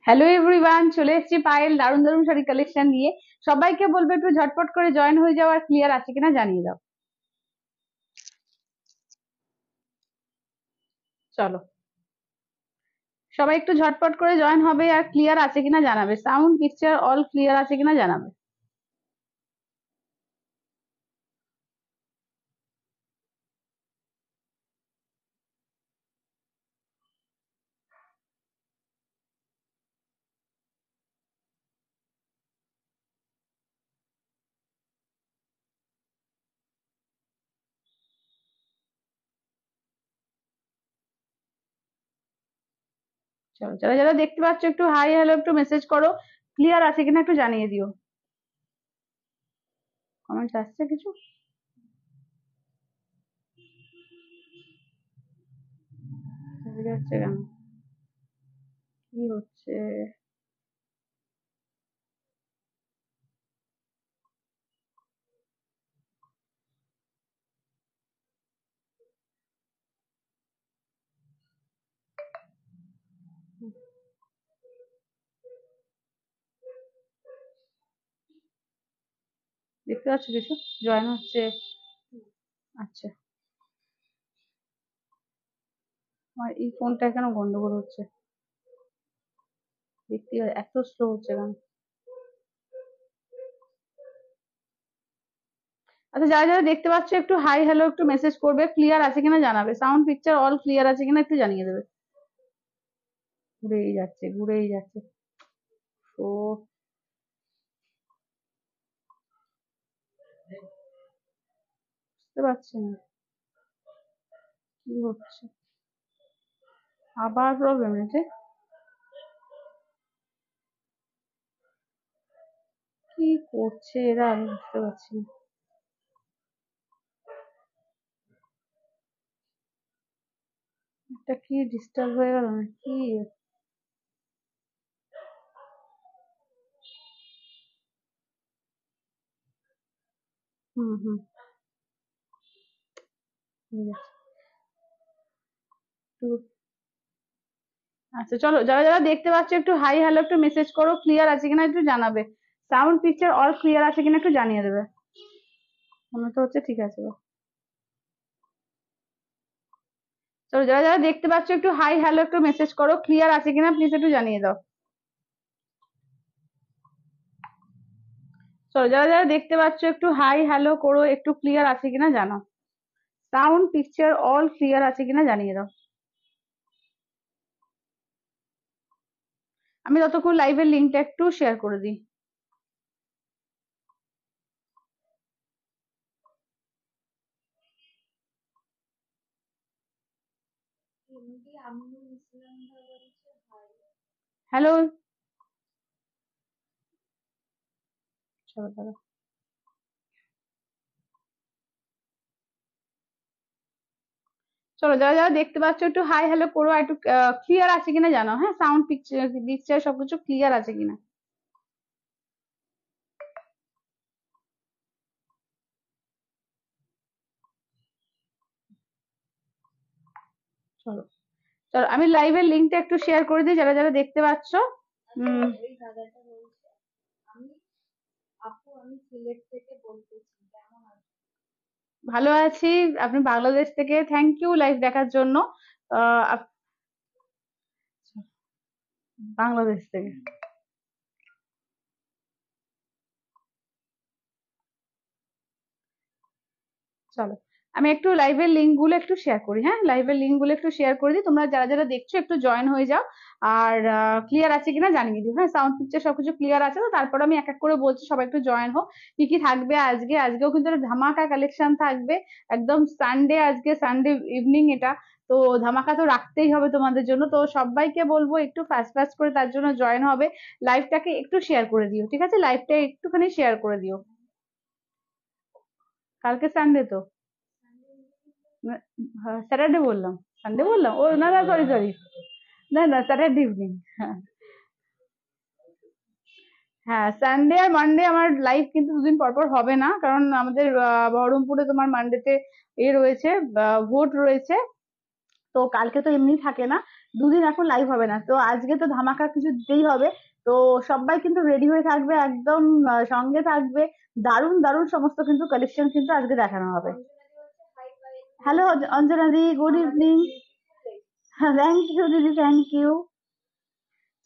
Hello everyone, চলে এসেছি পায়েল দারুণ দারুণ শাড়ি কালেকশন নিয়ে। সবাইকে বলবো একটু ঝটপট করে জয়েন হয়ে যাও আর ক্লিয়ার আছে কিনা জানিয়ে দাও। চলো, সবাই একটু ঝটপট করে জয়েন হবে আর ক্লিয়ার আছে কিনা জানাবে, সাউন্ড পিকচার অল ক্লিয়ার আছে কিনা জানাবে। চলো, যারা যারা দেখতে পাচ্ছ একটু হাই হ্যালো একটু মেসেজ করো, ক্লিয়ার আছে কিনা একটু জানিয়ে দিও। কমেন্টস আসছে কিছু? যাচ্ছে কেন? কি হচ্ছে? দেখতে পাচ্ছ কিছু জয়েন হচ্ছে? আচ্ছা, আমার এই ফোনটা কেন গন্ডগোল হচ্ছে? দেখতে এত স্লো হচ্ছে কেন? আচ্ছা, যারা যারা দেখতে পাচ্ছ একটু হাই হ্যালো একটু মেসেজ করবে, ক্লিয়ার আছে কিনা জানাবে, সাউন্ড পিকচার অল ক্লিয়ার আছে কিনা একটু জানিয়ে দেবে। ঘুরেই যাচ্ছে ঘুরেই যাচ্ছে। তো বুঝতে পারছি না কি হচ্ছে, আবার প্রবলেম এটা। কি করছে এরা, আমি বুঝতে পারছি না। এটা কি ডিস্টার্ব হয়ে গেল না কি? হুম হুম, হয়ে গেছে। একটু- আচ্ছা চলো, যারা যারা দেখতে পাচ্ছ একটু হাই হ্যালো একটু মেসেজ করো, ক্লিয়ার আছে কিনা একটু জানাবে, সাউন্ড পিকচার অল ক্লিয়ার আছে কিনা একটু জানিয়ে দেবে। মনে তো হচ্ছে ঠিক আছে। চলো, যারা যারা দেখতে পাচ্ছ একটু হাই হ্যালো একটু মেসেজ করো, ক্লিয়ার আছে কিনা প্লিজ একটু জানিয়ে দাও। চলো, যারা যারা দেখতে পাচ্ছ একটু হাই হ্যালো করো, একটু ক্লিয়ার আছে কিনা জানাও, সাউন্ড পিকচার অল ক্লিয়ার আছে কিনা জানিয়ে দাও। আমি ততক্ষণ লাইভের লিঙ্কটা একটু শেয়ার করে দিই। হ্যালো, চলো দাঁড়াও। চলো, যারা যারা দেখতে পাচ্ছ একটু হাই হ্যালো করো, আর একটু ক্লিয়ার আছে কিনা জানাও, হ্যাঁ, সাউন্ড পিকচার পিকচার সবকিছু ক্লিয়ার আছে কিনা। চলো চলো, আমি লাইভের লিঙ্কটা একটু শেয়ার করে দিই, যারা যারা দেখতে পাচ্ছ। উম ভালো আছি। আপনি বাংলাদেশ থেকে, থ্যাংক ইউ লাইভ দেখার জন্য। আহ, বাংলাদেশ থেকে। চলো, আমি একটু লাইভের লিঙ্ক গুলো একটু শেয়ার করি, হ্যাঁ, লাইভের লিঙ্ক গুলো একটু শেয়ার করে দিই, তোমরা যারা যারা দেখছো একটু জয়েন হয়ে যাও। আর ক্লিয়ার আছে কিনা জানিয়ে দিও, হ্যাঁ, সাউন্ড পিকচার সবকিছু ক্লিয়ার আছে তো। তারপর আমি এক এক করে বলছি, সবাই একটু জয়েন হোক। কি কি থাকবে আজকে? আজকেও কিন্তু একটা ধামাকা কালেকশন থাকবে। একদম সানডে, আজকে সানডে ইভিনিং এটা। তো ধামাকা তো রাখতেই হবে তোমাদের জন্য, তো সবাইকে বলবো একটু ফাস্ট ফাস্ট করে তার জন্য জয়েন হবে। লাইভটাকে একটু শেয়ার করে দিও, ঠিক আছে, লাইভটা একটুখানি শেয়ার করে দিও। কালকে সানডে তো, স্যাটারডে বললাম, সানডে বললাম, ও না না, সরি সরি, না না, স্যাটারডে ইভিনিং। হ্যাঁ হ্যাঁ, সানডে আর মানডে আমার লাইভ কিন্তু দুদিন পর পর হবে না, কারণ আমাদের বহরমপুরে তোমার মানডেতে এ রয়েছে, ভোট রয়েছে। তো কালকে তো এমনি থাকে না, দুদিন এখন লাইভ হবে না, তো আজকে তো ধামাকা কিছু দিতেই হবে। তো সবাই কিন্তু রেডি হয়ে থাকবে একদম, সঙ্গে থাকবে। দারুণ দারুণ সমস্ত কিন্তু কালেকশন কিন্তু আজকে দেখানো হবে। হ্যালো অঞ্জনা দি, গুড ইভিনিং। থ্যাংক ইউ দিদি, থ্যাংক ইউ।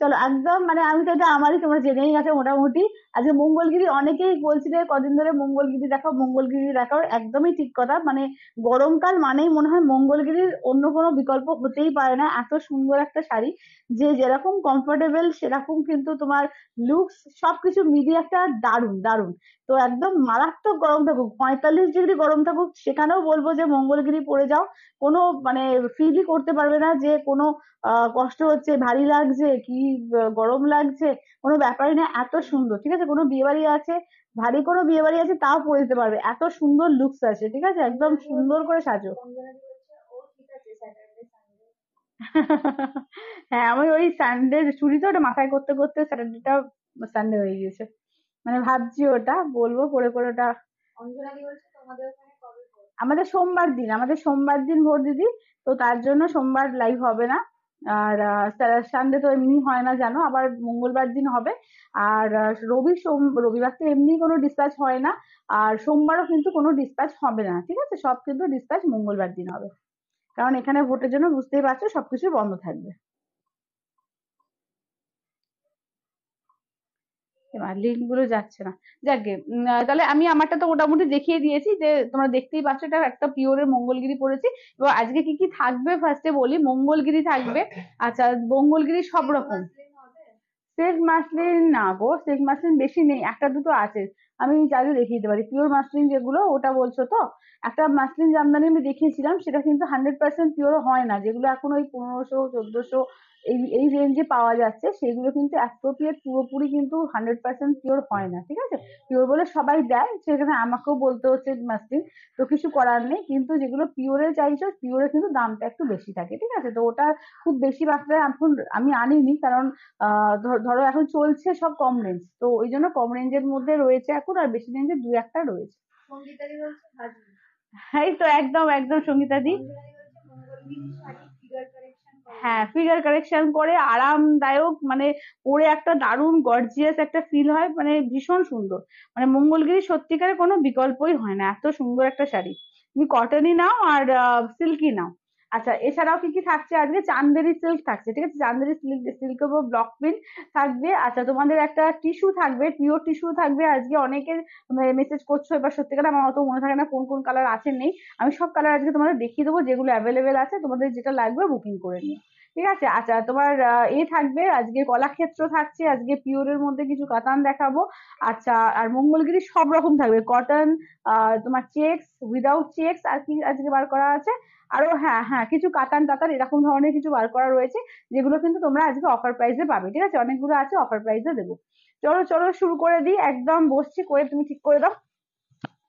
চলো একদম, মানে আমি তো এটা আমারই, তোমরা জেনেই গেছো মোটামুটি। আজকে মঙ্গলগিরি অনেকেই বলছিলে কদিন ধরে মঙ্গলগিরি দেখাও, মঙ্গলগিরি দেখাও, একদমই ঠিক কথা। মানে গরমকাল মানেই মনে হয় মঙ্গলগিরির অন্য কোনো বিকল্প হতেই পারে না। এত সুন্দর একটা শাড়ি, যে যেরকম কমফোর্টেবল সেরকম কিন্তু তোমার লুকস সবকিছু মিলিয়ে একটা দারুণ দারুণ। তো একদম মারাত্মক গরম থাকুক, 45 ডিগ্রি গরম থাকুক, সেখানেও বলবো যে মঙ্গলগিরি পরে যাও। কোনো মানে ফিলই করতে পারবে না যে কোনো কষ্ট হচ্ছে, ভারী লাগছে কি, গরম লাগছে, কোনো ব্যাপারই না। এত সুন্দর, ঠিক আছে, কোনো বিয়ে বাড়ি আছে, ভারী কোনো বিয়ে বাড়ি আছে তাও পরে যেতে পারবে, এত সুন্দর লুকস আছে, ঠিক আছে, একদম সুন্দর করে সাজো। হ্যাঁ, আমি ওই সানডে চুরি তো ওটা মাথায় করতে করতে স্যাটারডেটা সানডে হয়ে গিয়েছে। মানে ভাবছি ওটা বলবো করে করে ওটা। আমাদের সোমবার দিন, আমাদের সোমবার দিন ভোর দিদি। তো তার জন্য সোমবার লাইভ হবে না। আর সানডে তো এমনি হয় না জানো, আবার মঙ্গলবার দিন হবে। আর রবিবার তো এমনি কোনো ডিসপ্যাচ হয় না। আর সোমবারও কিন্তু কোনো ডিসপ্যাচ হবে না, ঠিক আছে, সব কিন্তু ডিসপ্যাচ মঙ্গলবার দিন হবে। কারণ এখানে ভোটের জন্য বুঝতেই পারছো সবকিছু বন্ধ থাকবে। এবার লিঙ্ক গুলো যাচ্ছে না। যাকে তাহলে আমি আমারটা তো মোটামুটি দেখিয়ে দিয়েছি, যে তোমরা দেখতেই পাচ্ছ এটা একটা পিওরের মঙ্গলগিরি পড়েছি। এবার আজকে কি কি থাকবে ফার্স্টে বলি। মঙ্গলগিরি থাকবে। আচ্ছা, মঙ্গলগিরি সব রকম। সিল্ক মাসলিন না গো, সিল্ক মাসলিন বেশি নেই, একটা দুটো আছে। আমি চাইলে দেখিয়ে দিতে পারি। পিওর মাসলিন যেগুলো ওটা বলছো তো, একটা মাসলিন জামদানি আমি দেখিয়েছিলাম, সেটা কিন্তু 100% পিওর হয় না। যেগুলো এখন ওই 1500 1400 এই রেঞ্জে পাওয়া যাচ্ছে, সেগুলো কিন্তু অ্যাপ্রোপ্রিয়েট পুরোপুরি কিন্তু 100% পিওর হয় না, ঠিক আছে। পিওর বলে সবাই দেয়, সেখানে আমাকেও বলতে হচ্ছে মাসলিন। তো কিছু করার নেই, কিন্তু যেগুলো পিওরে চাইছো, পিওরে কিন্তু দামটা একটু বেশি থাকে, ঠিক আছে। তো ওটা খুব বেশি মাত্রায় এখন আমি আনিনি, কারণ ধরো এখন চলছে সব কম রেঞ্জ, তো ওই জন্য কম রেঞ্জের মধ্যে রয়েছে এখন, আর বেশি রেঞ্জের দু একটা রয়েছে। এই তো একদম একদম সঙ্গীতা দি। হ্যাঁ, ফিগার কারেকশন করে আরামদায়ক, মানে পরে একটা দারুণ গর্জিয়াস একটা ফিল হয়, মানে ভীষণ সুন্দর। মানে মঙ্গলগিরি সত্যিকারের কোনো বিকল্পই হয় না, এত সুন্দর একটা শাড়ি। তুমি কটনই নাও আর সিল্কি নাও। আচ্ছা, এছাড়াও কি কি থাকছে আজকে, চান্দেরি সিল্ক থাকছে, ঠিক আছে, চান্দেরি সিল্কের উপর ব্লক প্রিন্ট থাকবে। আচ্ছা, তোমাদের একটা টিস্যু থাকবে, পিওর টিস্যু থাকবে। আজকে অনেকে মেসেজ করছো, এবার সত্যিকার আমার অত মনে থাকে না কোন কোন কালার আছে নেই। আমি সব কালার আজকে তোমাদের দেখিয়ে দেবো, যেগুলো অ্যাভেলেবেল আছে, তোমাদের যেটা লাগবে বুকিং করে নিও, ঠিক আছে। আচ্ছা, তোমার এ থাকবে আজকে, কলাক্ষেত্র থাকছে আজকে, পিওরের মধ্যে কিছু কাতান দেখাবো। আচ্ছা, আর মঙ্গলগিরি সব রকম থাকবে, কটন, তোমার চেক্স, উইদাউট চেক্স, আর কি আজকে বার করা আছে। আরো হ্যাঁ হ্যাঁ, কিছু কাতান টাতান এরকম ধরনের কিছু বার করা রয়েছে, যেগুলো কিন্তু তোমরা আজকে অফার প্রাইসে পাবে, ঠিক আছে, অনেকগুলো আছে অফার প্রাইসে দেবো। চলো চলো শুরু করে দিই, একদম বসছি, করে তুমি ঠিক করে দাও।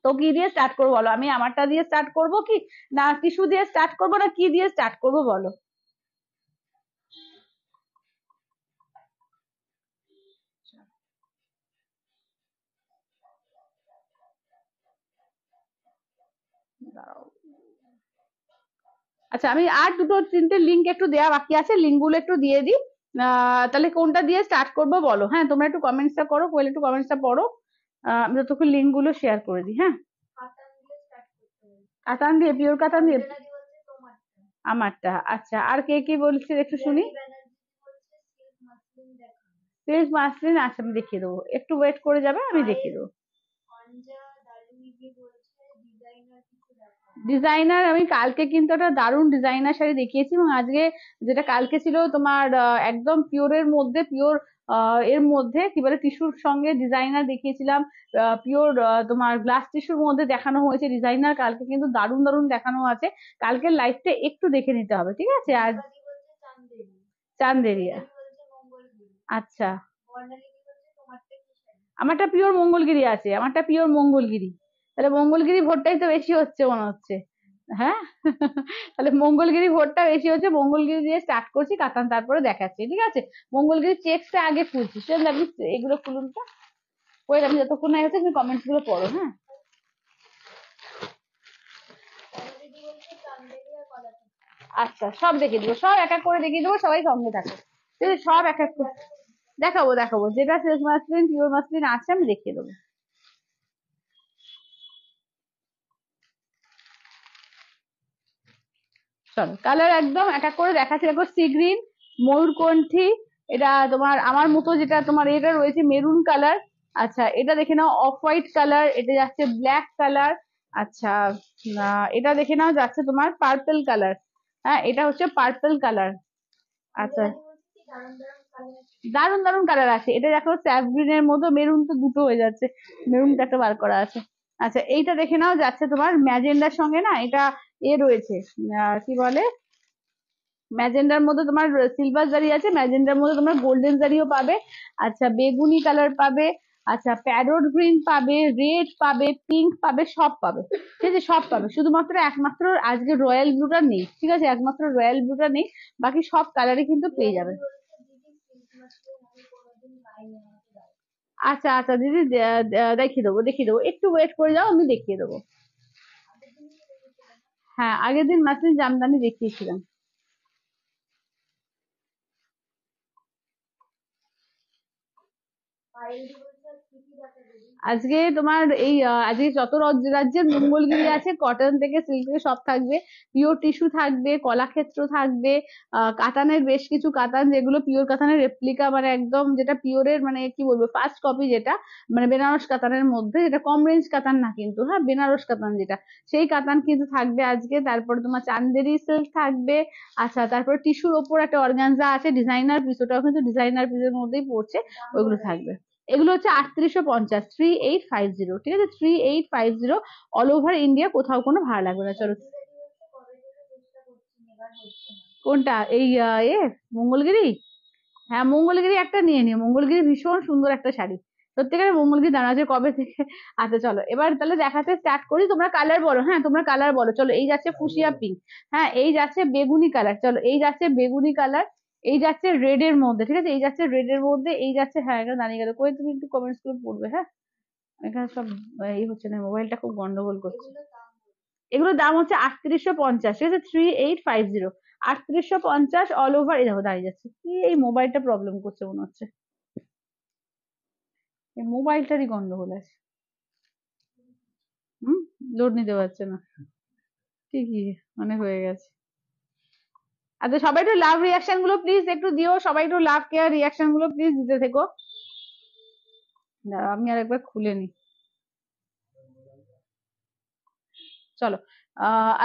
তো কি দিয়ে স্টার্ট করবো বলো, আমি আমারটা দিয়ে স্টার্ট করবো কি, না টিস্যু দিয়ে স্টার্ট করবো, না কি দিয়ে স্টার্ট করবো বলো। দাঁড়াও। আচ্ছা, আমি আর দুটো তিনটে লিঙ্ক একটু দেওয়া বাকি আছে, লিঙ্ক গুলো একটু দিয়ে দিই। তাহলে কোনটা দিয়ে স্টার্ট করবো বলো, হ্যাঁ তোমরা একটু কমেন্টসটা করো, কোয়েল একটু কমেন্টসটা পড়ো। আমি যতক্ষণ লিঙ্ক গুলো শেয়ার করে দিই, হ্যাঁ। কাতান দিয়ে, পিওর কাতান দিয়ে। আমারটা আচ্ছা, আর কে কি বলছে একটু শুনি। সিল্ক মাসলিন, আচ্ছা আমি দেখিয়ে দেবো, একটু ওয়েট করে যাবে, আমি দেখিয়ে দেবো। ডিজাইনার, আমি কালকে কিন্তু একটা দারুণ ডিজাইনার শাড়ি দেখিয়েছি, এবং আজকে যেটা কালকে ছিল তোমার একদম পিওরের মধ্যে, পিওর এর মধ্যে কি বলে টিস্যুর সঙ্গে ডিজাইনার দেখিয়েছিলাম। পিওর তোমার গ্লাস টিস্যুর মধ্যে দেখানো হয়েছে ডিজাইনার, কালকে কিন্তু দারুণ দারুণ দেখানো আছে। কালকের লাইভটা একটু দেখে নিতে হবে, ঠিক আছে। আর চান্দেরিয়া, আচ্ছা, আমারটা পিওর মঙ্গলগিরি আছে, আমারটা পিওর মঙ্গলগিরি। তাহলে মঙ্গলগিরি ভোটটাই তো বেশি হচ্ছে মনে হচ্ছে। হ্যাঁ। তাহলে মঙ্গলগিরি ভোটটা বেশি হচ্ছে, মঙ্গলগিরি দিয়ে স্টার্ট করছি, কাতান তারপরে দেখাচ্ছি, ঠিক আছে। মঙ্গলগিরি চেকসটা আগে খুলছি, চল আপনি এগুলো খুলুন তো। ওই আমি যতক্ষণ না হচ্ছে তুমি কমেন্টস গুলো পড়ো, হ্যাঁ। আচ্ছা সব দেখিয়ে দেবো, সব এক এক করে দেখিয়ে দেবো, সবাই সঙ্গে থাকো। ঠিক আছে, সব এক এক করে দেখাবো দেখাবো, যেটা সিল্ক মাসলিন পিওর মাসলিন আছে আমি দেখিয়ে দেবো। চলো কালার একদম এক এক করে দেখাচ্ছি। দেখো সি গ্রিন, ময়ূরকণ্ঠী, এটা তোমার আমার মতো যেটা তোমার এটা রয়েছে মেরুন কালার। আচ্ছা এটা দেখে নাও অফ হোয়াইট কালার, এটা যাচ্ছে ব্ল্যাক কালার। আচ্ছা এটা দেখে নাও যাচ্ছে তোমার পার্পল কালার। হ্যাঁ এটা হচ্ছে পার্পল কালার। আচ্ছা দারুন দারুন কালার আছে। এটা দেখো স্যাপ গ্রিন এর মতো মেরুন, তো দুটো হয়ে যাচ্ছে, মেরুনটা একটা বার করা আছে। আচ্ছা এইটা দেখে নাও যাচ্ছে তোমার ম্যাজেন্ডার সঙ্গে না এটা রয়েছে, কি বলে, ম্যাজেন্ডার মধ্যে তোমার সিলভার জারি আছে, ম্যাজেন্ডার মধ্যে তোমার গোল্ডেন জারিও পাবে। আচ্ছা বেগুনি কালার পাবে, আচ্ছা প্যারোট গ্রিন পাবে, রেড পাবে, পিঙ্ক পাবে, সব পাবে। ঠিক আছে সব পাবে, শুধুমাত্র একমাত্র আজকে রয়্যাল ব্লুটা নেই। ঠিক আছে একমাত্র রয়্যাল ব্লুটা নেই, বাকি সব কালারই কিন্তু পেয়ে যাবে। আচ্ছা আচ্ছা দিদি দেখিয়ে দেবো দেখিয়ে দেবো, একটু ওয়েট করে যাও আমি দেখিয়ে দেবো। হ্যাঁ আগের দিন মাসলিন জামদানি দেখিয়েছিলাম। আজকে তোমার এই আজকে যত রাজ্যের মঙ্গলগিরি আছে, কটন থেকে সিল্কের সব থাকবে, পিওর টিস্যু থাকবে, কলাক্ষেত্র থাকবে, কাতানের বেশ কিছু কাতান যেগুলো পিওর কাতানের রেপ্লিকা, মানে একদম যেটা পিওরের মানে কি বলবো ফার্স্ট কপি, যেটা মানে বেনারস কাতানের মধ্যে, যেটা কম রেঞ্জ কাতান না কিন্তু, হ্যাঁ বেনারস কাতান যেটা, সেই কাতান কিন্তু থাকবে আজকে। তারপরে তোমার চান্দেরি সিল্ক থাকবে। আচ্ছা তারপরে টিস্যুর ওপর একটা অর্গানজা আছে ডিজাইনার পিস, ওটাও কিন্তু ডিজাইনার পিসের মধ্যেই পড়ছে, ওইগুলো থাকবে। এগুলো হচ্ছে 3850, 3850, ঠিক আছে 3850, অল ওভার ইন্ডিয়া, কোথাও কোনো ভাড়া লাগবে না। চলো কোনটা এই মঙ্গলগিরি? হ্যাঁ মঙ্গলগিরি একটা নিয়ে নিও, মঙ্গলগিরি ভীষণ সুন্দর একটা শাড়ি, সত্যিকারের মঙ্গলগিরি দানা আছে কবে থেকে। আচ্ছা চলো এবার তাহলে দেখাতে স্টার্ট করি, তোমরা কালার বলো, হ্যাঁ তোমরা কালার বলো। চলো এই যাচ্ছে ফুসিয়া পিঙ্ক, হ্যাঁ এই যাচ্ছে বেগুনি কালার, চলো এই যাচ্ছে বেগুনি কালার, এই যাচ্ছে রেড এর মধ্যে, ঠিক আছে এই যাচ্ছে রেড এর মধ্যে, এই যাচ্ছে, হ্যাঁ এটা দাঁড়িয়ে গেল কই, তুমি একটু কমেন্টস করে পড়বে হ্যাঁ, এখানে সব এই হচ্ছে না, মোবাইলটা খুব গন্ডগোল করছে। এগুলোর দাম হচ্ছে 3850, ঠিক আছে 3850, 3850 অল ওভার। এই দেখো দাঁড়িয়ে যাচ্ছে, কি এই মোবাইলটা প্রবলেম করছে মনে হচ্ছে, এই মোবাইলটারই গন্ডগোল আছে। হুম, লোড নিতে পারছে না, ঠিকই মানে হয়ে গেছে। আচ্ছা সবাই একটু লাভ রিয়াকশন গুলো প্লিজ একটু দিও, সবাই একটু লাভ কেয়ার রিয়াকশন গুলো প্লিজ দিতে থেকো। আমি আর একবার খুলে নি। চলো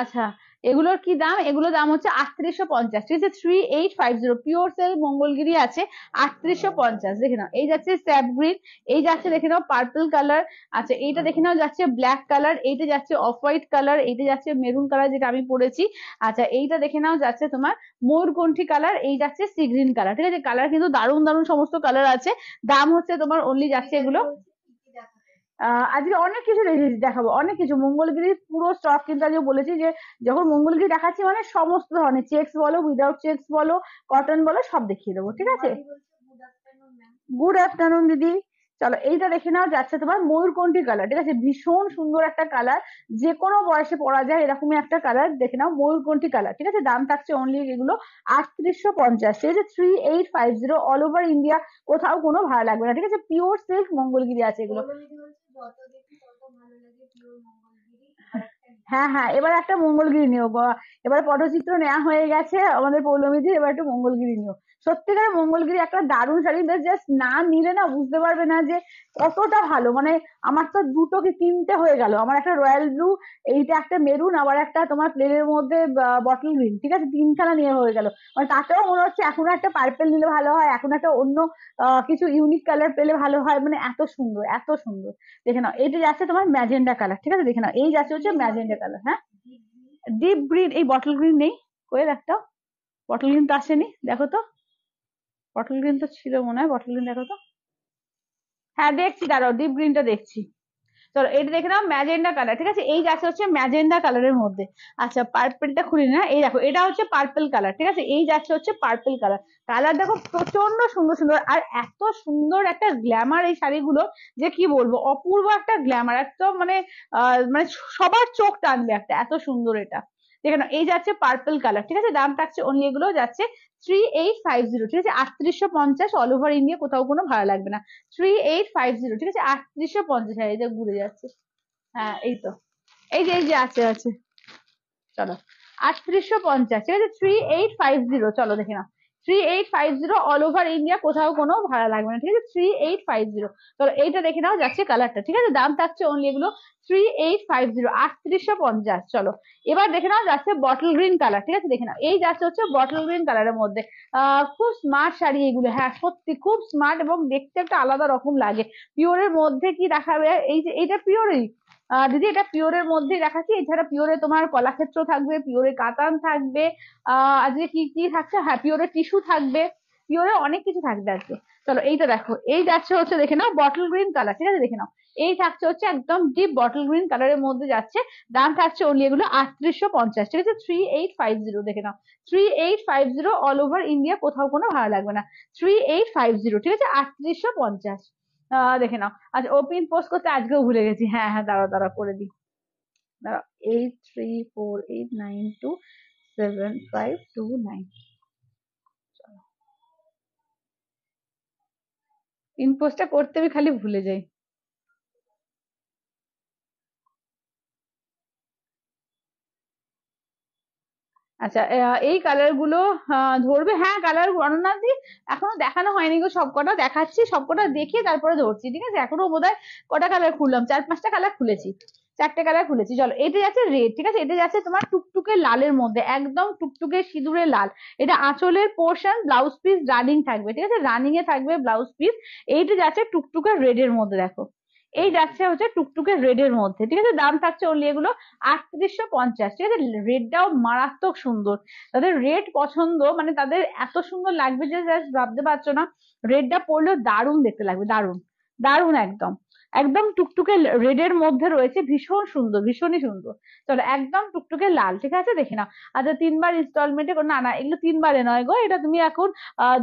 আচ্ছা এগুলোর কি দাম, এগুলোর দাম হচ্ছে 3850, ঠিক আছে 3850, পিওর সেল মঙ্গলগিরি আছে 3850। দেখে নাও এই যাচ্ছে স্যাপ গ্রিন, এই যাচ্ছে দেখে নাও পার্পল কালার, আচ্ছা এইটা দেখে নাও যাচ্ছে ব্ল্যাক কালার, এইটা যাচ্ছে অফ হোয়াইট কালার, এইটা যাচ্ছে মেরুন কালার যেটা আমি পরেছি। আচ্ছা এইটা দেখে নাও যাচ্ছে তোমার ময়ূরকণ্ঠী কালার, এই যাচ্ছে সি গ্রিন কালার, ঠিক আছে কালার কিন্তু দারুণ দারুণ সমস্ত কালার আছে। দাম হচ্ছে তোমার অনলি যাচ্ছে এগুলো, আজকে অনেক কিছু দেখাবো, অনেক কিছু মঙ্গলগিরির পুরো স্টক কিন্তু আজকে বলেছি যে যখন মঙ্গলগিরি দেখাচ্ছি মানে সমস্ত ধরনের চেক্স বলো উইদাউট চেক্স বলো কটন বলো সব দেখিয়ে দেবো, ঠিক আছে। গুড আফটারনুন দিদি। চলো এইটা দেখে নাও যাচ্ছে তোমার ময়ূরকণ্ঠী কালার, ঠিক আছে ভীষণ সুন্দর একটা কালার, যে কোনো বয়সে পরা যায় এরকমই একটা কালার, দেখে নাও ময়ূরকণ্ঠী কালার, ঠিক আছে দাম থাকছে অনলি এগুলো 3850, ঠিক আছে 3850, অল ওভার ইন্ডিয়া, কোথাও কোনো ভাড়া লাগবে না, ঠিক আছে পিওর সিল্ক মঙ্গলগিরি আছে এগুলো। হ্যাঁ হ্যাঁ এবার একটা মঙ্গলগিরি নিও এবার পটচিত্র নেওয়া হয়ে গেছে আমাদের পৌলমীদের, এবার একটু মঙ্গলগিরি নিও। সত্যিকার মঙ্গলগিরি একটা দারুণ শাড়ি, জাস্ট না নিলে না বুঝতে পারবে না যে কতটা ভালো, মানে আমার তো দুটো কি তিনটে হয়ে গেল, আমার একটা রয়্যাল ব্লু, এইটা একটা মেরুন, আবার একটা তোমার প্লেনের মধ্যে বটল গ্রিন, ঠিক আছে তিনখানা নিয়ে হয়ে গেল। মানে তাতেও মনে হচ্ছে এখন একটা পার্পেল নিলে ভালো হয়, এখন একটা অন্য কিছু ইউনিক কালার পেলে ভালো হয়, মানে এত সুন্দর এত সুন্দর। দেখে নাও এইটা যাচ্ছে তোমার ম্যাজেন্ডা কালার, ঠিক আছে দেখে নাও এই যাচ্ছে হচ্ছে ম্যাজেন্ডা কালার, হ্যাঁ ডিপ গ্রিন, এই বটল গ্রিন নেই, কোয়েল একটা বটল গ্রিন তো আসেনি, দেখো তো বটল গ্রিন তো ছিল মনে হয়, বটল গ্রিন দেখো তো, হ্যাঁ দেখছি দাঁড়াও ডিপ গ্রিনটা দেখছি। চলো এটা দেখে নাও ম্যাজেন্ডা কালার, ঠিক আছে এই যাচ্ছে হচ্ছে ম্যাজেন্ডা কালারের মধ্যে। আচ্ছা পার্পেলটা খুলি না, এই দেখো এটা হচ্ছে পার্পেল কালার, ঠিক আছে এই যাচ্ছে হচ্ছে পার্পেল কালার, কালার দেখো প্রচন্ড সুন্দর সুন্দর, আর এত সুন্দর একটা গ্ল্যামার এই শাড়িগুলো, যে কি বলবো অপূর্ব একটা গ্ল্যামার একদম, মানে মানে সবার চোখ টানবে একটা, এত সুন্দর এটা। দেখে নাও, এই যাচ্ছে পার্পল কালার, ঠিক আছে, দাম থাকছে অনলি এগুলো যাচ্ছে 3850, ঠিক আছে, 3850 অল ওভার ইন্ডিয়া, কোথাও কোনো ভাড়া লাগবে না। 3850, ঠিক আছে, 3850। হ্যাঁ, এই যে ঘুরে যাচ্ছে, হ্যাঁ এই তো, এই যে আছে আছে, চলো 3850, ঠিক আছে, 3850, চলো দেখে নাও, 3850 অল ওভার ইন্ডিয়া, কোথাও কোনো ভাড়া লাগবে না, ঠিক আছে, 3850। চলো এইটা দেখে নাও, যাচ্ছে কালারটা, ঠিক আছে, দাম থাকছে অনলি এগুলো 3850, 3850। চলো এবার দেখে নাও, যাচ্ছে বটল গ্রিন কালার, ঠিক আছে, দেখে নাও, এই যাচ্ছে হচ্ছে বটল গ্রিন কালারের মধ্যে। খুব স্মার্ট শাড়ি এগুলো, হ্যাঁ সত্যি খুব স্মার্ট, এবং দেখতে একটা আলাদা রকম লাগে। পিওরের মধ্যে কি দেখাবে, এই যে এইটা পিওরই দিদি, এটা পিওরের মধ্যেই দেখাচ্ছি। এছাড়া পিওরে তোমার কলাক্ষেত্র থাকবে, পিওরে কাতান থাকবে, আজকে কি কি থাকছে, হ্যাঁ পিওরে টিস্যু থাকবে, পিওরে অনেক কিছু থাকবে আজকে। চলো এইটা দেখো, এই যাচ্ছে হচ্ছে দেখে নাও বটল গ্রিন কালার, ঠিক আছে, দেখে নাও, এই থাকছে হচ্ছে একদম ডিপ বটল গ্রিন কালারের মধ্যে যাচ্ছে, দাম থাকছে অনলি এগুলো 3850, ঠিক আছে, 3850, দেখে নাও, 3850 অল ওভার ইন্ডিয়া, কোথাও কোনো ভাড়া লাগবে না, 3850, ঠিক আছে, 3850। দেখে নাও। আচ্ছা ও পিন পোস্ট করতে আজকেও ভুলে গেছি, হ্যাঁ হ্যাঁ, দাঁড়াও দাঁড়াও করে দিই, দাঁড়াও, 8348927529। পিন পোস্টটা করতে আমি খালি ভুলে যাই। আচ্ছা এই কালার গুলো ধরবে, হ্যাঁ কালার অনন্যা দি এখনো দেখানো হয়নি গো, সবকটা দেখাচ্ছি, সবকটা দেখে তারপরে ধরছি, ঠিক আছে, এখনো বোধহয় কটা কালার খুললাম, 4-5টা কালার খুলেছি, 4টে কালার খুলেছি। চলো এটা যাচ্ছে রেড, ঠিক আছে, এটা যাচ্ছে তোমার টুকটুকে লালের মধ্যে, একদম টুকটুকে সিঁদুরে লাল, এটা আঁচলের পোর্শন, ব্লাউজ পিস রানিং থাকবে, ঠিক আছে, রানিং এ থাকবে ব্লাউজ পিস। এইটা যাচ্ছে টুকটুকে রেড এর মধ্যে, দেখো এই যাচ্ছে হচ্ছে টুকটুকে রেড এর মধ্যে, ঠিক আছে, দাম থাকছে অনলি এগুলো 3850, ঠিক আছে, রেডটাও মারাত্মক সুন্দর, তাদের রেড পছন্দ মানে তাদের এত সুন্দর লাগবে যে জাস্ট ভাবতে পারছো না, রেডটা পরলেও দারুণ দেখতে লাগবে, দারুণ দারুণ একদম, একদম টুকটুকে রেড এর মধ্যে রয়েছে, ভীষণ সুন্দর, ভীষণই সুন্দর। চলো একদম টুকটুকে লাল, ঠিক আছে, দেখে নাও। আচ্ছা 3বার ইনস্টলমেন্টে, না না এগুলো 3বারে নয় গো, এটা তুমি এখন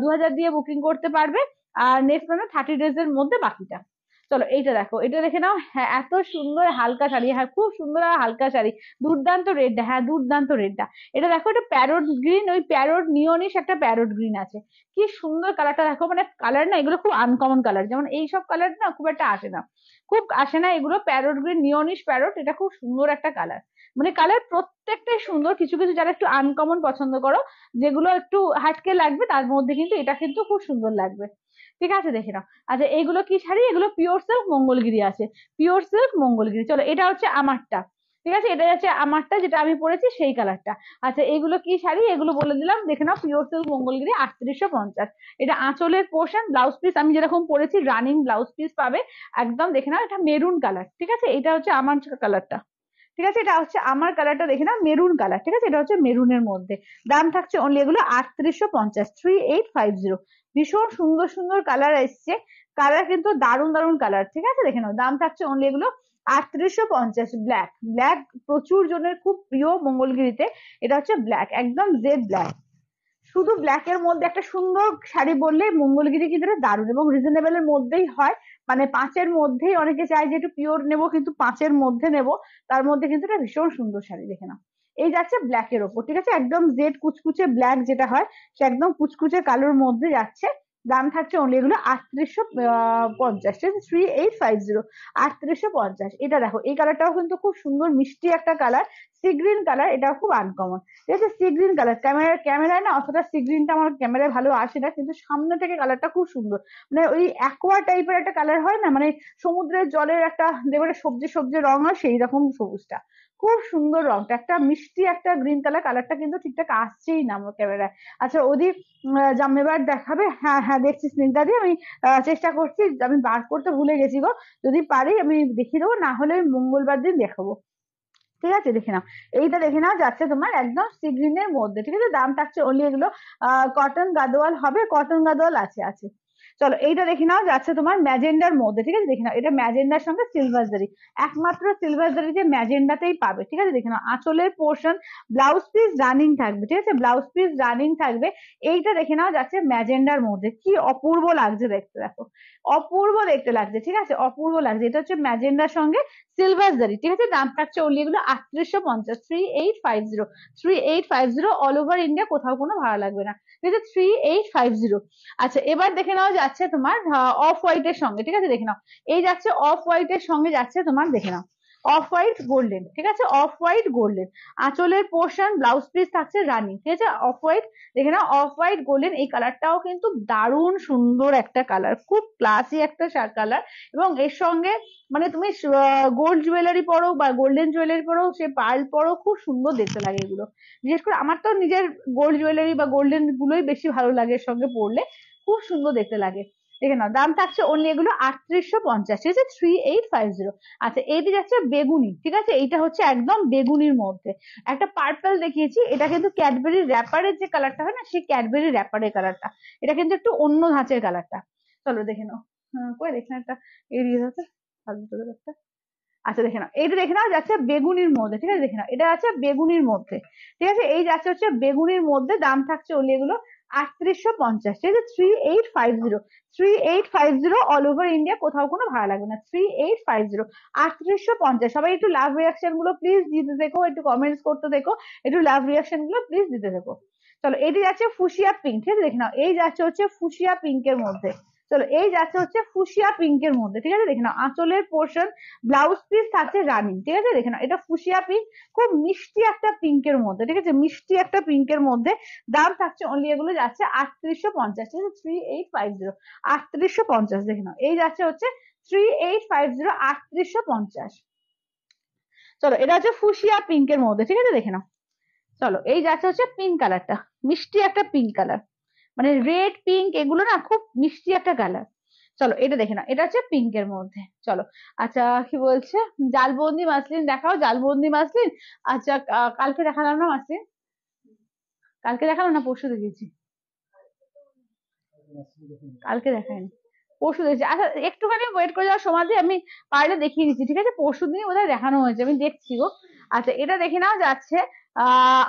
2000 দিয়ে বুকিং করতে পারবে, আর নেক্সট মানে 30 ডেজ এর মধ্যে বাকিটা। চলো এইটা দেখো, এটা দেখে নাও, হ্যাঁ এত সুন্দর হালকা শাড়ি, হ্যাঁ খুব সুন্দর আর হালকা শাড়ি, দুর্দান্ত রেডটা, হ্যাঁ দুর্দান্ত রেডটা। এটা দেখো, এটা প্যারোট গ্রিন, ওই প্যারোট নিয়নিশ একটা প্যারোট গ্রিন আছে, কি সুন্দর কালারটা দেখো, মানে কালার না এগুলো খুব আনকমন কালার, যেমন এইসব কালার না খুব একটা আসে না, খুব আসে না এগুলো, প্যারোট গ্রিন নিয়নিশ প্যারোট, এটা খুব সুন্দর একটা কালার, মানে কালার প্রত্যেকটাই সুন্দর। কিছু কিছু যারা একটু আনকমন পছন্দ করো, যেগুলো একটু হাটকে লাগবে, তার মধ্যে কিন্তু এটা কিন্তু খুব সুন্দর লাগবে, ঠিক আছে, দেখে নাও। আচ্ছা এইগুলো কি শাড়ি, এগুলো পিওর সিল্ক মঙ্গলগিরি আছে, পিওর সিল্ক মঙ্গলগিরি। চলো এটা হচ্ছে আমারটা, ঠিক আছে, এটা হচ্ছে আমারটা যেটা আমি পরেছি সেই কালারটা। আচ্ছা এগুলো কি শাড়ি, এগুলো বলে দিলাম, দেখে নাও, পিওর সিল্ক মঙ্গলগিরি 3850, এটা আঁচলের পোর্শন, ব্লাউজ পিস আমি যেরকম পরেছি রানিং ব্লাউজ পিস পাবে, একদম দেখে নাও, এটা মেরুন কালার, ঠিক আছে, এটা হচ্ছে আমার কালারটা, ঠিক আছে, এটা হচ্ছে আমার কালারটা, দেখে নাও মেরুন কালার, ঠিক আছে, এটা হচ্ছে মেরুনের মধ্যে, দাম থাকছে অনলি এগুলো 3850, 3850। ভীষণ সুন্দর সুন্দর কালার এসছে, কালার কিন্তু দারুণ দারুণ কালার, ঠিক আছে, দেখে নাও, দাম থাকছে অনলি এগুলো 3850। ব্ল্যাক, ব্ল্যাক প্রচুর জনের খুব প্রিয় মঙ্গলগিরিতে, এটা হচ্ছে ব্ল্যাক, একদম জেড ব্ল্যাক, শুধু ব্ল্যাক এর মধ্যে একটা সুন্দর শাড়ি বললে মঙ্গলগিরি কিন্তু এটা দারুণ, এবং রিজনেবল এর মধ্যেই হয়, মানে 5-এর মধ্যেই, অনেকে চায় যে একটু পিওর নেবো কিন্তু 5-এর মধ্যে নেবো, তার মধ্যে কিন্তু এটা ভীষণ সুন্দর শাড়ি, দেখে নাও, এই যাচ্ছে ব্ল্যাক এর ওপর, ঠিক আছে, একদম জেড কুচকুচে ব্ল্যাক যেটা হয়, সে একদম কুচকুচে কালোর মধ্যে যাচ্ছে, দাম থাকছে অনলি এগুলো 3850, ঠিক আছে, 3850, 3850। এটা দেখো, এই কালারটাও কিন্তু খুব সুন্দর মিষ্টি একটা কালার, সি গ্রিন কালার, এটাও খুব আনকমন, ঠিক আছে, সি গ্রিন কালার, ক্যামেরায় না অতটা সি গ্রিনটা আমার ক্যামেরায় ভালো আসে না, কিন্তু সামনে থেকে কালারটা খুব সুন্দর, মানে ওই অ্যাকোয়া টাইপের একটা কালার হয় না, মানে সমুদ্রের জলের একটা দেখবে সবজি সবজি রং হয়, সেই রকম সবুজটা, খুব সুন্দর রংটা, একটা মিষ্টি একটা গ্রিন কালার, কালারটা কিন্তু ঠিকঠাক আসছেই না আমার ক্যামেরায়। আচ্ছা ওদি এবার দেখাবে, হ্যাঁ হ্যাঁ দেখছি স্নিগ্ধা দি, আমি চেষ্টা করছি, আমি বার করতে ভুলে গেছি গো, যদি পারি আমি দেখিয়ে দেবো, না হলে মঙ্গলবার দিন দেখাবো, ঠিক আছে, দেখে নাও, এইটা দেখে নাও, যাচ্ছে তোমার একদম সি গ্রিনের মধ্যে, ঠিক আছে, দাম থাকছে অনলি এগুলো কটন গাদোয়াল হবে, কটন গাদোয়াল আছে আছে, চলো এইটা দেখে নাও, যাচ্ছে তোমার ম্যাজেন্ডার মধ্যে, ঠিক আছে, দেখে নাও এটা ম্যাজেন্ডার সঙ্গে সিলভার জারি, একমাত্র সিলভার জারি যে ম্যাজেন্ডাতেই পাবে, ঠিক আছে, দেখে নাও আঁচলের পোর্শন, ব্লাউজ পিস রানিং থাকবে, ঠিক আছে, ব্লাউজ পিস রানিং থাকবে। এইটা দেখে নাও যাচ্ছে ম্যাজেন্ডার মধ্যে, কি অপূর্ব লাগছে দেখতে, দেখো অপূর্ব দেখতে লাগছে, ঠিক আছে, অপূর্ব লাগছে। এটা হচ্ছে ম্যাজেন্ডার সঙ্গে সিলভার জারি, ঠিক আছে, দাম থাকছে ওনলি এগুলো 3850, 3850, 3850, অল ওভার ইন্ডিয়া, কোথাও কোনো ভাড়া লাগবে না, ঠিক আছে, 3850। আচ্ছা এবার দেখে নাও যাচ্ছে তোমার অফ হোয়াইট এর সঙ্গে, ঠিক আছে, দেখে নাও এই যাচ্ছে অফ হোয়াইট এর সঙ্গে যাচ্ছে তোমার, দেখে নাও অফ হোয়াইট গোল্ডেন, ঠিক আছে, অফ হোয়াইট গোল্ডেন, আঁচলের পোর্শন ব্লাউজ পিস থাকছে রানি, ঠিক আছে, অফ হোয়াইট, দেখে নাও অফ হোয়াইট গোল্ডেন, এই কালারটাও কিন্তু দারুণ সুন্দর একটা কালার, খুব ক্লাসি একটা কালার, এবং এর সঙ্গে মানে তুমি গোল্ড জুয়েলারি পরো বা গোল্ডেন জুয়েলারি পরো, সে পার্ল পরো, খুব সুন্দর দেখতে লাগে এগুলো। বিশেষ করে আমার তো নিজের গোল্ড জুয়েলারি বা গোল্ডেন গুলোই বেশি ভালো লাগে এর সঙ্গে পরলে, খুব সুন্দর দেখতে লাগে। দেখে নাও দাম থাকছে অনলি এগুলো 3850, ঠিক আছে, 3850। আচ্ছা এইটি যাচ্ছে বেগুনি, ঠিক আছে, এইটা হচ্ছে একদম বেগুনির মধ্যে, একটা পার্পল দেখিয়েছি, এটা কিন্তু ক্যাডবেরি র্যাপারের যে কালারটা হয় না, সেই ক্যাডবেরি র্যাপারের কালারটা, এটা কিন্তু একটু অন্য ধাঁচের কালারটা। চলো দেখে নাও, কই দেখে একটা এরিয়া আছে একটা। আচ্ছা দেখে নাও এইটা, দেখে নাও যাচ্ছে বেগুনির মধ্যে, ঠিক আছে, দেখে নাও এটা আছে বেগুনির মধ্যে, ঠিক আছে, এই যাচ্ছে হচ্ছে বেগুনির মধ্যে, দাম থাকছে ওলি এগুলো 3850, ঠিক আছে, 3850, 3850, অল ওভার ইন্ডিয়া, কোথাও কোনো ভাড়া লাগবে না, 3850, 3850। সবাই একটু লাভ রিয়াকশন গুলো প্লিজ দিতে দেখো, একটু কমেন্টস করতে দেখো, একটু লাভ রিয়াকশন গুলো প্লিজ দিতে দেখো। চলো এটি যাচ্ছে ফুসিয়া পিঙ্ক, ঠিক আছে, দেখে নাও এই যাচ্ছে হচ্ছে ফুসিয়া পিঙ্কের মধ্যে, চলো এই যাচ্ছে হচ্ছে ফুসিয়া পিঙ্কের মধ্যে, ঠিক আছে, দেখে নাও আঁচলের পোর্শন ব্লাউজ পিস থাকছে রানিং, ঠিক আছে, দেখে নাও এটা ফুসিয়া পিঙ্ক, খুব মিষ্টি একটা পিঙ্কের মধ্যে, ঠিক আছে, মিষ্টি একটা পিঙ্কের মধ্যে, দাম থাকছে অনলি এগুলো যাচ্ছে 3850, ঠিক আছে, 3850, 3850, দেখে নাও এই যাচ্ছে হচ্ছে 3850, 3850। চলো এটা হচ্ছে ফুসিয়া পিঙ্কের মধ্যে, ঠিক আছে, দেখে নাও, চলো এই যাচ্ছে হচ্ছে পিঙ্ক কালারটা, মিষ্টি একটা পিঙ্ক কালার, মানে রেড পিঙ্ক এগুলো না খুব মিষ্টি একটা কালার। চলো এটা দেখে না, এটা হচ্ছে পিঙ্কের মধ্যে। চলো আচ্ছা কি বলছে, জালবন্দি মাসলিন দেখাও, জালবন্দি মাসলিন। আচ্ছা কালকে দেখালাম না মাসলিন, কালকে দেখালাম না পরশু দেখিয়েছি, কালকে দেখায়নি, পরশু দেখছি। আচ্ছা একটুখানি ওয়েট করে যাওয়ার সময় দিয়ে আমি পারলে দেখিয়ে দিচ্ছি, ঠিক আছে, পরশু দিনই বোধহয় দেখানো হয়েছে, আমি দেখছি গো। আচ্ছা এটা দেখে নাও যাচ্ছে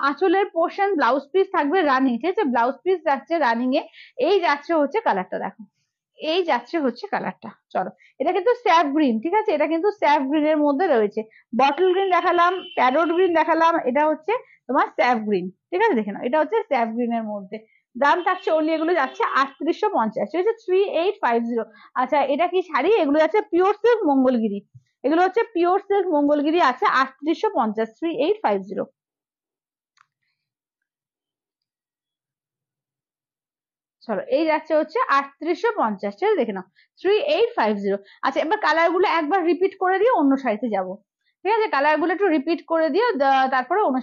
আঁচলের পোর্শন ব্লাউজ পিস থাকবে রানিং, ঠিক আছে, ব্লাউজ পিস যাচ্ছে রানিং এ, এই যাচ্ছে হচ্ছে কালারটা দেখো, এই যাচ্ছে হচ্ছে কালারটা। চলো এটা কিন্তু স্যাফ গ্রিন, ঠিক আছে, এটা কিন্তু স্যাফ গ্রিন এর মধ্যে রয়েছে, বটল গ্রিন দেখালাম, প্যারোট গ্রিন দেখালাম, এটা হচ্ছে তোমার স্যাফ গ্রিন, ঠিক আছে, দেখে নাও এটা হচ্ছে স্যাফ গ্রিন এর মধ্যে, দাম থাকছে অনলি এগুলো যাচ্ছে 3850, ঠিক আছে, 3850। আচ্ছা এটা কি শাড়ি, এগুলো যাচ্ছে পিওর সিল্ক মঙ্গলগিরি, এগুলো হচ্ছে পিওর সিল্ক মঙ্গলগিরি, আছে 3850, 3850। চলো এই যাচ্ছে হচ্ছে 3850, ঠিক আছে, দেখে নাও 3850। আচ্ছা এবার কালার গুলো একবার রিপিট করে দিয়ে অন্য শাড়িতে যাব, ঠিক আছে, কালার গুলো একটু রিপিট করে দিয়ে তারপরে অন্য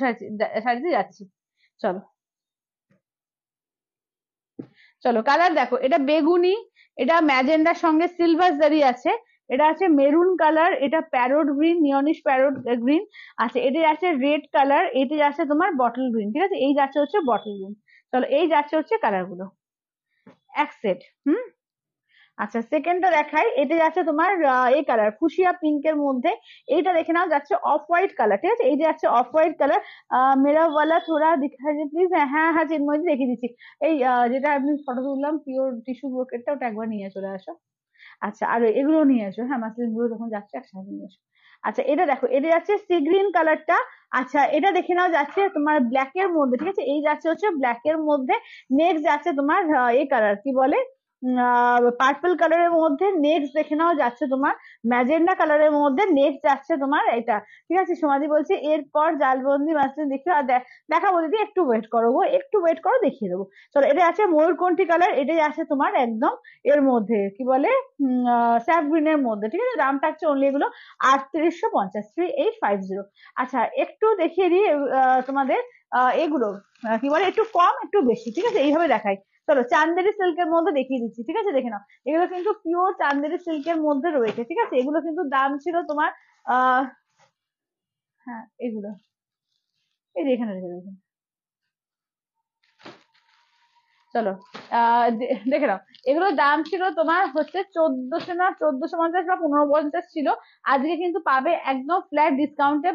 শাড়িতে যাচ্ছি। চলো চলো কালার দেখো, এটা বেগুনি, এটা ম্যাজেন্ডার সঙ্গে সিলভার জারি আছে, এটা আছে মেরুন কালার, এটা প্যারোট গ্রিন, নিয়নিশ প্যারোট গ্রিন আছে, এটা আছে রেড কালার, এটা যাচ্ছে তোমার বটল গ্রিন, ঠিক আছে, এই যাচ্ছে হচ্ছে বটল গ্রিন। চলো এই যাচ্ছে হচ্ছে কালার গুলো এক সেট। হুম আচ্ছা সেকেন্ডটা দেখাই, এটা যাচ্ছে তোমার এই কালার ফুসিয়া পিঙ্কের মধ্যে, এইটা দেখে নাও যাচ্ছে অফ হোয়াইট কালার, ঠিক আছে, এই যে যাচ্ছে অফ হোয়াইট কালার, মেরা ওয়ালা থোড়া দিখা যায় প্লিজ, হ্যাঁ হ্যাঁ হ্যাঁ চিন্ময় দেখে দিচ্ছি, এই যেটা আমি ফটো তুললাম পিওর টিস্যু ব্রোকেটটা, ওটা একবার নিয়ে চলে আসো। আচ্ছা আর এগুলো নিয়ে এসো, হ্যাঁ মাসলিন গুলো যখন যাচ্ছে একসাথে নিয়ে এসো। আচ্ছা এটা দেখো, এটা যাচ্ছে সি গ্রিন কালারটা। আচ্ছা এটা দেখে নাও যাচ্ছে তোমার ব্ল্যাক এর মধ্যে, ঠিক আছে, এই যাচ্ছে হচ্ছে ব্ল্যাক এর মধ্যে, নেক্সট যাচ্ছে তোমার এই কালার কি বলে পার্পল কালারের মধ্যে, নেক্সট দেখে নাও যাচ্ছে তোমার ম্যাজেন্ডা কালারের মধ্যে, নেক্সট যাচ্ছে তোমার এটা, ঠিক আছে, সমাধি বলছে এরপর জালবন্দি মাসলিন দেখো, আর দেখাবো দিদি, একটু ওয়েট করো গো, একটু ওয়েট করো দেখিয়ে দেবো। চলো এটা আছে ময়ূরকণ্ঠী কালার, এটাই আছে তোমার একদম এর মধ্যে কি বলে স্যাফ গ্রিন এর মধ্যে, ঠিক আছে, দামটা হচ্ছে অনলি এগুলো 3850, 3850। আচ্ছা একটু দেখিয়ে দিই তোমাদের এগুলো কি বলে একটু কম একটু বেশি, ঠিক আছে, এইভাবে দেখাই। চলো চান্দেরি সিল্কের মধ্যে দেখিয়ে দিচ্ছি, ঠিক আছে, দেখে নাও এগুলো কিন্তু পিওর চান্দেরি সিল্কের মধ্যে রয়েছে, ঠিক আছে, এগুলো কিন্তু দাম ছিল তোমার আহ হ্যাঁ এগুলো এই যে এখানে রেখে দিয়েছি। চলো দেখে নাও, এগুলোর দাম ছিল তোমার হচ্ছে 1400 না 1450 বা 1550 ছিল। আজকে কিন্তু পাবে একদম ফ্ল্যাট ডিসকাউন্টে,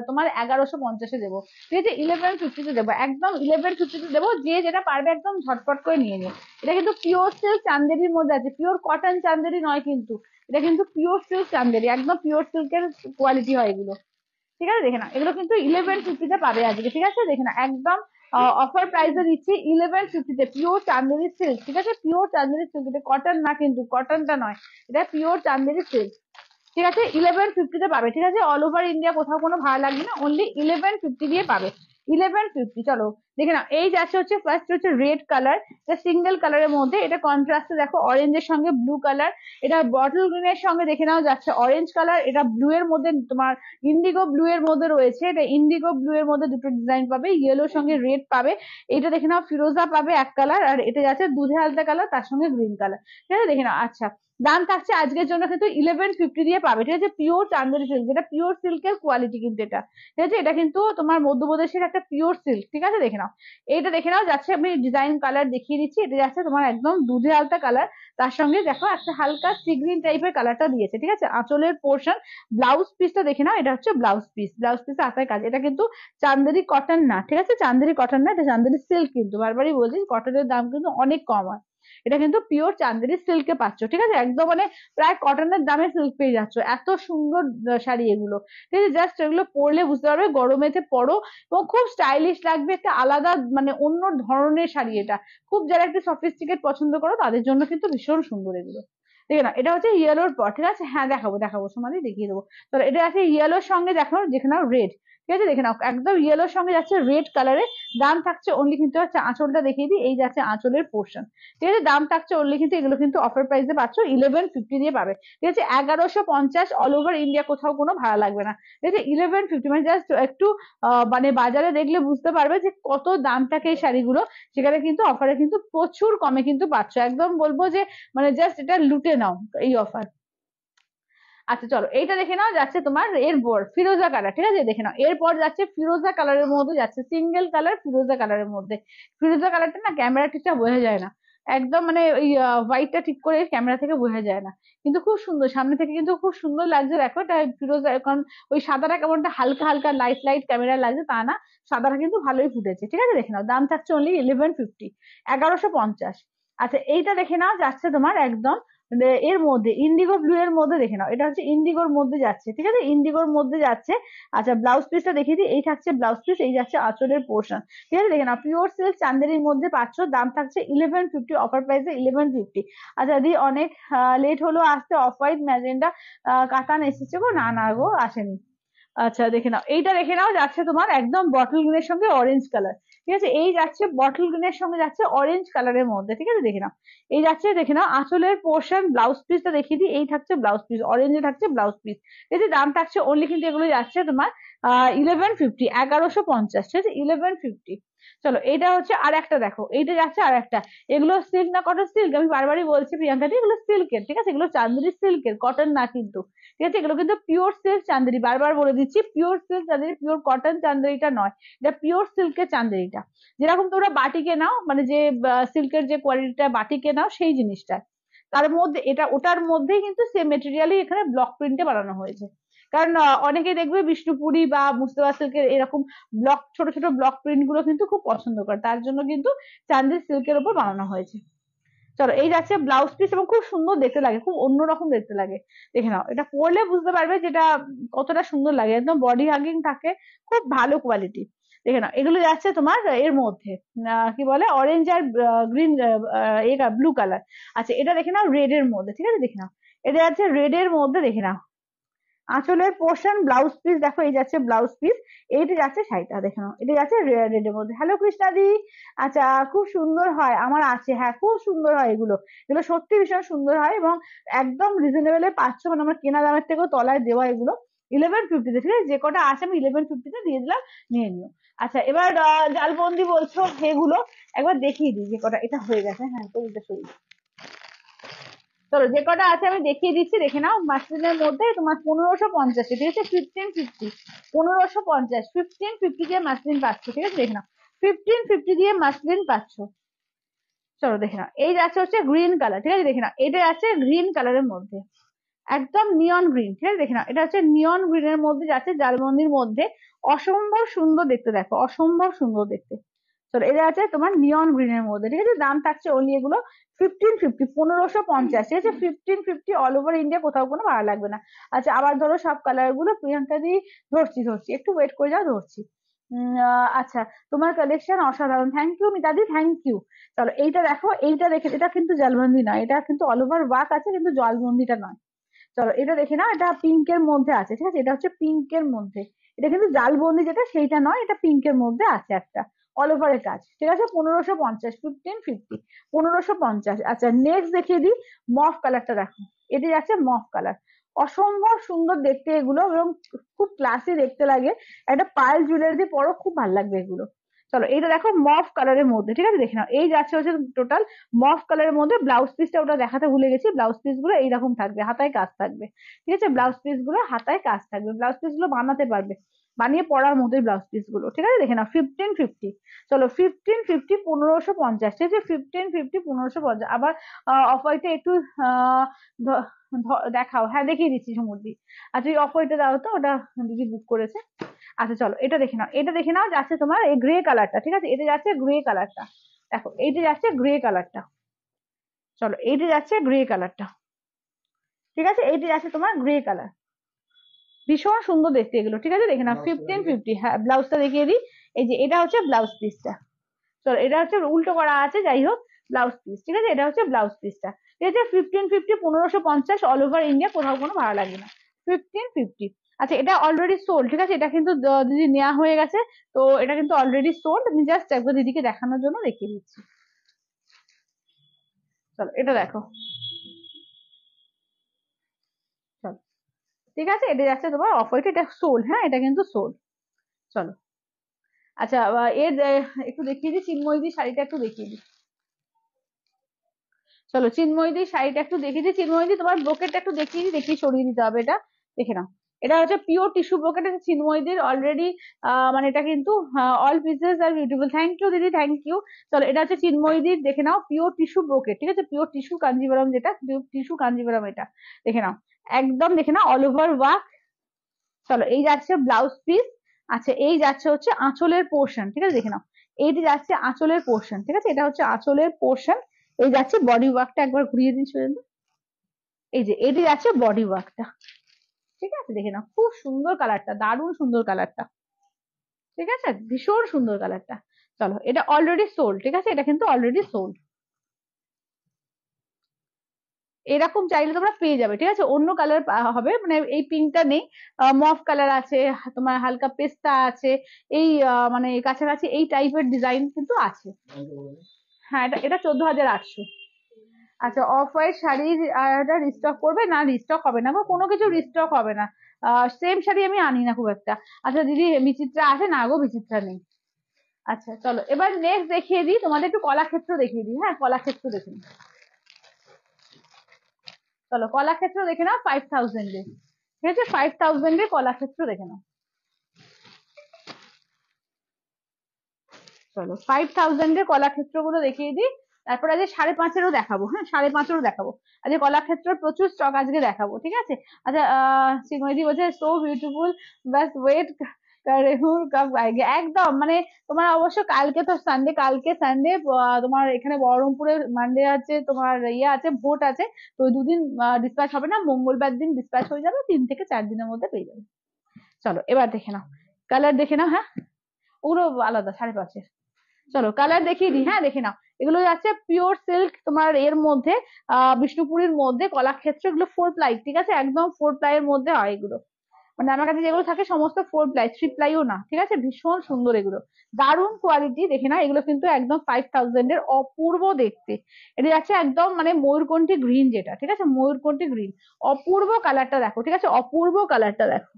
তোমার 1150-এ দেবো। ঠিক আছে, 1150-তে দেবো, একদম 1150-তে দেবো। যে যেটা পারবে একদম ঝটপট করে নিয়ে নিও। এটা কিন্তু পিওর সিল্ক চান্দেরির মধ্যে আছে, পিওর কটন চান্দেরি নয় কিন্তু, এটা কিন্তু পিওর সিল্ক চান্দেরি, একদম পিওর সিল্কের কোয়ালিটি হয় এগুলো। ঠিক আছে, দেখে না, এগুলো কিন্তু 1150-তে পাবে আজকে। ঠিক আছে, দেখে না, একদম অফার প্রাইসে দিচ্ছি 1150-তে, পিওর চান্দেরি সিল্ক। ঠিক আছে, পিওর চান্দেরি সিল্ক, এটা কটন না কিন্তু, কটনটা নয়, এটা পিওর চান্দেরি সিল্ক। ঠিক আছে, 1150-তে পাবে। ঠিক আছে, অল ওভার ইন্ডিয়া কোথাও কোনো ভাড়া লাগবে না, অনলি 1150 দিয়ে পাবে। 1150। চলো দেখে নাও, এই যাচ্ছে হচ্ছে ফার্স্ট হচ্ছে রেড কালার, এটা সিঙ্গেল কালারের মধ্যে, এটা কন্ট্রাস্টে দেখো অরেঞ্জের সঙ্গে ব্লু কালার, এটা বটল গ্রিনের সঙ্গে দেখে নাও যাচ্ছে অরেঞ্জ কালার, এটা ব্লু এর মধ্যে তোমার ইন্ডিগো ব্লু এর মধ্যে রয়েছে, এটা ইন্ডিগো ব্লু এর মধ্যে দুটো ডিজাইন পাবে, ইয়েলোর সঙ্গে রেড পাবে, এটা দেখে নাও ফিরোজা পাবে এক কালার, আর এটা যাচ্ছে দুধে হালকা কালার, তার সঙ্গে গ্রিন কালার। ঠিক আছে, দেখে নাও। আচ্ছা, দাম থাকছে আজকের জন্য কিন্তু 1150 দিয়ে পাবে। ঠিক আছে, পিওর চান্দেরি সিল্ক, যেটা পিওর সিল্কের কোয়ালিটি কিন্তু এটা। ঠিক আছে, এটা কিন্তু তোমার মধ্যপ্রদেশের একটা পিওর সিল্ক। ঠিক আছে, দেখে নাও, এইটা দেখে নাও যাচ্ছে, আমি ডিজাইন কালার দেখিয়ে দিচ্ছি, এটা যাচ্ছে তোমার একদম দুধে আলতা কালার, তার সঙ্গে দেখো একটা হালকা সি গ্রিন টাইপের কালারটা দিয়েছে। ঠিক আছে, আঁচলের পোর্শন, ব্লাউজ পিসটা দেখে নাও, এটা হচ্ছে ব্লাউজ পিস, ব্লাউজ পিসে আতায় কাজ, এটা কিন্তু চান্দেরি কটন না। ঠিক আছে, চান্দেরি কটন না, এটা চান্দেরি সিল্ক, কিন্তু বারবারই বলছি কটনের দাম কিন্তু অনেক কম হয়, এটা কিন্তু পিওর চান্দেরি সিল্কে পাচ্ছ। ঠিক আছে, একদম মানে প্রায় কটনের দামে সিল্ক পেয়ে যাচ্ছ, এত সুন্দর শাড়ি এগুলো। ঠিক আছে, জাস্ট এগুলো পরলে বুঝতে পারবে গরমেতে পরো এবং খুব স্টাইলিশ লাগবে, একটা আলাদা মানে অন্য ধরনের শাড়ি এটা। খুব যারা একটু সফিস্টিকেট পছন্দ করো তাদের জন্য কিন্তু ভীষণ সুন্দর এগুলো। দেখে না, এটা হচ্ছে ইয়েলোর পর। ঠিক আছে, হ্যাঁ দেখাবো দেখাবো, সমাধি দেখিয়ে দেবো। তো এটা আছে ইয়েলোর সঙ্গে, দেখো দেখে নাও রেড। ঠিক আছে, দেখে নাও একদম ইয়েলোর সঙ্গে যাচ্ছে রেড কালারে। দাম থাকছে অনলি কিন্তু হচ্ছে, আঁচলটা দেখিয়ে দিই, এই যাচ্ছে আঁচলের পোর্শন। ঠিক আছে, দাম থাকছে অনলি কিন্তু, এগুলো কিন্তু অফার প্রাইসে পাচ্ছ 1150 দিয়ে পাবে। ঠিক আছে, 1150, অল ওভার ইন্ডিয়া কোথাও কোনো ভাড়া লাগবে না। ঠিক আছে, 1150, মানে জাস্ট একটু মানে বাজারে দেখলে বুঝতে পারবে যে কত দাম থাকে এই শাড়িগুলো, সেখানে কিন্তু অফারে কিন্তু প্রচুর কমে কিন্তু পাচ্ছ, একদম বলবো যে মানে জাস্ট এটা লুটে নাও এই অফার। আচ্ছা চলো, এইটা দেখে নাও যাচ্ছে তোমার এরপর ফিরোজা কালার। ঠিক আছে, দেখে নাও, এরপর যাচ্ছে ফিরোজা কালারের মধ্যে, যাচ্ছে সিঙ্গেল কালার ফিরোজা কালারের মধ্যে। ফিরোজা কালারটা না ক্যামেরা ঠিকঠাক বোঝা যায় না, একদম মানে ওই হোয়াইটটা ঠিক করে ক্যামেরা থেকে বোঝা যায় না, কিন্তু খুব সুন্দর সামনে থেকে, কিন্তু খুব সুন্দর লাগছে। দেখো এটা ফিরোজা, কারণ ওই সাদাটা কেমনটা হালকা হালকা লাইট লাইট ক্যামেরা লাগছে তা না, সাদাটা কিন্তু ভালোই ফুটেছে। ঠিক আছে, দেখে নাও, দাম থাকছে অনলি 1150, 1150। আচ্ছা, এইটা দেখে নাও যাচ্ছে তোমার একদম এর মধ্যে ইন্ডিগো ব্লু এর মধ্যে, দেখে নাও, এটা হচ্ছে ইন্ডিগোর মধ্যে যাচ্ছে। ঠিক আছে, ইন্ডিগোর মধ্যে যাচ্ছে। আচ্ছা, ব্লাউজ পিসটা দেখিয়ে দিই, এই থাকছে ব্লাউজ পিস, এই যাচ্ছে আঁচলের পোর্শন। ঠিক আছে, দেখে নাও, পিওর সিল্ক চান্দেরির মধ্যে পাচ্ছ, দাম থাকছে 1150, অফার প্রাইসে 1150। আচ্ছা দি, অনেক লেট হলো আসতে, অফ হোয়াইট ম্যাজেন্ডা কাতান এসেছে গো, না না গো আসেনি। আচ্ছা, দেখে নাও, এইটা দেখে নাও যাচ্ছে তোমার একদম বটল গ্রিনের সঙ্গে অরেঞ্জ কালার। ঠিক আছে, এই যাচ্ছে বটল গ্রিনের সঙ্গে যাচ্ছে অরেঞ্জ কালারের মধ্যে। ঠিক আছে, দেখে নাও, এই যাচ্ছে, দেখে নাও আঁচলের পোর্শন, ব্লাউজ পিসটা দেখিয়ে দিই, এই থাকছে ব্লাউজ পিস, অরেঞ্জে থাকছে ব্লাউজ পিস। এই যে দাম থাকছে অনলি কিন্তু, এগুলো যাচ্ছে তোমার 1150, 1150। ঠিক আছে, 1150। চলো, এটা হচ্ছে আর একটা, দেখো এইটা যাচ্ছে আর একটা। এগুলো সিল্ক না কটন, সিল্ক, আমি বারবারই বলছি প্রিয়াঙ্কা দি, এগুলো সিল্কের। ঠিক আছে, এগুলো চান্দেরি সিল্কের, কটন না কিন্তু। ঠিক আছে, এগুলো কিন্তু পিওর সিল্ক চান্দেরি, বারবার বলে দিচ্ছি pure silk Chanderi, pure cotton চান্দেরিটা নয়, এটা পিওর সিল্কের চান্দেরিটা। যেরকম তোমরা বাটিকে নাও, মানে যে সিল্কের যে কোয়ালিটিটা বাটিকে নাও সেই জিনিসটা, তার মধ্যে এটা ওটার মধ্যেই কিন্তু সেম মেটেরিয়ালই এখানে ব্লক প্রিন্টে বানানো হয়েছে। কারণ অনেকে দেখবে বিষ্ণুপুরি বা মুস্তাফা সিল্কের এরকম ব্লক, ছোট ছোট ব্লক প্রিন্ট গুলো কিন্তু খুব পছন্দ করে, তার জন্য কিন্তু চান্দেরি সিল্কের উপর বানানো হয়েছে। চলো, এই যাচ্ছে ব্লাউজ পিস, এবং খুব সুন্দর দেখতে লাগে, খুব অন্যরকম দেখতে লাগে। দেখে নাও, এটা পরলে বুঝতে পারবে যেটা কতটা সুন্দর লাগে, একদম বডি হাগিং থাকে, খুব ভালো কোয়ালিটি। দেখে নাও, এগুলো যাচ্ছে তোমার এর মধ্যে কি বলে অরেঞ্জ আর গ্রিন, এটা ব্লু কালার। আচ্ছা, এটা দেখে নাও রেড এর মধ্যে। ঠিক আছে, দেখে নাও, এটা যাচ্ছে রেড এর মধ্যে, দেখে নাও আঁচলের পোর্শন, ব্লাউজ পিস দেখো, এই যাচ্ছে ব্লাউজ পিস, এইটা যাচ্ছে শাড়িটা, দেখে নাও, এটা যাচ্ছে রেড এর মধ্যে। হ্যালো কৃষ্ণাদি, আচ্ছা খুব সুন্দর হয় আমার আছে, হ্যাঁ খুব সুন্দর হয় এগুলো, এগুলো সত্যি ভীষণ সুন্দর হয়, এবং একদম রিজনেবল পাচ্ছ, মানে আমার কেনা দামের থেকেও তলায় দেওয়া এগুলো 1150-তে। ঠিক আছে, যে কটা আছে আমি 1150-তে দিয়ে দিলাম, নিয়ে নিও। আচ্ছা, এবার জালবন্দি বলছো এগুলো, একবার দেখিয়ে দিই যে কটা, এটা হয়ে গেছে, হ্যাঁ তো এটা সরি। চলো, যে কটা আছে আমি দেখিয়ে দিচ্ছি, দেখে নাও, মাসলিনের মধ্যে তোমার 1550, ঠিক আছে, 1550, 1550, 1550 দিয়ে মাসলিন পাচ্ছ। ঠিক আছে, দেখে নাও, 1550 দিয়ে মাসলিন পাচ্ছ। চলো দেখে নাও, এই যাচ্ছে হচ্ছে গ্রিন কালার, ঠিক আছে দেখে নাও, এটা যাচ্ছে গ্রিন কালারের মধ্যে, একদম নিয়ন গ্রিন, ঠিক আছে দেখে নাও, এটা হচ্ছে নিয়ন গ্রিনের মধ্যে যাচ্ছে জালমন্দির মধ্যে, অসম্ভব সুন্দর দেখতে, দেখো অসম্ভব সুন্দর দেখতে। চলো এটা আছে তোমার নিয়ন গ্রিনের মধ্যে, ঠিক আছে, দাম থাকছে ওনলি এগুলো 1550, 1550, ঠিক আছে, 1550 অল ওভার ইন্ডিয়া, কোথাও কোনো ভাড়া লাগবে না। আচ্ছা আবার ধরো সব কালার গুলো প্রিয়াঙ্কা দি, ধরছি একটু ওয়েট করে যাও, ধরছি। আচ্ছা, তোমার কালেকশন অসাধারণ, থ্যাংক ইউ মিতাদি, থ্যাংক ইউ। চলো এইটা দেখো, এইটা দেখে, এটা কিন্তু জালবন্দি নয়, এটা কিন্তু অল ওভার ওয়ার্ক আছে, কিন্তু জালবন্দিটা নয়। চলো এটা দেখে নাও, এটা পিঙ্কের মধ্যে আছে, ঠিক আছে, এটা হচ্ছে পিঙ্কের মধ্যে, এটা কিন্তু জালবন্দি যেটা সেইটা নয়, এটা পিঙ্কের মধ্যে আছে একটা অল ওভারের কাজ, ঠিক আছে, 1550, 1550, 1550। আচ্ছা নেক্সট দেখিয়ে দিই, মফ কালারটা দেখো, এটি যাচ্ছে মফ কালার, অসম্ভব সুন্দর দেখতে এগুলো, এবং খুব ক্লাসি দেখতে লাগে, একটা পায়েল জুয়েলারি দিয়ে পরো, খুব ভালো লাগবে এগুলো। চলো এইটা দেখো মফ কালারের মধ্যে, ঠিক আছে দেখে নাও, এই যাচ্ছে হচ্ছে টোটাল মফ কালারের মধ্যে, ব্লাউজ পিসটা ওটা দেখাতে ভুলে গেছি, ব্লাউজ পিস গুলো এইরকম থাকবে, হাতায় কাজ থাকবে, ঠিক আছে, ব্লাউজ পিস গুলো হাতায় কাজ থাকবে, ব্লাউজ পিস গুলো বানাতে পারবে, বানিয়ে পরার মধ্যে ব্লাউজ পিস গুলো, ঠিক আছে দেখে নাও 1550। চলো 1550, 1550, ঠিক আছে, 1550, 1550। আবার অফ হোয়াইটে একটু আহ দেখাও, হ্যাঁ দেখিয়ে দিচ্ছি সমুদ্রি। আচ্ছা এই অফ হোয়াইটে দাও তো, ওটা দিদি বুক করেছে। আচ্ছা চলো এটা দেখে নাও, এটা দেখে নাও, যাচ্ছে তোমার এই গ্রে কালারটা, ঠিক আছে, এটা যাচ্ছে গ্রে কালারটা, দেখো এইটা যাচ্ছে গ্রে কালারটা, চলো এইটা যাচ্ছে গ্রে কালারটা, ঠিক আছে, এইটা যাচ্ছে তোমার গ্রে কালার, ভীষণ সুন্দর দেখতে এগুলো, ঠিক আছে দেখে নাও 1550। হ্যাঁ ব্লাউজটা দেখিয়ে দিই, এই যে এটা হচ্ছে ব্লাউজ পিসটা, চলো এটা হচ্ছে উল্টো করা আছে, যাই হোক ব্লাউজ পিস, ঠিক আছে, এটা হচ্ছে ব্লাউজ পিসটা, ঠিক আছে, 1550, 1550 অল ওভার ইন্ডিয়া, কোথাও কোনো ভাড়া লাগবে না, 1550। আচ্ছা এটা অলরেডি সোল্ড, ঠিক আছে, এটা কিন্তু দিদি নেওয়া হয়ে গেছে, তো এটা কিন্তু অলরেডি সোল্ড, আমি জাস্ট একবার দিদিকে দেখানোর জন্য দেখিয়ে দিচ্ছি। চলো এটা দেখো, চলো ঠিক আছে, এটা যাচ্ছে তোমার অফ হোয়াইট, এটা সোল্ড, হ্যাঁ এটা কিন্তু সোল্ড। চলো আচ্ছা এর একটু দেখিয়ে দিই, চিন্ময়ীদির শাড়িটা একটু দেখিয়ে দিই। চলো চিন্ময়ীদির শাড়িটা একটু দেখিয়ে দিই, চিন্ময়ীদি তোমার ব্রোকেটটা একটু দেখিয়ে দিই, দেখিয়ে সরিয়ে দিতে হবে, এটা দেখে নাও, এটা হচ্ছে পিওর টিস্যু ব্রোকেট, চিন্ময়ীদির অলরেডি মানে এটা কিন্তু all pieces are beautiful, thank you দিদি, থ্যাংক ইউ। চলো এটা হচ্ছে চিন্ময়ীদির, দেখে নাও পিওর টিস্যু ব্রোকেট, ঠিক আছে, পিওর টিস্যু কাঞ্জিভারাম, যেটা টিস্যু কাঞ্জিভারাম, এটা দেখে নাও, একদম দেখে নাও অল ওভার ওয়ার্ক। চলো এই যাচ্ছে ব্লাউজ পিস। আচ্ছা এই যাচ্ছে হচ্ছে আঁচলের পোর্শন, ঠিক আছে দেখে নাও, এইটি যাচ্ছে আঁচলের পোর্শন, ঠিক আছে, এটা হচ্ছে আঁচলের পোর্শন, এই যাচ্ছে বডি ওয়ার্কটা, একবার ঘুরিয়ে দিন সুরেন্দ্র, এই যে এটি যাচ্ছে বডি ওয়ার্কটা, ঠিক আছে দেখে নাও, খুব সুন্দর কালারটা, দারুণ সুন্দর কালারটা, ঠিক আছে, ভীষণ সুন্দর কালারটা। চলো এটা অলরেডি সোল্ড, ঠিক আছে, এটা কিন্তু অলরেডি সোল্ড, এরকম চাইলে তোমরা পেয়ে যাবে, ঠিক আছে, অন্য কালার হবে, মানে এই পিঙ্কটা নেই, মফ কালার আছে, তোমার হালকা পেস্তা আছে, এই মানে কাছাকাছি এই টাইপের ডিজাইন কিন্তু আছে। হ্যাঁ এটা এটা 14,800। আচ্ছা অফ হোয়াইট শাড়ির এটা রিস্টক করবে না, রিস্টক হবে না গো, কোনো কিছু রিস্টক হবে না, সেম শাড়ি আমি আনি না খুব একটা। আচ্ছা দিদি বিচিত্রা আছে না গো, বিচিত্রা নেই। আচ্ছা চলো এবার নেক্সট দেখিয়ে দিই তোমাদের, একটু কলাক্ষেত্র দেখিয়ে দিই, হ্যাঁ কলাক্ষেত্র দেখে নিই। চলো কলাক্ষেত্র দেখে নাও 5000 এর, ঠিক আছে, 5000 এর কলাক্ষেত্র দেখে নাও। চলো 5000 এর কলাক্ষেত্র গুলো দেখিয়ে দিই, তারপর আজকে 5.5-এরও দেখাবো, হ্যাঁ 5.5-এরও দেখাবো, আজকে কলাক্ষেত্রের প্রচুর স্টক আজকে দেখাবো, ঠিক আছে। আচ্ছা চিন্ময়দি বলছে সো বিউটিফুল, বাস ওয়েট রেহুর কাপ আएंगे, একদম মানে তোমার অবশ্য কালকে তো সানডে, কালকে সানডে তোমার এখানে বহরমপুরে মানডে আছে, তোমার ইয়ে আছে, ভোট আছে, তো ওই দুদিন ডিসপ্যাচ হবে না, মঙ্গলবার দিন ডিসপ্যাচ হয়ে যাবে, 3 থেকে 4 দিনের মধ্যে পেয়ে যাবে। চলো এবার দেখে নাও, কালার দেখে নাও, হ্যাঁ ওগুলো আলাদা 5.5-এর। চলো কালার দেখিয়ে দিই, হ্যাঁ দেখে নাও, এগুলো যাচ্ছে পিওর সিল্ক তোমার এর মধ্যে, বিষ্ণুপুরীর মধ্যে কলাক্ষেত্র, এগুলো 4 প্লাই, ঠিক আছে, একদম 4 প্লাই এর মধ্যে হয় এগুলো, মানে আমার কাছে যেগুলো থাকে সমস্ত 4 প্লাই, 3 প্লাইও না, ঠিক আছে, ভীষণ সুন্দর এগুলো, দারুণ কোয়ালিটি, দেখে না এগুলো কিন্তু একদম 5000 এর, অপূর্ব দেখতে, এটা যাচ্ছে একদম মানে ময়ূরকণ্ঠী গ্রিন, যেটা ঠিক আছে ময়ূরকণ্ঠী গ্রিন, অপূর্ব কালারটা দেখো, ঠিক আছে, অপূর্ব কালারটা দেখো।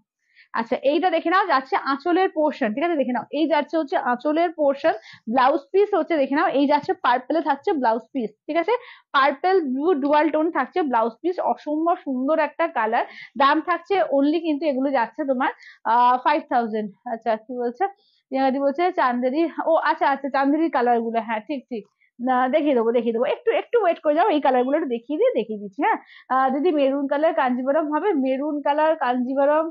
আচ্ছা এইটা দেখে নাও, যাচ্ছে আঁচলের পোর্শন, ঠিক আছে দেখে নাও, এই যাচ্ছে হচ্ছে আঁচলের পোর্শন, ব্লাউজ পিস হচ্ছে দেখে নাও, এই যাচ্ছে পার্পেলে থাকছে ব্লাউজ পিস, ঠিক আছে, পার্পেল ব্লু ডুয়াল টোন থাকছে ব্লাউজ পিস, অসম্ভব সুন্দর একটা কালার, দাম থাকছে অনলি কিন্তু এগুলো যাচ্ছে তোমার 5000। আচ্ছা কি বলছে, রিয়াদি বলছে চান্দেরি, ও আচ্ছা আচ্ছা চান্দেরি কালার গুলো, হ্যাঁ ঠিক ঠিক, দেখিয়ে দেবো, একটু একটু ওয়েট করে যাও, এই কালার গুলো একটু দেখিয়ে দিচ্ছি। হ্যাঁ, যদি মেরুন কালার কাঞ্জিভারম হবে, maroon colour Kanjivaram,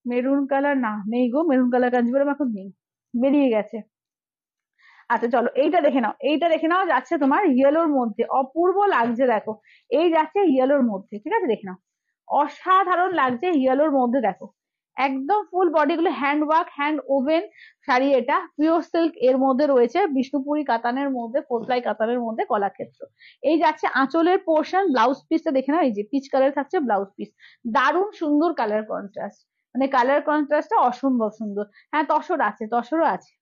maroon colour না, নেই গো, মেরুন কালার কাঞ্জিভারম এখন নেই, বেরিয়ে গেছে। আচ্ছা চলো এইটা দেখে নাও, এইটা দেখে নাও, যাচ্ছে তোমার ইয়েলোর মধ্যে, অপূর্ব লাগছে দেখো, এই যাচ্ছে ইয়েলোর মধ্যে, ঠিক আছে দেখে নাও, অসাধারণ লাগছে ইয়েলোর মধ্যে দেখো, একদম ফুল বডি গুলো hand work, hand woven sari, এটা পিওর সিল্ক এর মধ্যে রয়েছে, বিষ্ণুপুরি কাতানের মধ্যে, ফোরপ্লাই কাতানের মধ্যে, কলাক্ষেত্র। এই যাচ্ছে আঁচলের পোর্শন, ব্লাউজ পিসটা দেখে নাও, এই যে পিচ কালার থাকছে ব্লাউজ পিস, দারুণ সুন্দর কালার কন্ট্রাস্ট, মানে কালার কন্ট্রাস্টটা অসম্ভব সুন্দর। হ্যাঁ তসর আছে, তসরও আছে,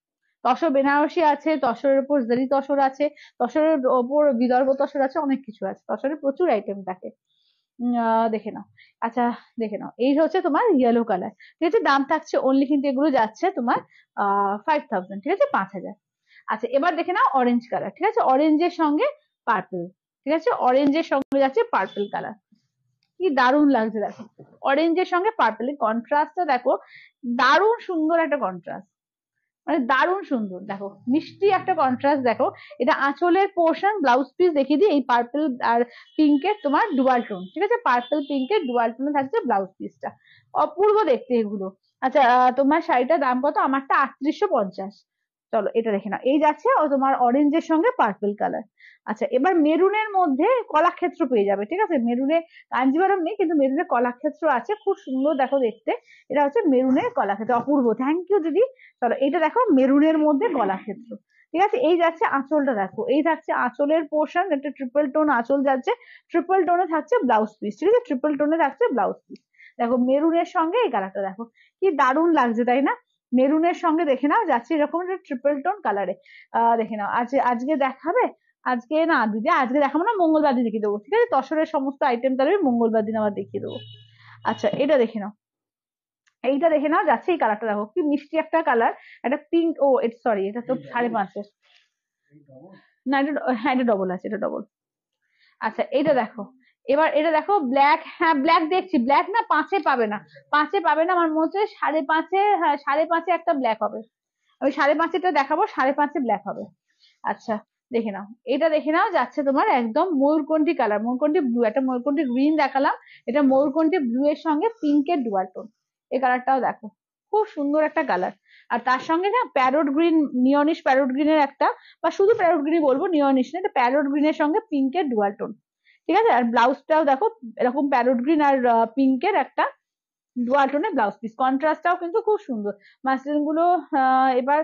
তসর বেনারসি আছে, তসরের উপর জারি তসর আছে, তসরের ওপর বিদর্ভ তসর আছে, অনেক কিছু আছে, তসরের প্রচুর আইটেম থাকে। দেখে নাও। আচ্ছা দেখে নাও, এই হচ্ছে তোমার ইয়েলো কালার, ঠিক আছে, দাম থাকছে অনলি, কিন্তু এগুলো যাচ্ছে তোমার 5000, ঠিক আছে, 5000। আচ্ছা এবার দেখে নাও অরেঞ্জ কালার, ঠিক আছে, অরেঞ্জের সঙ্গে পার্পল, ঠিক আছে, অরেঞ্জের সঙ্গে যাচ্ছে পার্পল কালার, কি দারুণ লাগছে দেখো, অরেঞ্জের সঙ্গে পার্পলের কন্ট্রাস্টটা দেখো, দারুণ সুন্দর একটা কন্ট্রাস্ট, মানে দারুণ সুন্দর দেখো, মিষ্টি একটা কন্ট্রাস্ট দেখো। এটা আঁচলের পোর্শন, ব্লাউজ পিস দেখিয়ে দিই, এই পার্পল আর পিঙ্কের তোমার ডুয়াল টোন, ঠিক আছে, পার্পল পিঙ্কের ডুয়াল টোনে থাকছে ব্লাউজ পিসটা, অপূর্ব দেখতে এগুলো। আচ্ছা তোমার শাড়িটার দাম কত? আমারটা 3850। চলো এটা দেখে নাও, এই যাচ্ছে ও তোমার অরেঞ্জের সঙ্গে পার্পল কালার। আচ্ছা এবার মেরুনের মধ্যে কলাক্ষেত্র পেয়ে যাবে, ঠিক আছে, মেরুনে কাঞ্জিভারম নেই, কিন্তু মেরুনের কলাক্ষেত্র আছে, খুব সুন্দর দেখো দেখতে, এটা হচ্ছে মেরুনের কলাক্ষেত্র, অপূর্ব, থ্যাংক ইউ দিদি। চলো এইটা দেখো মেরুনের মধ্যে কলাক্ষেত্র, ঠিক আছে, এই যাচ্ছে আঁচলটা দেখো, এই থাকছে আঁচলের পোর্শন, একটা ট্রিপল টোন আঁচল যাচ্ছে, ট্রিপল টোনে থাকছে ব্লাউজ পিস, ঠিক আছে, ট্রিপল টোনে থাকছে ব্লাউজ পিস, দেখো মেরুনের সঙ্গে এই কালারটা দেখো, কি দারুণ লাগছে তাই না, মেরুনের সঙ্গে দেখে নাও যাচ্ছে এরকম একটা ট্রিপল টোন কালারে। দেখে নাও, আজকে দেখাবে, আজকে না দিদি, আজকে দেখাবো না, মঙ্গলবার দিন দেখিয়ে দেবো, ঠিক আছে, তসরের সমস্ত আইটেম তাহলে আমি মঙ্গলবার দিন আবার দেখিয়ে দেবো। আচ্ছা এটা দেখে নাও, এইটা দেখে নাও যাচ্ছে, এই কালারটা দেখো, কি মিষ্টি একটা কালার, একটা পিঙ্ক, ও সরি এটা তো 5.5, না এটা, হ্যাঁ এটা ডবল আছে, এটা ডবল। আচ্ছা এইটা দেখো, এবার এটা দেখো ব্ল্যাক, হ্যাঁ ব্ল্যাক দেখছি, ব্ল্যাক না পাঁচে পাবে না, পাঁচে পাবে না, আমার মনে হচ্ছে 5.5, হ্যাঁ 5.5 একটা ব্ল্যাক হবে, আমি 5.5টা দেখাবো, 5.5 ব্ল্যাক হবে। আচ্ছা দেখে নাও, এটা দেখে নাও যাচ্ছে তোমার একদম ময়ূরকণ্ঠী কালার, ময়ূরকণ্ঠী ব্লু, একটা ময়ূরকণ্ঠী গ্রিন দেখালাম, এটা ময়ূরকণ্ঠী ব্লু এর সঙ্গে পিঙ্কের ডুয়াল টোন, এই কালারটাও দেখো, খুব সুন্দর একটা কালার। আর তার সঙ্গে না প্যারোট গ্রিন, নিয়নিশ প্যারোট গ্রিনের একটা, বা শুধু প্যারোট গ্রিন বলবো, নিয়নিশ না, এটা প্যারোট গ্রিনের সঙ্গে পিঙ্কের ডুয়াল টোন, ঠিক আছে, আর ব্লাউজটাও দেখো এরকম প্যারোট গ্রিন আর পিঙ্কের একটা ডুয়াল টোনে ব্লাউজ পিস, কন্ট্রাস্টটাও কিন্তু খুব সুন্দর। মাসলিন গুলো এবার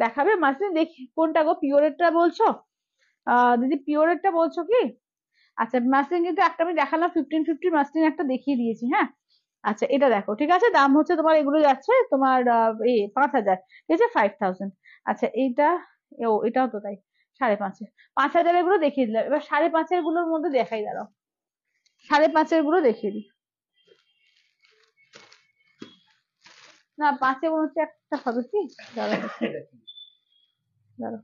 দেখাবে, মাসলিন দেখি কোনটা গো, পিওরেরটা বলছো? দিদি পিওরেরটা বলছো কি? আচ্ছা মাসলিন কিন্তু একটা আমি দেখালাম, 1550 মাসলিন একটা দেখিয়ে দিয়েছি, হ্যাঁ। আচ্ছা এটা দেখো, ঠিক আছে, দাম হচ্ছে তোমার, এগুলো যাচ্ছে তোমার 5000, ঠিক আছে, 5000। আচ্ছা এইটা, এটাও তো তাই, 5.5, 5000 এগুলো দেখিয়ে দিলাম, এবার 5.5 গুলোর মধ্যে দেখাই, দাঁড়াও 5.5 গুলো দেখিয়ে দিই, না 5 মনে হচ্ছে একটা হবে কি, দাঁড়াও দাঁড়াও,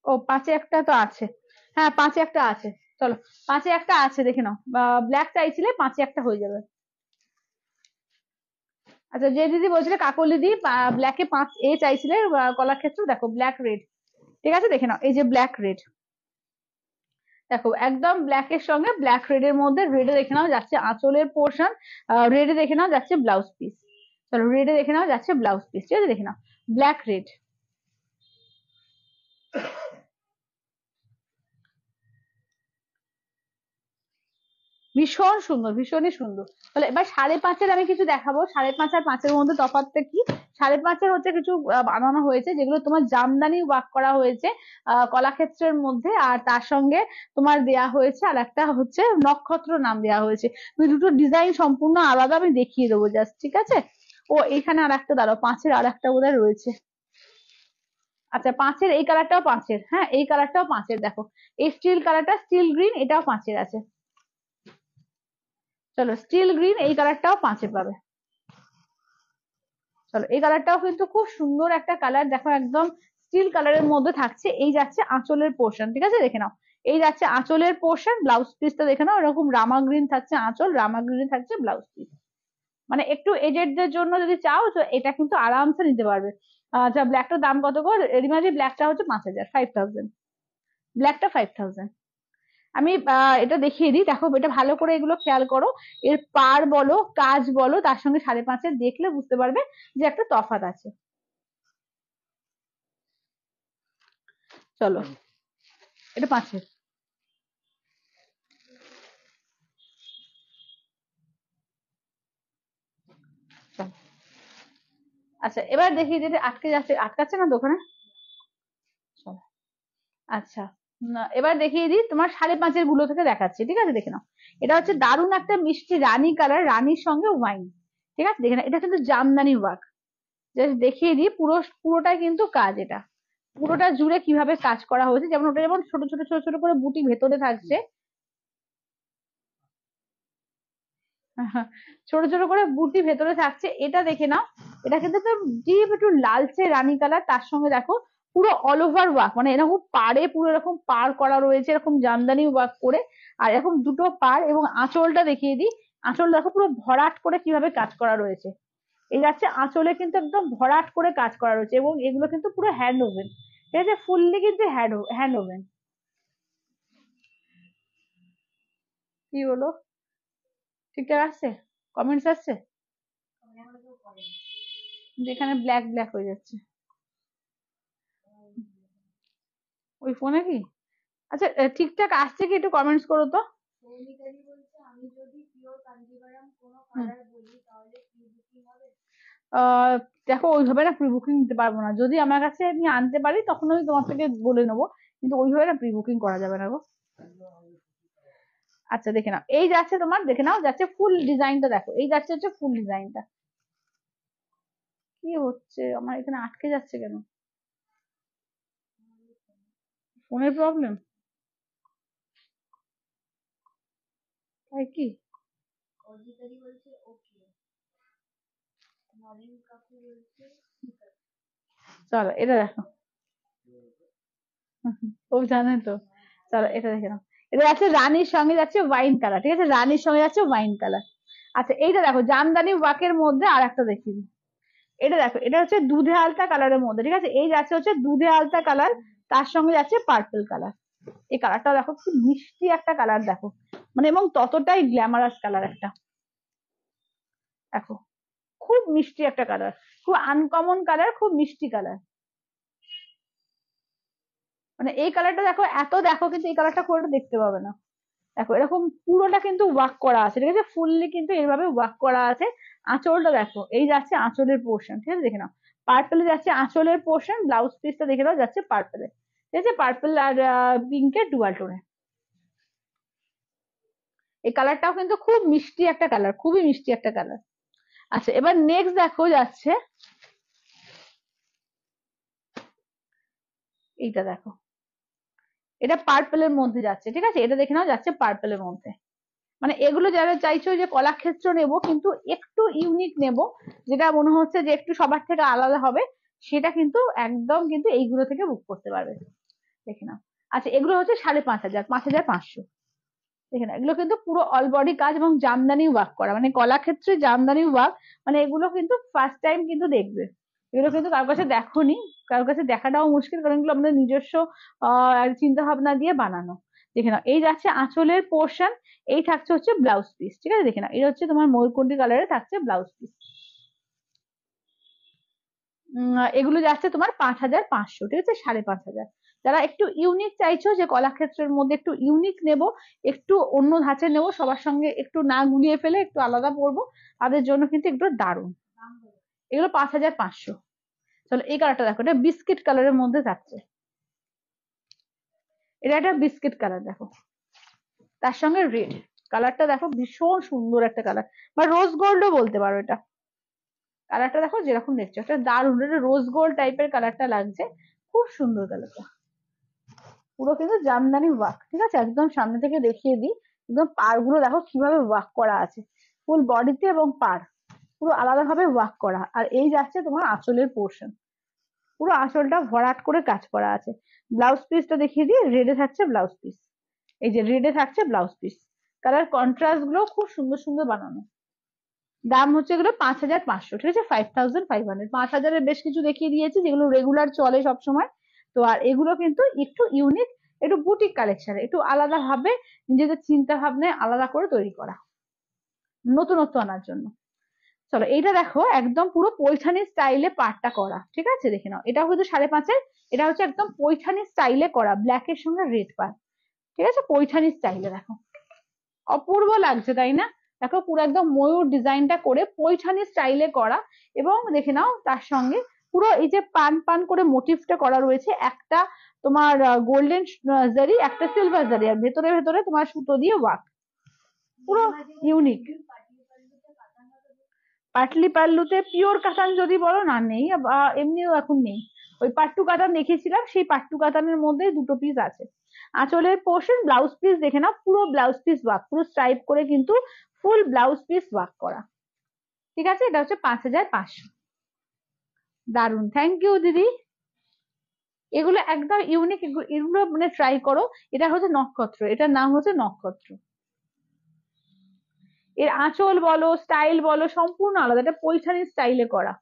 ও 5 একটা তো আছে, হ্যাঁ 5 একটা আছে, চলো 5 একটা আছে দেখে নাও, ব্ল্যাক চাইছিলে 5 একটা হয়ে যাবে। আচ্ছা যে দিদি বলছিলে কাকলি দি, ব্ল্যাকে 5 চাইছিলে, কলাক্ষেত্র দেখো ব্ল্যাক রেড, ঠিক আছে দেখে নাও, এই যে ব্ল্যাক রেড দেখো, একদম ব্ল্যাক এর সঙ্গে ব্ল্যাক রেড এর মধ্যে, রেডে দেখে নাও যাচ্ছে আঁচলের পোর্শন, রেডে দেখে নাও যাচ্ছে ব্লাউজ পিস, চলো রেডে দেখে নাও যাচ্ছে ব্লাউজ পিস, ঠিক আছে দেখে নাও, ব্ল্যাক রেড, ভীষণ সুন্দর, ভীষণই সুন্দর। তাহলে এবার 5.5 আমি কিছু দেখাবো, 5.5 আর 5 মধ্যে তফাৎটা কি? 5.5 হচ্ছে কিছু বানানো হয়েছে, যেগুলো তোমার জামদানি ওয়ার্ক করা হয়েছে কলাক্ষেত্রের মধ্যে, আর তার সঙ্গে তোমার দেয়া হয়েছে আর একটা হচ্ছে নক্ষত্র নাম দেওয়া হয়েছে, দুটো ডিজাইন সম্পূর্ণ আলাদা, আমি দেখিয়ে দেবো জাস্ট, ঠিক আছে। ও এখানে আর একটা দাঁড়াও, 5 আর একটা বোধহয় রয়েছে। আচ্ছা 5 এই কালারটাও 5, হ্যাঁ এই কালারটাও 5, দেখো এই স্টিল কালারটা, স্টিল গ্রিন, এটাও 5 আছে, চলো স্টিল গ্রিন এই কালারটাও 5 পাবে। চলো এই কালারটাও কিন্তু খুব সুন্দর একটা কালার, দেখো একদম স্টিল কালারের মধ্যে থাকছে, এই যাচ্ছে আঁচলের পোর্শন, ঠিক আছে দেখে নাও, এই যাচ্ছে আঁচলের পোর্শন, ব্লাউজ পিসটা দেখে নাও, এরকম রামা গ্রিন থাকছে আঁচল, রামা গ্রিনে থাকছে ব্লাউজ পিস, মানে একটু এজেডদের জন্য যদি চাও তো এটা কিন্তু আরামসে নিতে পারবে। আচ্ছা, ব্ল্যাকটার দাম কত গো রিমাজি? ব্ল্যাকটা হচ্ছে 5,000, 5,000, ব্ল্যাকটা 5,000। আমি এটা দেখিয়ে দিই, দেখো এটা ভালো করে এগুলো খেয়াল করো। এর পার বলো, কাজ বলো, তার সঙ্গে 5.5-এর দেখলে বুঝতে পারবে যে একটা তফাৎ আছে। চলো, এটা 5-এর। চলো। আচ্ছা, এবার দেখি যে এটা আটকে যাচ্ছে, আটকাচ্ছে না তো ওখানে? চলো। আচ্ছা, এবার দেখিয়ে দিই তোমার 5.5-এর গুলো থেকে দেখাচ্ছি, ঠিক আছে? দেখে নাও, এটা হচ্ছে দারুণ একটা মিষ্টি রানী কালার, রানীর সঙ্গে ওয়াইন, ঠিক আছে? দেখে নাও, এটা কিন্তু জামদানি ওয়ার্ক। জাস্ট দেখিয়ে দিই, পুরোটাই কিন্তু কাজ। এটা পুরোটা জুড়ে কিভাবে কাজ করা হয়েছে, যেমন ওটা যেমন ছোট ছোট ছোট ছোট করে বুটি ভেতরে থাকছে, ছোট ছোট করে বুটি ভেতরে থাকছে, এটা দেখে নাও। এটা কিন্তু ডিপ একটু লালচে রানী কালার, তার সঙ্গে দেখো পুরো অল ওভার ওয়ার্ক, মানে এরকম পাড়ে পুরো এরকম পার করা রয়েছে, এরকম জামদানি ওয়ার্ক করে। আর এরকম দুটো পার, এবং আঁচলটা দেখিয়ে দিই, আঁচল দেখো পুরো ভরাট করে কিভাবে কাজ করা রয়েছে। এই যাচ্ছে আঁচলে কিন্তু একদম ভরাট করে কাজ করা রয়েছে, এবং এগুলো কিন্তু পুরো হ্যান্ড ওভেন, ঠিক আছে? ফুললি কিন্তু হ্যান্ড ওভেন। কি হলো, ঠিকঠাক আসছে? কমেন্টস আসছে? যেখানে ব্ল্যাক ব্ল্যাক হয়ে যাচ্ছে ওই ফোনে কি? আচ্ছা, ঠিকঠাক আসছে কি একটু কমেন্টস করো তো। হুম। আহ দেখো, ওইভাবে না প্রি বুকিং নিতে পারবো না, যদি আমার কাছে আমি আনতে পারি তখন আমি তোমার থেকে বলে নেবো, কিন্তু ওইভাবে না প্রি বুকিং করা যাবে না গো। আচ্ছা, দেখে নাও, এই যাচ্ছে তোমার, দেখে নাও যাচ্ছে ফুল ডিজাইনটা, দেখো এই যাচ্ছে হচ্ছে ফুল ডিজাইনটা। কি হচ্ছে আমার এখানে, আটকে যাচ্ছে কেন? ফোনের প্রবলেম? তাই কি? চলো এটা দেখো। ও জানে তো। চলো এটা দেখে নাও, এটা যাচ্ছে রানীর সঙ্গে যাচ্ছে ওয়াইন কালার, ঠিক আছে? রানীর সঙ্গে যাচ্ছে ওয়াইন কালার। আচ্ছা, এইটা দেখো জামদানি ওয়াকের মধ্যে আর একটা দেখিয়ে দিই। এটা দেখো, এটা হচ্ছে দুধে আলতা কালারের মধ্যে, ঠিক আছে? এই যাচ্ছে হচ্ছে দুধে আলতা কালার, তার সঙ্গে যাচ্ছে পার্পল কালার। এই কালারটা দেখো কি মিষ্টি একটা কালার, দেখো মানে, এবং ততটাই গ্ল্যামারাস কালার একটা, দেখো খুব মিষ্টি একটা কালার, খুব আনকমন কালার, খুব মিষ্টি কালার। মানে এই কালারটা দেখো, এত দেখো, কিন্তু এই কালারটা খুব একটা দেখতে পাবে না। দেখো এরকম পুরোটা কিন্তু ওয়ার্ক করা আছে, ঠিক আছে? ফুললি কিন্তু এইভাবে ওয়ার্ক করা আছে। আঁচলটা দেখো, এই যাচ্ছে আঁচলের পোর্শন, ঠিক আছে? দেখে নাও, পার্পলে যাচ্ছে আঁচলের পোর্শন, ব্লাউজ পিসটা দেখে নাও যাচ্ছে পার্পলে, ঠিক আছে? পার্পল আর পিঙ্কের ডুয়াল টোনে। এই কালারটাও কিন্তু খুব মিষ্টি একটা কালার, খুবই মিষ্টি একটা কালার। আচ্ছা, এবার নেক্সট দেখো যাচ্ছে এইটা, দেখো এটা পার্পলের মধ্যে যাচ্ছে, ঠিক আছে? এটা দেখে নাও যাচ্ছে পার্পলের মধ্যে। মানে এগুলো যারা চাইছো যে কলাক্ষেত্র নেব কিন্তু একটু ইউনিক নেব, যেটা মনে হচ্ছে যে একটু সবার থেকে আলাদা হবে, সেটা কিন্তু একদম কিন্তু এইগুলো থেকে বুক করতে পারবে, দেখে নাও। আচ্ছা, এগুলো হচ্ছে 5,500, 5,500, দেখে নাও, এগুলো কিন্তু পুরো অল বডি কাজ এবং জামদানি ওয়ার্ক করা, মানে কলাক্ষেত্রে জামদানি ওয়ার্ক, মানে এগুলো কিন্তু ফার্স্ট টাইম কিন্তু দেখবে। এগুলো কিন্তু কারোর কাছে দেখোনি, কারোর কাছে দেখাটাও মুশকিল, কারণ এগুলো আমাদের নিজস্ব চিন্তা ভাবনা দিয়ে বানানো। দেখে নাও, এই যাচ্ছে আঁচলের পোর্শন, এই থাকছে হচ্ছে ব্লাউজ পিস, ঠিক আছে? দেখে নাও, এটা হচ্ছে তোমার ময়ূরকণ্ঠী কালারে থাকছে ব্লাউজ পিস। এগুলো যাচ্ছে তোমার 5,500, ঠিক আছে? 5,500। যারা একটু ইউনিক চাইছো, যে কলাক্ষেত্রের মধ্যে একটু ইউনিক নেব, একটু অন্য ধাঁচে নেব, সবার সঙ্গে একটু না গুলিয়ে ফেলে একটু আলাদা পরবো, তাদের জন্য কিন্তু একটু দারুণ। এগুলো 5,500। চলো, এই কালারটা দেখো, এটা বিস্কিট কালারের মধ্যে থাকছে, এটা একটা বিস্কিট কালার, দেখো তার সঙ্গে রেড কালারটা দেখো, ভীষণ সুন্দর একটা কালার, বা রোজ গোল্ডও বলতে পারো এটা। কালারটা দেখো যেরকম দেখছো, একটা দারুণ, একটা রোজ গোল্ড টাইপের কালারটা লাগছে, খুব সুন্দর কালারটা। পুরো কিন্তু জামদানি ওয়ার্ক, ঠিক আছে? একদম সামনে থেকে দেখিয়ে দিই, একদম পার গুলো দেখো কিভাবে ওয়ার্ক করা আছে, ফুল বডিতে এবং পার পুরো আলাদাভাবে ওয়ার্ক করা। আর এই যাচ্ছে তোমার আঁচলের পোর্শন, পুরো আঁচলটা ভরাট করে কাজ করা আছে। ব্লাউজ পিসটা দেখিয়ে দিই, রেডে থাকছে ব্লাউজ পিস, এই যে রেডে থাকছে ব্লাউজ পিস। কালার কন্ট্রাস্ট গুলো খুব সুন্দর সুন্দর বানানো, দাম হচ্ছে এগুলো 5,500, ঠিক আছে, 5,500। 5,000-এর বেশ কিছু দেখিয়ে দিয়েছি যেগুলো রেগুলার চলে সব সময়। তো আর এগুলো কিন্তু একটু ইউনিক, একটু বুটিক কালেকশন, একটু আলাদা ভাবে নিজেদের চিন্তা ভাবনায় আলাদা করে তৈরি করা, নতুনত্ব আনার জন্য। চলো এইটা দেখো, একদম পুরো পৈঠানি স্টাইলে পাড়টা করা, ঠিক আছে, দেখে নাও। এটাও কিন্তু 5.5-এর। এটা হচ্ছে একদম পৈঠানি স্টাইলে করা, ব্ল্যাকের সঙ্গে রেড পাড়, ঠিক আছে, পৈঠানি স্টাইলে। দেখো অপূর্ব লাগছে তাই না? দেখো পুরো একদম ময়ূর ডিজাইনটা করে পৈঠানি স্টাইলে করা, এবং দেখে নাও তার সঙ্গে পুরো এই যে পান পান করে মোটিভটা করা রয়েছে, একটা তোমার গোল্ডেন জারি, একটা সিলভার জারি, আর ভেতরে ভেতরে তোমার সুতো দিয়ে ওয়ার্ক, পুরো ইউনিক। পাটলি পাল্লুতে পিওর কাতান যদি বলো না, নেই, এমনিও এখন নেই। ওই পাট্টু কাতান দেখিয়েছিলাম, সেই পাট্টু কাতানের মধ্যে দুটো পিস আছে। আঁচলের পোর্শন, ব্লাউজ পিস দেখে নাও, পুরো ব্লাউজ পিস ওয়ার্ক, পুরো স্ট্রাইপ করে কিন্তু ফুল ব্লাউজ পিস ওয়ার্ক করা, ঠিক আছে। এটা হচ্ছে 5,500। দারুন, থ্যাংক ইউ দিদি। এগুলো একদম ইউনিক, এগুলো মানে ট্রাই করো। এটা হচ্ছে নক্ষত্র, এটার নাম হচ্ছে নক্ষত্র। এর আঁচল বলো, স্টাইল বলো, সম্পূর্ণ আলাদা, এটা পৈঠানি স্টাইলে করা।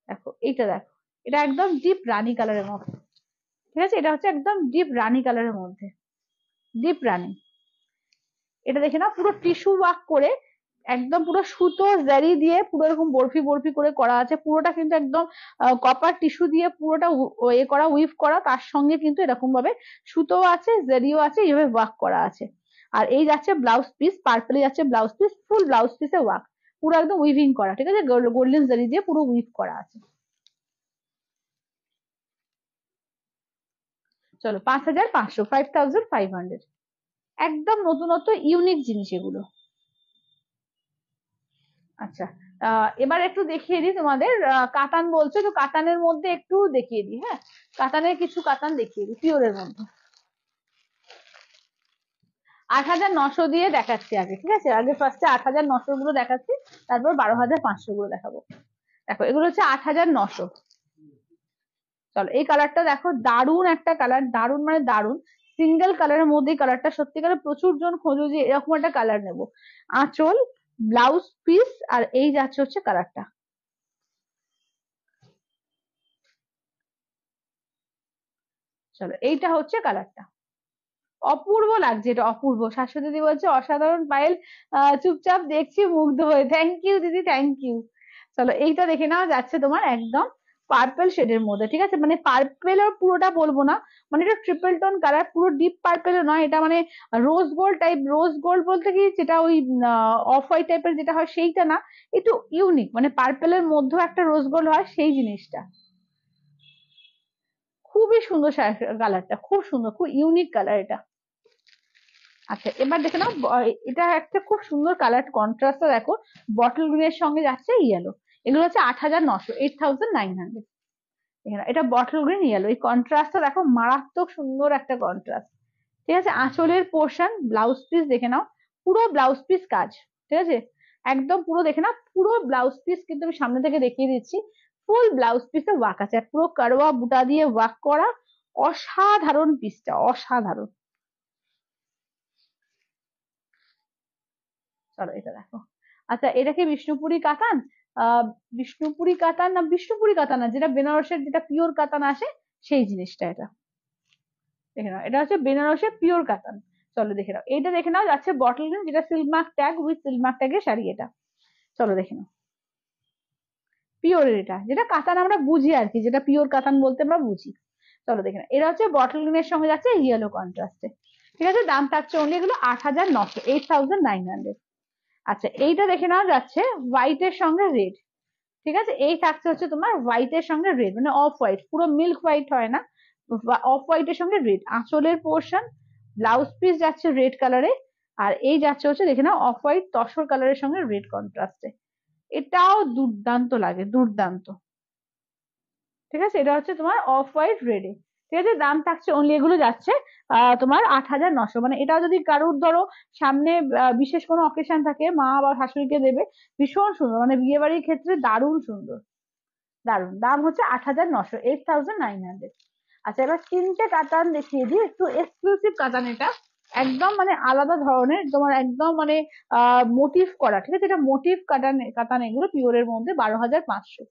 দেখো এইটা, দেখো এটা একদম ডিপ রানী কালারের মধ্যে, ঠিক আছে, এটা হচ্ছে একদম ডিপ রানী কালারের মধ্যে, ডিপ রানী। এটা দেখে না, পুরো টিস্যু ওয়ার্ক করে, একদম পুরো সুতো জারি দিয়ে পুরো এরকম বরফি বরফি করে করা আছে, পুরোটা কিন্তু একদম কপার টিস্যু দিয়ে পুরোটা এ করা, উইভ করা, তার সঙ্গে কিন্তু এরকম ভাবে সুতো আছে, জারিও আছে, এইভাবে ওয়ার্ক করা আছে। আর এই যাচ্ছে ব্লাউজ পিস, পার্পলে যাচ্ছে ব্লাউজ পিস, ফুল ব্লাউজ পিসে ওয়ার্ক, পুরো একদম উইভিং করা, ঠিক আছে, গোল্ডেন জারি দিয়ে পুরো উইভ করা আছে। চলো 5,500, 5,500। একদম নতুনত্ব ইউনিক জিনিস এগুলো। আচ্ছা, এবার একটু দেখিয়ে দিই তোমাদের, কাতান বলছো তো, কাতানের মধ্যে একটু দেখিয়ে দিই, হ্যাঁ, কাতানের কিছু কাতান দেখিয়ে দিই পিওরের মধ্যে। 8,900 দিয়ে দেখাচ্ছি আগে, ঠিক আছে, আগে ফার্স্টে 8,900 গুলো দেখাচ্ছি, তারপর 12,500 গুলো দেখাবো। দেখো এগুলো হচ্ছে 8,900। চলো এই কালারটা দেখো, দারুন একটা কালার, দারুন মানে দারুন, সিঙ্গেল কালারের মধ্যে কালারটা, সত্যিকারের প্রচুর জন খোঁজো যে এরকম একটা কালার নেবো। আঁচল, ব্লাউজ পিস, আর এই যাচ্ছে হচ্ছে কালারটা। চলো এইটা হচ্ছে কালারটা, অপূর্ব লাগছে, এটা অপূর্ব। শাশ্বতী দিদি বলছে অসাধারণ পায়েল, চুপচাপ দেখছি মুগ্ধ হয়ে। থ্যাংক ইউ দিদি, থ্যাংক ইউ। চলো এইটা দেখে নাও, যাচ্ছে তোমার একদম পার্পল শেডের মধ্যে, ঠিক আছে, মানে পার্পেল পুরোটা বলবো না, মানে এটা ট্রিপল টোন কালার, পুরো ডিপ পার্পেল নয়, এটা মানে rose gold type, rose gold বলতে কি যেটা ওই অফ হোয়াইট টাইপের যেটা হয় সেইটা না, একটু ইউনিক, মানে পার্পেলের মধ্যেও একটা রোজ গোল্ড হয় সেই জিনিসটা। খুবই সুন্দর কালারটা, খুব সুন্দর, খুব ইউনিক কালার এটা। আচ্ছা এবার দেখে নাও, এটা একটা খুব সুন্দর কালার কন্ট্রাস্টটা দেখো, বটল গ্রিনের সঙ্গে যাচ্ছে ইয়েলো। এগুলো হচ্ছে 8,900, 8,900। এখানে এটা বটল গ্রিন ইয়েলো, এই কন্ট্রাস্টটা দেখো, মারাত্মক সুন্দর একটা কন্ট্রাস্ট, ঠিক আছে। আঁচলের পোর্শন, ব্লাউজ পিস দেখে নাও, পুরো ব্লাউজ পিস কাজ, ঠিক আছে, একদম পুরো দেখে নাও, পুরো ব্লাউজ পিস কিন্তু আমি সামনে থেকে দেখিয়ে দিচ্ছি, ফুল ব্লাউজ পিসে ওয়ার্ক আছে, আর পুরো কারোয়া বুটা দিয়ে ওয়ার্ক করা, অসাধারণ পিসটা, অসাধারণ। চলো এটা দেখো। আচ্ছা এটা কি বিষ্ণুপুরি কাতান? বিষ্ণুপুরি কাতান না, বিষ্ণুপুরি কাতান না, যেটা বেনারসের যেটা পিওর কাতান আসে, সেই জিনিসটা এটা। দেখে নাও এটা হচ্ছে বেনারসের পিওর কাতান। চলো দেখে নাও এইটা, দেখে নাও যাচ্ছে বটল গ্রিন, যেটা silk mark tag, with silk mark ট্যাগের শাড়ি এটা। চলো দেখে নাও পিওরের, এটা যেটা কাতান আমরা বুঝি আর কি, যেটা পিওর কাতান বলতে আমরা বুঝি। চলো দেখে নাও, এটা হচ্ছে বটল গ্রিনের সঙ্গে যাচ্ছে ইয়েলো কন্ট্রাস্টে, ঠিক আছে, দাম থাকছে অনলি এগুলো 8,900, 8,900। আচ্ছা এইটা দেখে নাও, যাচ্ছে হোয়াইটের সঙ্গে রেড, ঠিক আছে, এই থাকছে হচ্ছে তোমার হোয়াইটের সঙ্গে রেড, মানে অফ হোয়াইট, পুরো মিল্ক হোয়াইট হয় না, অফ হোয়াইটের সঙ্গে রেড। আঁচলের পোর্শন, ব্লাউজ পিস যাচ্ছে রেড কালারে, আর এই যাচ্ছে হচ্ছে দেখে নাও অফ হোয়াইট তসর কালারের সঙ্গে রেড কন্ট্রাস্টে। এটাও দুর্দান্ত লাগে, দুর্দান্ত, ঠিক আছে, এটা হচ্ছে তোমার অফ হোয়াইট রেডে, ঠিক আছে, দাম থাকছে অনলি এগুলো যাচ্ছে তোমার 8,900। মানে এটা যদি কারুর ধরো সামনে বিশেষ কোনো অকেশন থাকে, মা বা শাশুড়িকে দেবে, ভীষণ সুন্দর, মানে বিয়ে বাড়ির ক্ষেত্রে দারুণ সুন্দর, দারুণ। দাম হচ্ছে 8,900, 8,900। আচ্ছা এবার তিনটে কাতান দেখিয়ে দিই, একটু এক্সক্লুসিভ কাতান এটা, একদম মানে আলাদা ধরনের, তোমার একদম মানে মোটিভ করা, ঠিক আছে? এটা মোটিভ কাতান এগুলো পিওরের মধ্যে, 12,500।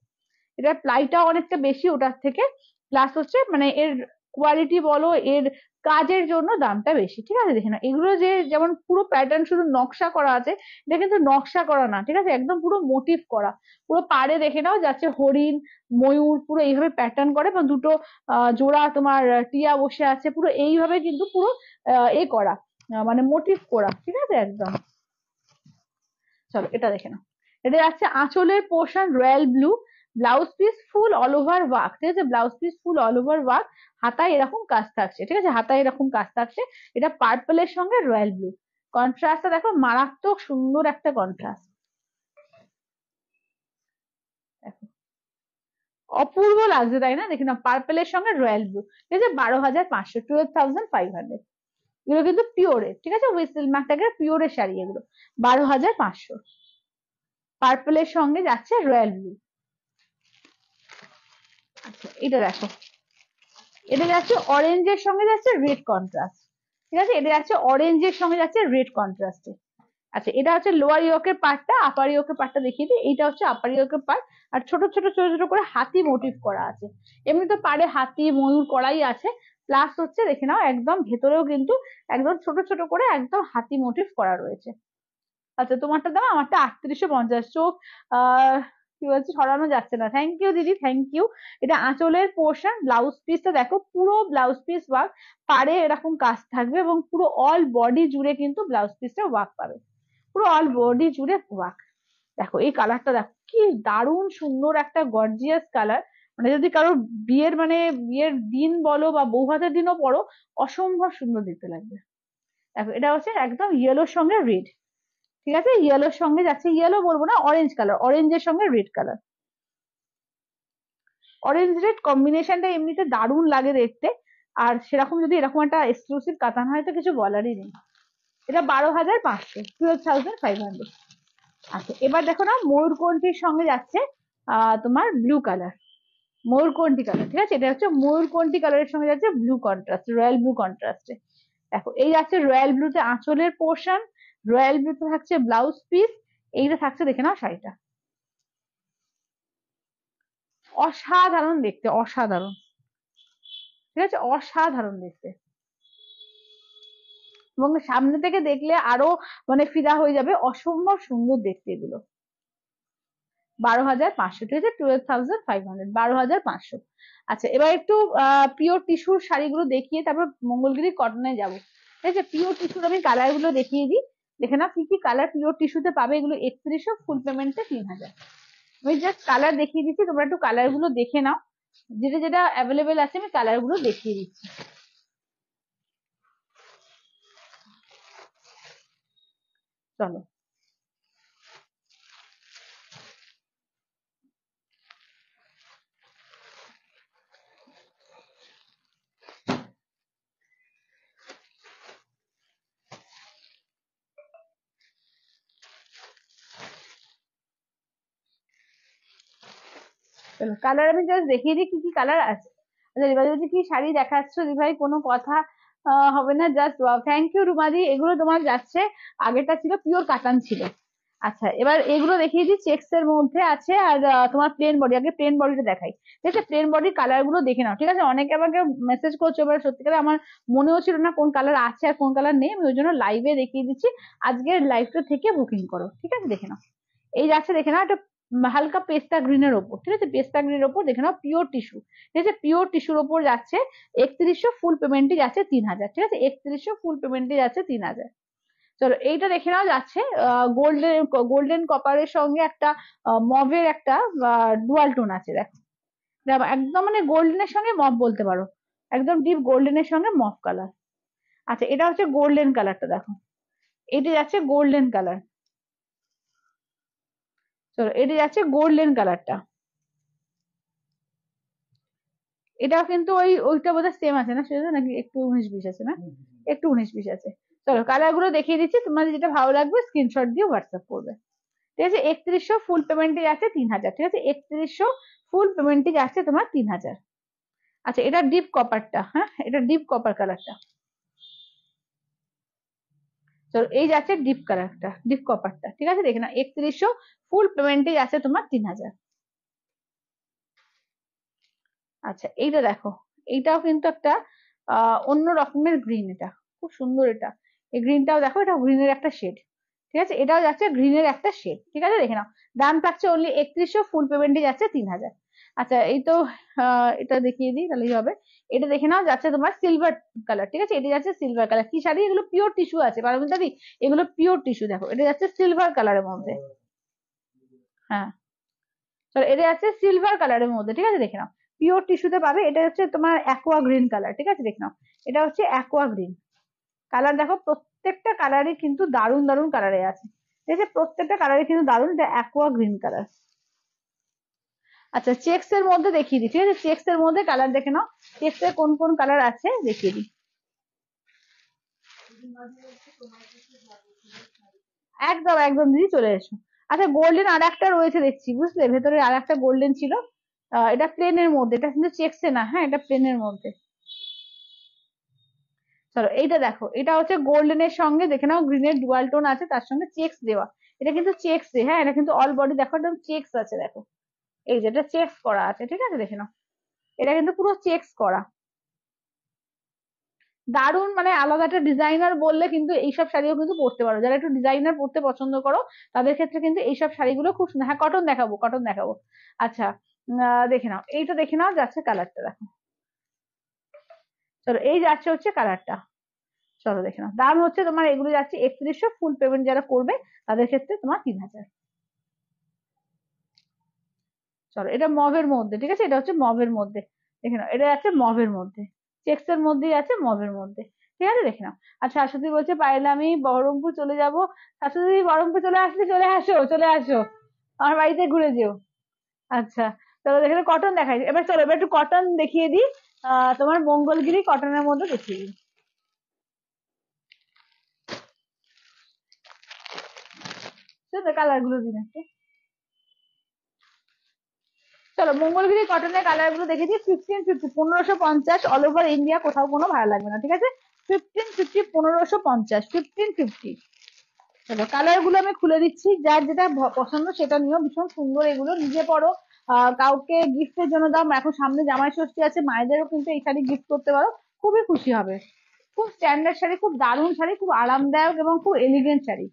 এটার প্লাইটা অনেকটা বেশি ওটার থেকে, প্লাস হচ্ছে মানে এর কোয়ালিটি বলো, এর কাজের জন্য দামটা বেশি, ঠিক আছে? দেখে না, এগুলো যে যেমন পুরো প্যাটার্ন শুধু নকশা করা আছে, এটা কিন্তু নকশা করা না, ঠিক আছে? একদম পুরো মোটিভ করা। পুরো পাড়ে দেখে নাও যাচ্ছে হরিণ, ময়ূর, পুরো এইভাবে প্যাটার্ন করে, বা দুটো জোড়া তোমার টিয়া বসে আছে, পুরো এইভাবে কিন্তু পুরো এ করা, মানে মোটিভ করা, ঠিক আছে একদম। চলো এটা দেখে নাও। এটা যাচ্ছে আঁচলের portion royal blue, blouse piece full all over work, ঠিক আছে? Blouse piece full all over work, হাতায় এরকম কাজ থাকছে, ঠিক আছে? হাতায় এরকম কাজ থাকছে। এটা পার্পলের সঙ্গে রয়্যাল ব্লু, কন্ট্রাস্টটা দেখো মারাত্মক সুন্দর একটা কন্ট্রাস্ট, দেখো অপূর্ব লাগছে তাই না? দেখি না, পার্পলের সঙ্গে রয়্যাল ব্লু, ঠিক আছে? 12,500, 12,500। এগুলো কিন্তু পিওরের, ঠিক আছে? উইসেল মার্কটাকে পিওরের শাড়ি এগুলো, 12,500। পার্পলের সঙ্গে যাচ্ছে রয়্যাল ব্লু। আচ্ছা এটা দেখো, এটা যাচ্ছে অরেঞ্জের সঙ্গে যাচ্ছে রেড কন্ট্রাস্ট, ঠিক আছে? এটা যাচ্ছে অরেঞ্জের সঙ্গে যাচ্ছে রেড কন্ট্রাস্টে। আচ্ছা এটা হচ্ছে লোয়ার ইয়োকের পার্টটা, আপার ইয়োকের পার্টটা দেখিয়ে দিই। এইটা হচ্ছে আপার ইয়োকের পার্ট, আর ছোট ছোট ছোট ছোট করে হাতি মোটিভ করা আছে। এমনি তো পাড়ে হাতি ময়ূর করাই আছে, প্লাস হচ্ছে দেখে নাও একদম ভেতরেও কিন্তু একদম ছোট ছোট করে একদম হাতি মোটিভ করা রয়েছে। আচ্ছা তোমারটা দাও, আমারটা 3850। চোখ কি বলছি, সরানো যাচ্ছে না। থ্যাংক ইউ দিদি, থ্যাংক ইউ। এটা আঁচলের পোর্শন, ব্লাউজ পিসটা দেখো পুরো ব্লাউজ পিস ওয়ার্ক, পাড়ে এরকম কাজ থাকবে, এবং পুরো অল বডি জুড়ে কিন্তু ব্লাউজ পিসটা ওয়ার্ক পাবে, পুরো অল বডি জুড়ে ওয়ার্ক। দেখো এই কালারটা দেখো কি দারুণ সুন্দর একটা গর্জিয়াস কালার, মানে যদি কারো বিয়ের মানে বিয়ের দিন বলো বা বউ ভাতের দিনও পরো, অসম্ভব সুন্দর দেখতে লাগবে। দেখো এটা হচ্ছে একদম ইয়েলোর সঙ্গে রেড, ঠিক আছে? ইয়েলোর সঙ্গে যাচ্ছে, ইয়েলো বলবো না, অরেঞ্জ কালার, অরেঞ্জের সঙ্গে রেড কালার, অরেঞ্জ রেড কম্বিনেশনটা এমনিতে দারুণ লাগে দেখতে। আর সেরকম যদি এরকম একটা এক্সক্লুসিভ কাতান হয় তো কিছু বলারই নেই। এটা 12,500, 12,500। আচ্ছা এবার দেখো না, ময়ূরকণ্ঠীর সঙ্গে যাচ্ছে তোমার ব্লু কালার, ময়ূরকণ্ঠী কালার, ঠিক আছে? এটা হচ্ছে ময়ূরকণ্ঠী কালারের সঙ্গে যাচ্ছে ব্লু কন্ট্রাস্ট, রয়্যাল ব্লু কন্ট্রাস্টে। দেখো এই যাচ্ছে রয়্যাল ব্লুতে আঁচলের পোর্শন, রয়্যাল ব্লুতে থাকছে ব্লাউজ পিস, এইটা থাকছে দেখে নাও শাড়িটা, অসাধারণ দেখতে, অসাধারণ, ঠিক আছে? অসাধারণ দেখতে, এবং সামনে থেকে দেখলে আরো মানে ফিদা হয়ে যাবে, অসম্ভব সুন্দর দেখতে এগুলো। 12,500, ঠিক আছে? 12,500, 12,500। আচ্ছা এবার একটু পিওর টিস্যুর শাড়িগুলো দেখিয়ে তারপর মঙ্গলগিরি কটনে যাবো, ঠিক আছে? পিওর টিস্যুর আমি কালার গুলো দেখিয়ে দিই, দেখে নাও কি কি কালার পিওর টিস্যুতে পাবে। এগুলো 3100, ফুল পেমেন্টে 3,000। আমি জাস্ট কালার দেখিয়ে দিচ্ছি, তোমরা একটু কালার গুলো দেখে নাও, যেটা যেটা অ্যাভেলেবেল আছে আমি কালার গুলো দেখিয়ে দিচ্ছি। চলো চলো কালার আমি জাস্ট দেখিয়ে দিই কি কি কালার আছে। আচ্ছা এবার যদি কি শাড়ি দেখাচ্ছ ভাই, কোনো কথা হবে না, জাস্ট থ্যাংক ইউ রুমাদি। এগুলো তোমার যাচ্ছে, আগেরটা ছিল পিওর কাতান ছিল। আচ্ছা এবার এগুলো দেখিয়ে দিই, চেক্স এর মধ্যে আছে, আর তোমার প্লেন বডি, আগে প্লেন বডিটা দেখাই, ঠিক আছে? প্লেন বডির কালার গুলো দেখে নাও, ঠিক আছে? অনেকে আমাকে মেসেজ করছো, এবার সত্যিকারে আমার মনেও ছিল না কোন কালার আছে আর কোন কালার নেই, আমি ওই জন্য লাইভে দেখিয়ে দিচ্ছি। আজকের লাইভটা থেকে বুকিং করো, ঠিক আছে? দেখে নাও এই যাচ্ছে, দেখে নাও একটা হালকা পেস্তা গ্রিনের ওপর, ঠিক আছে? পেস্তা গ্রিনের ওপর দেখে নাও পিওর টিস্যু, ঠিক আছে? পিওর টিস্যুর ওপর যাচ্ছে 3100, ফুল পেমেন্টে যাচ্ছে 3,000, ঠিক আছে? 3100, ফুল পেমেন্টে যাচ্ছে 3,000। চলো এইটা দেখে নাও যাচ্ছে গোল্ডেন, গোল্ডেন কপারের সঙ্গে একটা মভের একটা ডুয়াল টোন আছে, দেখো একদম মানে গোল্ডেনের সঙ্গে মভ বলতে পারো, একদম ডিপ গোল্ডেনের সঙ্গে মভ কালার। আচ্ছা এটা হচ্ছে গোল্ডেন কালারটা, দেখো এটা যাচ্ছে গোল্ডেন কালার। চলো এটা যাচ্ছে গোল্ডেন কালারটা, এটাও কিন্তু ওইটা বোধহয় সেম আছে না সেটা, নাকি একটু 19-20 আছে না? একটু 19-20 আছে। চলো কালার গুলো দেখিয়ে দিচ্ছি, তোমাদের যেটা ভালো লাগবে স্ক্রিনশট দিয়ে হোয়াটসঅ্যাপ করবে, ঠিক আছে? 3100, ফুল পেমেন্টে যাচ্ছে 3,000, ঠিক আছে? 3100, ফুল পেমেন্টে যাচ্ছে তোমার 3,000। আচ্ছা এটা ডিপ কপারটা, হ্যাঁ এটা ডিপ কপার কালারটা, চলো এই যাচ্ছে ডিপ কালারটা, ডিপ কপারটা, ঠিক আছে দেখে না 3100, ফুল পেমেন্টে যাচ্ছে তোমার 3000। আচ্ছা এইটা দেখো, এইটাও কিন্তু একটা অন্য রকমের গ্রিন, এটা খুব সুন্দর। এটা এই গ্রিনটাও দেখো, এটা গ্রিনের একটা শেড, ঠিক আছে, এটাও যাচ্ছে গ্রিনের একটা শেড, ঠিক আছে দেখে নাও। দাম থাকছে অনলি 3100, ফুল পেমেন্টে যাচ্ছে 3000। আচ্ছা এই তো এটা দেখিয়ে দিই তাহলেই হবে। এটা দেখে নাও যাচ্ছে তোমার সিলভার কালার, ঠিক আছে, এটা যাচ্ছে সিলভার কালার। কি শাড়ি এগুলো? পিওর টিস্যু আছে পারমিতা দি, এগুলো পিওর টিস্যু। দেখো এটা যাচ্ছে সিলভার কালারের মধ্যে। হ্যাঁ চলো, এটা যাচ্ছে সিলভার কালারের মধ্যে, ঠিক আছে দেখে নাও, পিওর টিস্যুতে পাবে। এটা হচ্ছে তোমার অ্যাকোয়া গ্রিন কালার, ঠিক আছে দেখে নাও, এটা হচ্ছে অ্যাকোয়া গ্রিন কালার। দেখো প্রত্যেকটা কালারই কিন্তু দারুণ দারুণ কালারে আছে, ঠিক আছে, প্রত্যেকটা কালারই কিন্তু দারুণ। এটা অ্যাকোয়া গ্রিন কালার। আচ্ছা চেক্স এর মধ্যে দেখিয়ে দিই, ঠিক আছে, চেক্স এর মধ্যে কালার দেখে নাও, চেক্স এর কোন কোন কালার আছে দেখিয়ে দিই। একদম একদম দিদি চলে এসো। আচ্ছা গোল্ডেন আর একটা রয়েছে দেখছি, বুঝলে, ভেতরে আর একটা গোল্ডেন ছিল। এটা প্লেনের মধ্যে, এটা কিন্তু চেক্সে না, হ্যাঁ এটা প্লেনের মধ্যে। চলো এইটা দেখো, এটা হচ্ছে গোল্ডেনের সঙ্গে দেখে নাও গ্রিনের ডুয়াল টোন আছে, তার সঙ্গে চেক্স দেওয়া। এটা কিন্তু চেক্স, হ্যাঁ এটা কিন্তু অল বডি দেখো একদম চেক্স আছে, দেখো এই যে এটা চেক্স করা আছে, ঠিক আছে দেখে নাও, এটা কিন্তু পুরো চেক্স করা। দারুণ, মানে আলাদা একটা ডিজাইনার বললে কিন্তু এইসব শাড়িও কিন্তু পরতে পারো, যারা একটু ডিজাইনার পরতে পছন্দ করো তাদের ক্ষেত্রে কিন্তু এইসব শাড়িগুলো খুব সুন্দর। হ্যাঁ কটন দেখাবো, কটন দেখাবো। আচ্ছা দেখে নাও, এইটা দেখে নাও যাচ্ছে কালারটা দেখো। চলো এই যাচ্ছে হচ্ছে কালারটা। চলো দেখে নাও, দাম হচ্ছে তোমার এগুলো যাচ্ছে 3100, ফুল পেমেন্ট যারা করবে তাদের ক্ষেত্রে তোমার 3000। চলো এটা মভের মধ্যে, ঠিক আছে, এটা হচ্ছে মভের মধ্যে, দেখে নাও এটা যাচ্ছে মভের মধ্যে, চেক্স এর মধ্যেই আছে, মভের মধ্যে, ঠিক আছে দেখে নাও। আচ্ছা শাশুড়ি বলছে পাইলে আমি বহরমপুর চলে যাব। শাশুড়ি বহরমপুর চলে আসলে চলে আসো, চলে আসো, আমার বাড়িতে ঘুরে যেও। আচ্ছা চলো দেখে কটন দেখাই, এবার চলো এবার একটু কটন দেখিয়ে দিই। তোমার মঙ্গলগিরি কটনের মধ্যে দেখিয়ে দিই। কালার গুলো দিন একটু। চলো মঙ্গলগিরি কটনের কালার গুলো দেখে দিই। 1550, 1550, অল ওভার ইন্ডিয়া, কোথাও কোনো ভাড়া লাগবে না, ঠিক আছে। 1550, 1550, 1550। চলো কালার গুলো আমি খুলে দিচ্ছি, যার যেটা পছন্দ সেটা নিও, ভীষণ সুন্দর এগুলো, নিজে পরো, কাউকে গিফটের জন্য দাও। এখন সামনে জামাই ষষ্ঠী আছে, মায়েদেরও কিন্তু এই শাড়ি গিফট করতে পারো, খুবই খুশি হবে। খুব স্ট্যান্ডার্ড শাড়ি, খুব দারুণ শাড়ি, খুব আরামদায়ক এবং খুব এলিগেন্ট শাড়ি।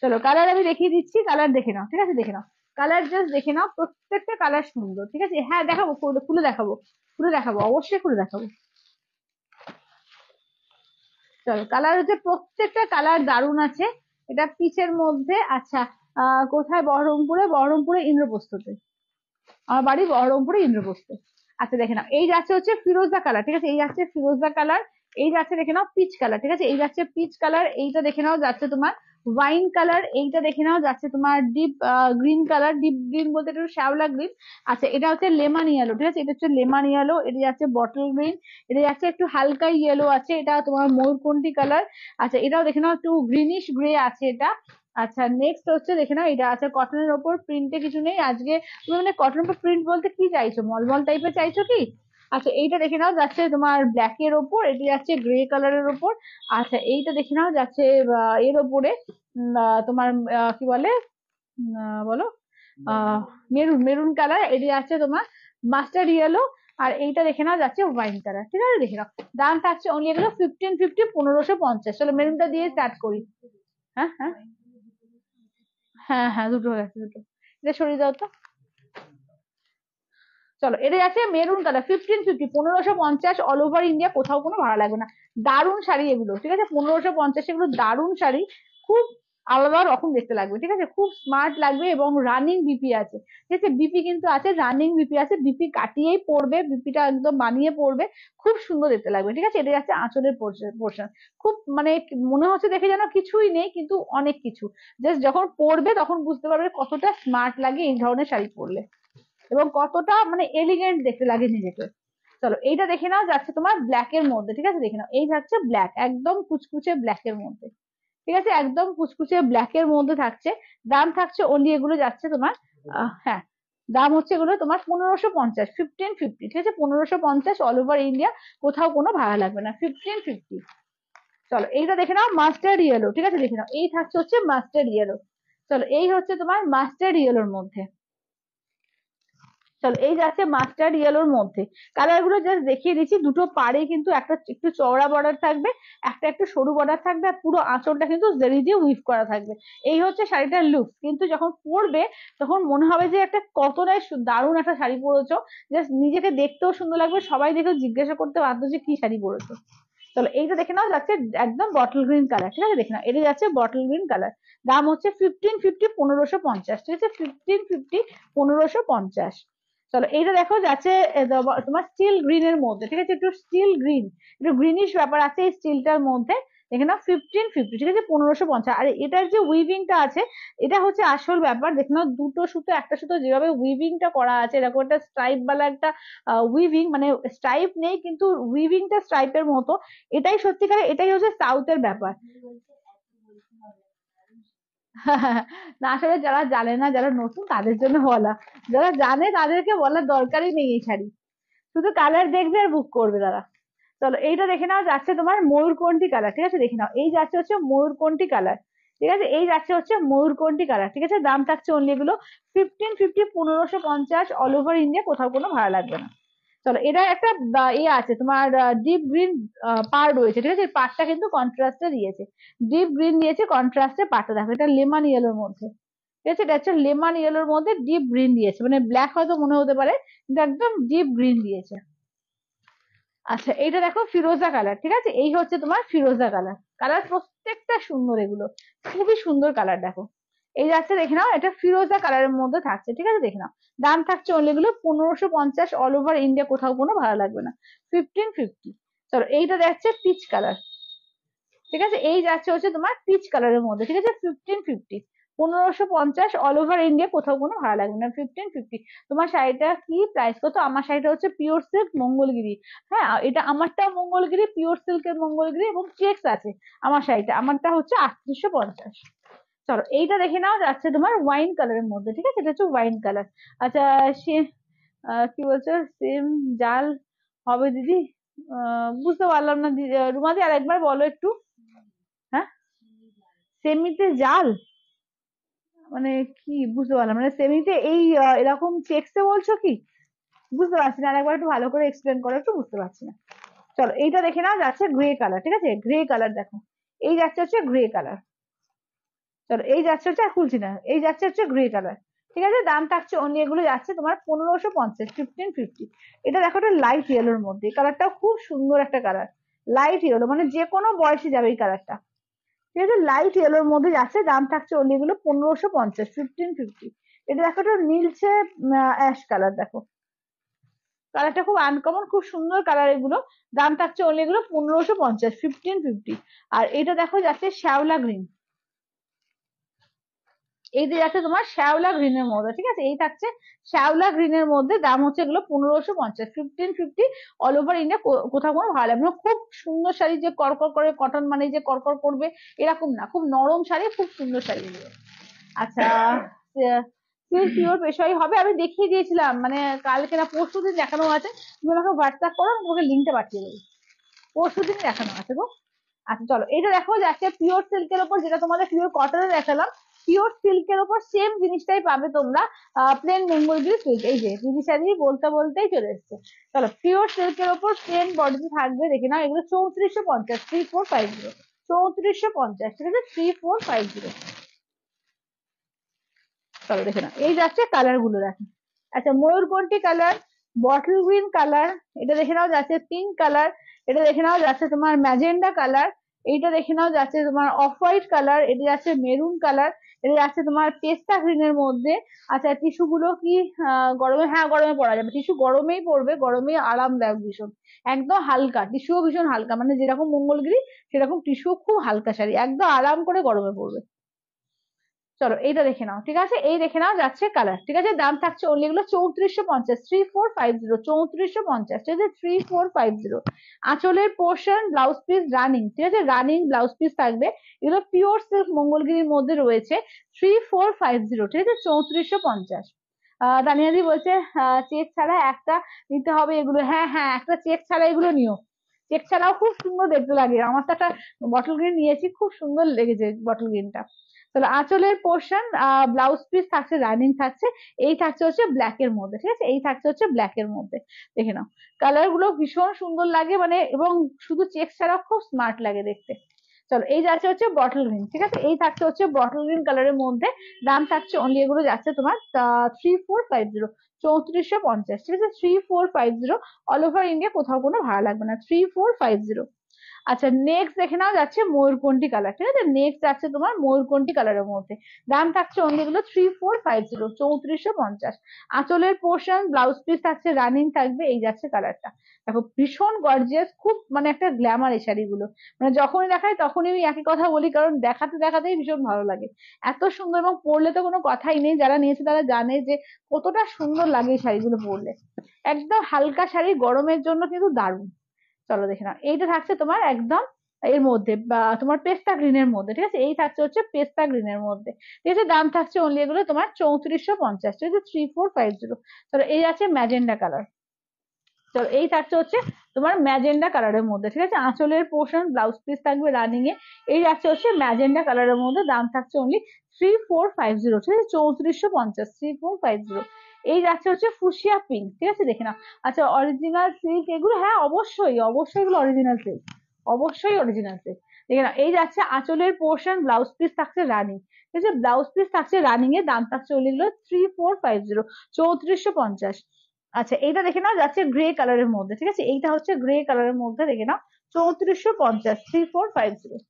চলো কালার আমি দেখিয়ে দিচ্ছি, কালার দেখে নাও, ঠিক আছে দেখে নাও, কালার জাস্ট দেখে নাও, প্রত্যেকটা কালার সুন্দর, ঠিক আছে। হ্যাঁ দেখাবো, খুলে খুলে দেখাবো, খুলে দেখাবো, অবশ্যই খুলে দেখাবো। চলো কালার হচ্ছে প্রত্যেকটা কালার দারুণ আছে। এটা পিচের মধ্যে। আচ্ছা কোথায়? বহরমপুরে, বহরমপুরে ইন্দ্রপ্রস্থতে, আমার বাড়ি বহরমপুরে ইন্দ্রপ্রস্থে। আচ্ছা দেখে নাও, এই যাচ্ছে হচ্ছে ফিরোজা কালার, ঠিক আছে, এই যাচ্ছে ফিরোজা কালার। এই যাচ্ছে দেখে নাও পিচ কালার, ঠিক আছে, এই যাচ্ছে পিচ কালার। এইটা দেখে নাও যাচ্ছে তোমার ওয়াইন কালার। এইটা দেখে নাও যাচ্ছে তোমার deep green colour, deep green বলতে একটু শ্যাওলা গ্রিন। আচ্ছা এটা হচ্ছে লেমন ইয়েলো, ঠিক আছে, এটা হচ্ছে লেমন ইয়েলো। এটা যাচ্ছে বটল গ্রিন। এটা যাচ্ছে একটু হালকা ইয়েলো আছে, এটা তোমার ময়ূরকণ্ঠী কালার। আচ্ছা এটাও দেখে নাও একটু গ্রিনিশ গ্রে আছে এটা। আচ্ছা নেক্সট হচ্ছে দেখে নাও, এটা আছে কটনের ওপর, প্রিন্টে কিছু নেই আজকে। তুমি মানে কটনের উপর প্রিন্ট বলতে কি চাইছো, মলমল টাইপের চাইছো কি? আচ্ছা এইটা দেখে নাও যাচ্ছে তোমার ব্ল্যাক এর ওপর, এটি যাচ্ছে গ্রে কালারের ওপর। আচ্ছা এইটা দেখে নাও যাচ্ছে এর ওপরে তোমার কি বলে, বলো, মেরুন, মেরুন কালার। এটি যাচ্ছে তোমার মাস্টার্ড ইয়েলো। আর এইটা দেখে নাও যাচ্ছে ওয়াইন কালার, ঠিক আছে দেখে নাও। দাম থাকছে অনলি এগুলো 1550, 1550। চলো মেরুনটা দিয়ে স্টার্ট করি। হ্যাঁ হ্যাঁ হ্যাঁ হ্যাঁ দুটো হয়ে গেছে, দুটো। এটা সরিয়ে দাও তো। চলো এটা আছে maroon colour, 1550, 1550, all over India, কোথাও কোনো ভাড়া লাগবে না। দারুণ শাড়ি এগুলো, ঠিক আছে, 1550 এগুলো দারুণ শাড়ি, খুব আলাদা রকম দেখতে লাগবে, ঠিক আছে, খুব স্মার্ট লাগবে। এবং রানিং বিপি আছে, ঠিক আছে, বিপি কিন্তু আছে, রানিং বিপি আছে, বিপি কাটিয়েই পড়বে, বিপিটা একদম বানিয়ে পড়বে, খুব সুন্দর দেখতে লাগবে, ঠিক আছে। এটা যাচ্ছে আঁচলের পোর্শন, খুব মানে মনে হচ্ছে দেখে যেন কিছুই নেই, কিন্তু অনেক কিছু। জাস্ট যখন পরবে তখন বুঝতে পারবে কতটা স্মার্ট লাগে এই ধরনের শাড়ি পরলে, এবং কতটা মানে এলিগেন্ট দেখতে লাগে নিজেকে। চলো এইটা দেখে নাও যাচ্ছে তোমার ব্ল্যাক এর মধ্যে, ঠিক আছে দেখে নাও, এই যাচ্ছে ব্ল্যাক, একদম কুচকুচে ব্ল্যাক এর মধ্যে, ঠিক আছে, একদম কুচকুচে ব্ল্যাক এর মধ্যে থাকছে। দাম থাকছে অনলি এগুলো যাচ্ছে তোমার হ্যাঁ দাম হচ্ছে এগুলো তোমার 1550, 1550, ঠিক আছে, 1550, অল ওভার ইন্ডিয়া, কোথাও কোনো ভাড়া লাগবে না, 1550। চলো এইটা দেখে নাও, মাস্টার্ড ইয়েলো, ঠিক আছে, দেখে নাও এই থাকছে হচ্ছে মাস্টার্ড ইয়েলো। চলো এই হচ্ছে তোমার মাস্টার্ড ইয়েলোর মধ্যে। চলো এই যাচ্ছে মাস্টার্ড ইয়েলোর মধ্যে। কালার গুলো জাস্ট দেখিয়ে দিচ্ছি, দুটো পাড়ে কিন্তু একটা একটু চওড়া বর্ডার থাকবে, একটা একটু সরু বর্ডার থাকবে, আর পুরো আঁচলটা কিন্তু জরি দিয়ে উইভ করা থাকবে। এই হচ্ছে শাড়িটার লুক। কিন্তু যখন পরবে তখন মনে হবে যে একটা কতটাই দারুণ একটা শাড়ি পরেছো, জাস্ট নিজেকে দেখতেও সুন্দর লাগবে, সবাই দেখেও জিজ্ঞাসা করতে বাধ্য যে কি শাড়ি পরেছো। চলো এইটা দেখে নাও, যাচ্ছে একদম বটল গ্রিন কালার, ঠিক আছে, দেখে নাও এটা যাচ্ছে বটল গ্রিন কালার। দাম হচ্ছে 1550, 1550, ঠিক আছে, 1550, 1550। চলো এইটা দেখো যাচ্ছে তোমার স্টিল গ্রিন এর মধ্যে, ঠিক আছে, একটু স্টিল গ্রিন, একটু গ্রিনিশ ব্যাপার আছে এই স্টিলটার মধ্যে। দেখে নাও 1550, ঠিক আছে, 1550। আর এটার যে উইভিংটা আছে, এটা হচ্ছে আসল ব্যাপার। দেখে নাও দুটো সুতো একটা সুতো যেভাবে উইভিংটা করা আছে, এরকম একটা স্ট্রাইপ বালা একটা উইভিং, মানে স্ট্রাইপ নেই কিন্তু উইভিংটা স্ট্রাইপের মতো। এটাই সত্যিকারে, এটাই হচ্ছে সাউথের ব্যাপার। না আসলে যারা জানে না, যারা নতুন তাদের জন্য বলা, যারা জানে তাদেরকে বলার দরকারই নেই এই শাড়ি, শুধু কালার দেখবে আর বুক করবে তারা। চলো এইটা দেখে নাও, যাচ্ছে তোমার ময়ূরকণ্ঠী কালার, ঠিক আছে, দেখে নাও এই যাচ্ছে হচ্ছে ময়ূরকণ্ঠী কালার, ঠিক আছে, এই যাচ্ছে হচ্ছে ময়ূরকণ্ঠী কালার, ঠিক আছে। দাম থাকছে অনলি এগুলো 1550, 1550, অল ওভার ইন্ডিয়া, কোথাও কোনো ভাড়া লাগবে না। চলো এটা একটা ইয়ে আছে তোমার, ডিপ গ্রিন পাড় রয়েছে, ঠিক আছে, পাড়টা কিন্তু কন্ট্রাস্টে দিয়েছে, ডিপ গ্রিন দিয়েছে কন্ট্রাস্টে পাড়টা, দেখো এটা লেমন ইয়েলোর মধ্যে, ঠিক আছে, এটা হচ্ছে লেমন ইয়েলোর মধ্যে ডিপ গ্রিন দিয়েছে, মানে ব্ল্যাক হয়তো মনে হতে পারে, কিন্তু একদম ডিপ গ্রিন দিয়েছে। আচ্ছা এইটা দেখো ফিরোজা কালার, ঠিক আছে, এই হচ্ছে তোমার ফিরোজা কালার। কালার প্রত্যেকটা সুন্দর, এগুলো খুবই সুন্দর কালার। দেখো এই যাচ্ছে, দেখে নাও এটা ফিরোজা কালারের মধ্যে থাকছে, ঠিক আছে, দেখে নাও দাম থাকছে অনলি এগুলো 1550, অল ওভার ইন্ডিয়া, কোথাও কোনো ভাড়া লাগবে না, 1550। চলো এইটা দেখছে পিচ কালার, ঠিক আছে, এই যাচ্ছে হচ্ছে তোমার পিচ কালারের মধ্যে, ঠিক আছে, 1550, 1550, অল ওভার ইন্ডিয়া, কোথাও কোনো ভাড়া লাগবে না, 1550। তোমার শাড়িটা কি প্রাইস কত? আমার শাড়িটা হচ্ছে পিওর সিল্ক মঙ্গলগিরি। হ্যাঁ, এটা আমারটাও মঙ্গলগিরি, পিওর সিল্কের মঙ্গলগিরি, এবং চেক্স আছে আমার শাড়িটা, আমারটা হচ্ছে 3850। চলো এইটা দেখে নাও, যাচ্ছে তোমার ওয়াইন কালারের মধ্যে, ঠিক আছে, এটা হচ্ছে ওয়াইন কালার। আচ্ছা সে কি বলছো, সেম জাল হবে দিদি? বুঝতে পারলাম না রুমাদি, আর একবার বলো একটু। হ্যাঁ, সেমিতে জাল মানে কি বুঝতে পারলাম, মানে সেমিতে এই এরকম চেকসে বলছো কি? বুঝতে পারছি না, আরেকবার একটু ভালো করে এক্সপ্লেন করো, একটু বুঝতে পারছি না। চলো এইটা দেখে নাও, যাচ্ছে গ্রে কালার, ঠিক আছে, গ্রে কালার দেখো, এই যাচ্ছে হচ্ছে গ্রে কালার। চলো এই যাচ্ছে হচ্ছে, আর খুলছি না, এই যাচ্ছে হচ্ছে গ্রে কালার, ঠিক আছে, দাম থাকছে অনলি এগুলো যাচ্ছে তোমার 1550, 1550। এটা দেখো একটা লাইট ইয়েলোর মধ্যে, কালারটা খুব সুন্দর একটা কালার, লাইট ইয়েলো, মানে যে কোনো বয়সে যাবে এই কালারটা, ঠিক আছে, লাইট ইয়েলোর মধ্যে যাচ্ছে, দাম থাকছে অনলি এগুলো 1550, 1550। এটা দেখো একটা নীলচে অ্যাশ কালার, দেখো কালারটা খুব আনকমন, খুব সুন্দর কালার এগুলো। দাম থাকছে অনলি এগুলো 1550, 1550। আর এটা দেখো যাচ্ছে শ্যাওলা গ্রিন, এই যে যাচ্ছে তোমার শ্যাওলা গ্রিনের মধ্যে, ঠিক আছে, এই থাকছে শ্যাওলা গ্রিনের মধ্যে, দাম হচ্ছে এগুলো 1550, 1550, অল ওভার ইন্ডিয়া, কোথাও কোনো ভালো লাগবে না। খুব সুন্দর শাড়ি, যে করকর করে কটন মানে যে করকর করবে এরকম না, খুব নরম শাড়ি, খুব সুন্দর শাড়ি এগুলো। আচ্ছা সিল্ক পিওর পেশোয়ারি হবে, আমি দেখিয়ে দিয়েছিলাম, মানে কালকে না পরশু দিন দেখানো আছে, তুমি আমাকে হোয়াটসঅ্যাপ করো, আমি তোমাকে লিঙ্কটা পাঠিয়ে দেবো, পরশু দিন দেখানো আছে গো। আচ্ছা চলো এটা দেখো, যাচ্ছে পিওর সিল্কের ওপর, যেটা তোমাদের পিওর কটনে দেখালাম, পিওর সিল্কের ওপর সেম জিনিসটাই পাবে তোমরা, প্লেন মঙ্গলগিরি সিল্ক, এই যে জিনিসটা বলতে বলতেই চলে এসছে। চলো পিওর সিল্কের ওপর প্লেন বডিতে থাকবে, দেখে নাও এগুলো 3450, 3450, 3450, ঠিক আছে, 3450। চলো দেখে নাও এই যাচ্ছে কালার গুলো, দেখো আচ্ছা ময়ূরকণ্ঠী কালার, বটল গ্রিন কালার, এটা দেখে নাও যাচ্ছে পিঙ্ক কালার, এটা দেখে নাও যাচ্ছে তোমার ম্যাজেন্ডা কালার, এইটা দেখে নাও যাচ্ছে তোমার অফ হোয়াইট কালার, এটা যাচ্ছে মেরুন কালার, এটা যাচ্ছে তোমার পেস্তা গ্রিনের মধ্যে। আচ্ছা টিস্যু গুলো কি গরমে? হ্যাঁ গরমে পরা যাবে, টিস্যু গরমেই পরবে, গরমে আরামদায়ক ভীষণ, একদম হালকা টিস্যুও ভীষণ হালকা, মানে যেরকম মঙ্গলগিরি সেরকম টিস্যু, খুব হালকা শাড়ি, একদম আরাম করে গরমে পরবে। চলো এইটা দেখে নাও, ঠিক আছে, এই দেখে নাও যাচ্ছে কালার, ঠিক আছে, দাম থাকছে অনলি এগুলো 3450, 3450, 3450, ঠিক আছে, 3450। আঁচলের পোর্শন ব্লাউজ পিস রানিং, ঠিক আছে, রানিং ব্লাউজ পিস থাকবে, এগুলো পিওর সিল্ক মঙ্গলগিরির মধ্যে রয়েছে, 3450, ঠিক আছে, 3450। তানিয়াদি বলছে চেক ছাড়া একটা নিতে হবে এগুলো, হ্যাঁ হ্যাঁ একটা চেক ছাড়া এগুলো নিও, চেক ছাড়াও খুব সুন্দর দেখতে লাগে। আমার তো একটা বটল গ্রিন নিয়েছি, খুব সুন্দর লেগেছে বটল গ্রিনটা। তাহলে আঁচলের পোর্শন, ব্লাউজ পিস থাকছে, রানিং থাকছে, এই থাকছে হচ্ছে ব্ল্যাক এর মধ্যে, ঠিক আছে, এই থাকছে হচ্ছে ব্ল্যাক এর মধ্যে। দেখে নাও কালার গুলো ভীষণ সুন্দর লাগে মানে, এবং শুধু চেক ছাড়াও খুব স্মার্ট লাগে দেখতে। চলো এই যাচ্ছে হচ্ছে বটল গ্রিন, ঠিক আছে, এই থাকছে হচ্ছে বটল গ্রিন কালারের মধ্যে। দাম থাকছে অনলি, এগুলো যাচ্ছে তোমার 3450, 3450, ঠিক আছে, 3450। অল ওভার ইন্ডিয়া কোথাও কোনো ভাড়া লাগবে না, 3450। আচ্ছা নেক্সট দেখে নাও যাচ্ছে ময়ূরকণ্ঠী কালার, ঠিক আছে, নেক্সট যাচ্ছে তোমার ময়ূরকণ্ঠী কালারের মধ্যে। দাম থাকছে অনলি এগুলো 3450, 3450। আঁচলের পোর্শন, ব্লাউজ পিস থাকছে, রানিং থাকবে, এই যাচ্ছে কালারটা। দেখো ভীষণ গর্জিয়াস, খুব মানে একটা গ্ল্যামার এই শাড়িগুলো, মানে যখনই দেখাই তখনই আমি একই কথা বলি, কারণ দেখাতে দেখাতেই ভীষণ ভালো লাগে। এত সুন্দর, এবং পরলে তো কোনো কথাই নেই, যারা নিয়েছে তারা জানে যে কতটা সুন্দর লাগে এই শাড়িগুলো পরলে। একদম হালকা শাড়ি, গরমের জন্য কিন্তু দারুণ। চলো দেখে নাও, এইটা থাকছে তোমার একদম এর মধ্যে, বা তোমার পেস্তা গ্রিনের মধ্যে, ঠিক আছে, এই থাকছে হচ্ছে পেস্তা গ্রিনের মধ্যে, ঠিক আছে। দাম থাকছে অনলি এগুলো তোমার 3450, ঠিক আছে, 3450। চলো এই আছে ম্যাজেন্ডা কালার। চলো এই থাকছে হচ্ছে তোমার ম্যাজেন্ডা কালারের মধ্যে, ঠিক আছে, আঁচলের পোর্শন, ব্লাউজ পিস থাকবে রানিং এ, এই যাচ্ছে হচ্ছে ম্যাজেন্ডা কালারের মধ্যে। দাম থাকছে অনলি 3450, ঠিক আছে, 3450, 3450। এই যাচ্ছে হচ্ছে ফুসিয়া পিঙ্ক, ঠিক আছে, দেখে নাও। আচ্ছা অরিজিনাল সিল্ক এগুলো, হ্যাঁ অবশ্যই অবশ্যই এগুলো অরিজিনাল সিল্ক, অবশ্যই অরিজিনাল সিল্ক। দেখে নাও এই যাচ্ছে আঁচলের পোর্শন, ব্লাউজ পিস থাকছে রানিং, ঠিক আছে, ব্লাউজ পিস থাকছে রানিং এ। দাম থাকছে ওইগুলো 3450, 3450। আচ্ছা এইটা দেখে নাও যাচ্ছে গ্রে কালারের মধ্যে, ঠিক আছে, এইটা হচ্ছে গ্রে কালারের মধ্যে, দেখে নাও 3450, 3450।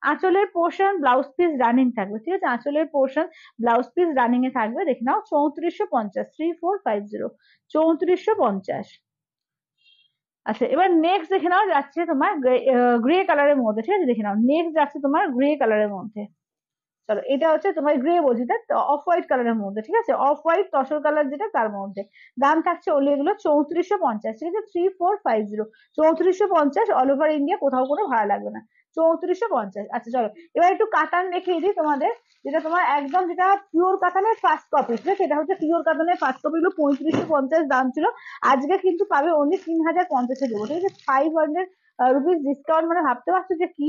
আঁচলের পোর্শন, ব্লাউজ পিস রানিং থাকবে, ঠিক আছে, আঁচলের পোর্শন, ব্লাউজ পিস রানিং এ থাকবে, দেখে নাও 3450, 3450, 3450। আচ্ছা এবার নেক্সট দেখে নাও যাচ্ছে তোমার গ্রে কালারের মধ্যে, ঠিক আছে, দেখে নাও নেক্সট যাচ্ছে তোমার গ্রে কালারের মধ্যে। চলো এটা হচ্ছে তোমার গ্রে বলছি, অফ হোয়াইট কালারের মধ্যে, ঠিক আছে, অফ হোয়াইট তসর কালার যেটা তার মধ্যে। দাম থাকছে ওগুলো এগুলো 3450, ঠিক আছে, 3450, 3450। অল ওভার ইন্ডিয়া কোথাও কোনো ভাড়া লাগবে না, 3450। আচ্ছা চলো এবার একটু কাতান দেখিয়ে দিই তোমাদের, যেটা তোমার একদম যেটা পিওর কাতানের ফার্স্ট কপি, ঠিক আছে, এটা হচ্ছে পিওর কাতানের ফার্স্ট কপি, গুলো 3550 দাম ছিল। আজকে কিন্তু পাবে অনলি 3050-এ দেবো, ঠিক আছে, 500 রুপিস ডিসকাউন্ট, মানে ভাবতে পারছো যে কি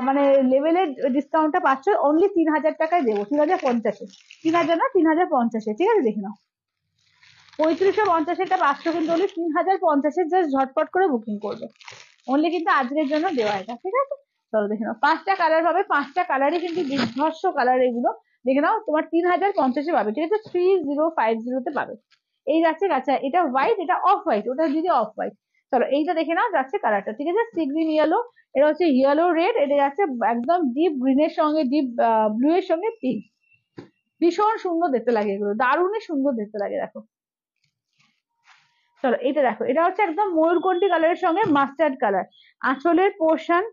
মানে লেভেলের ডিসকাউন্টটা পাচ্ছ। অনলি 3000 টাকায় দেবো, 3050-এ, 3000 না 3050-এ, ঠিক আছে, দেখে নাও 3550-এটা পাচ্ছ, কিন্তু অনলি 3050-এর জাস্ট ঝটপট করে বুকিং করবে, অনলি কিন্তু আজকের জন্য দেওয়া এটা, ঠিক আছে। চলো দেখে নাও 5টা কালার পাবে, 5টা কালারই কিন্তু দুর্ধর্ষ কালার এগুলো। দেখে নাও তোমার 3050-এ পাবে, ঠিক আছে, 3050-তে পাবে। এই যাচ্ছে, আচ্ছা এটা হোয়াইট, এটা অফ হোয়াইট, ওটা দিদি অফ হোয়াইট। চলো এইটা দেখে নাও যাচ্ছে কালারটা, ঠিক আছে, সি গ্রিন ইয়েলো, এটা হচ্ছে ইয়েলো রেড, এটা যাচ্ছে একদম ডিপ গ্রিনের সঙ্গে, ডিপ ব্লু এর সঙ্গে পিঙ্ক। ভীষণ সুন্দর দেখতে লাগে এগুলো, দারুণই সুন্দর দেখতে লাগে দেখো। চলো এটা দেখো, এটা হচ্ছে একদম ময়ূরকণ্ঠী কালারের সঙ্গে মাস্টার্ড কালার। আঁচলের পোর্শন,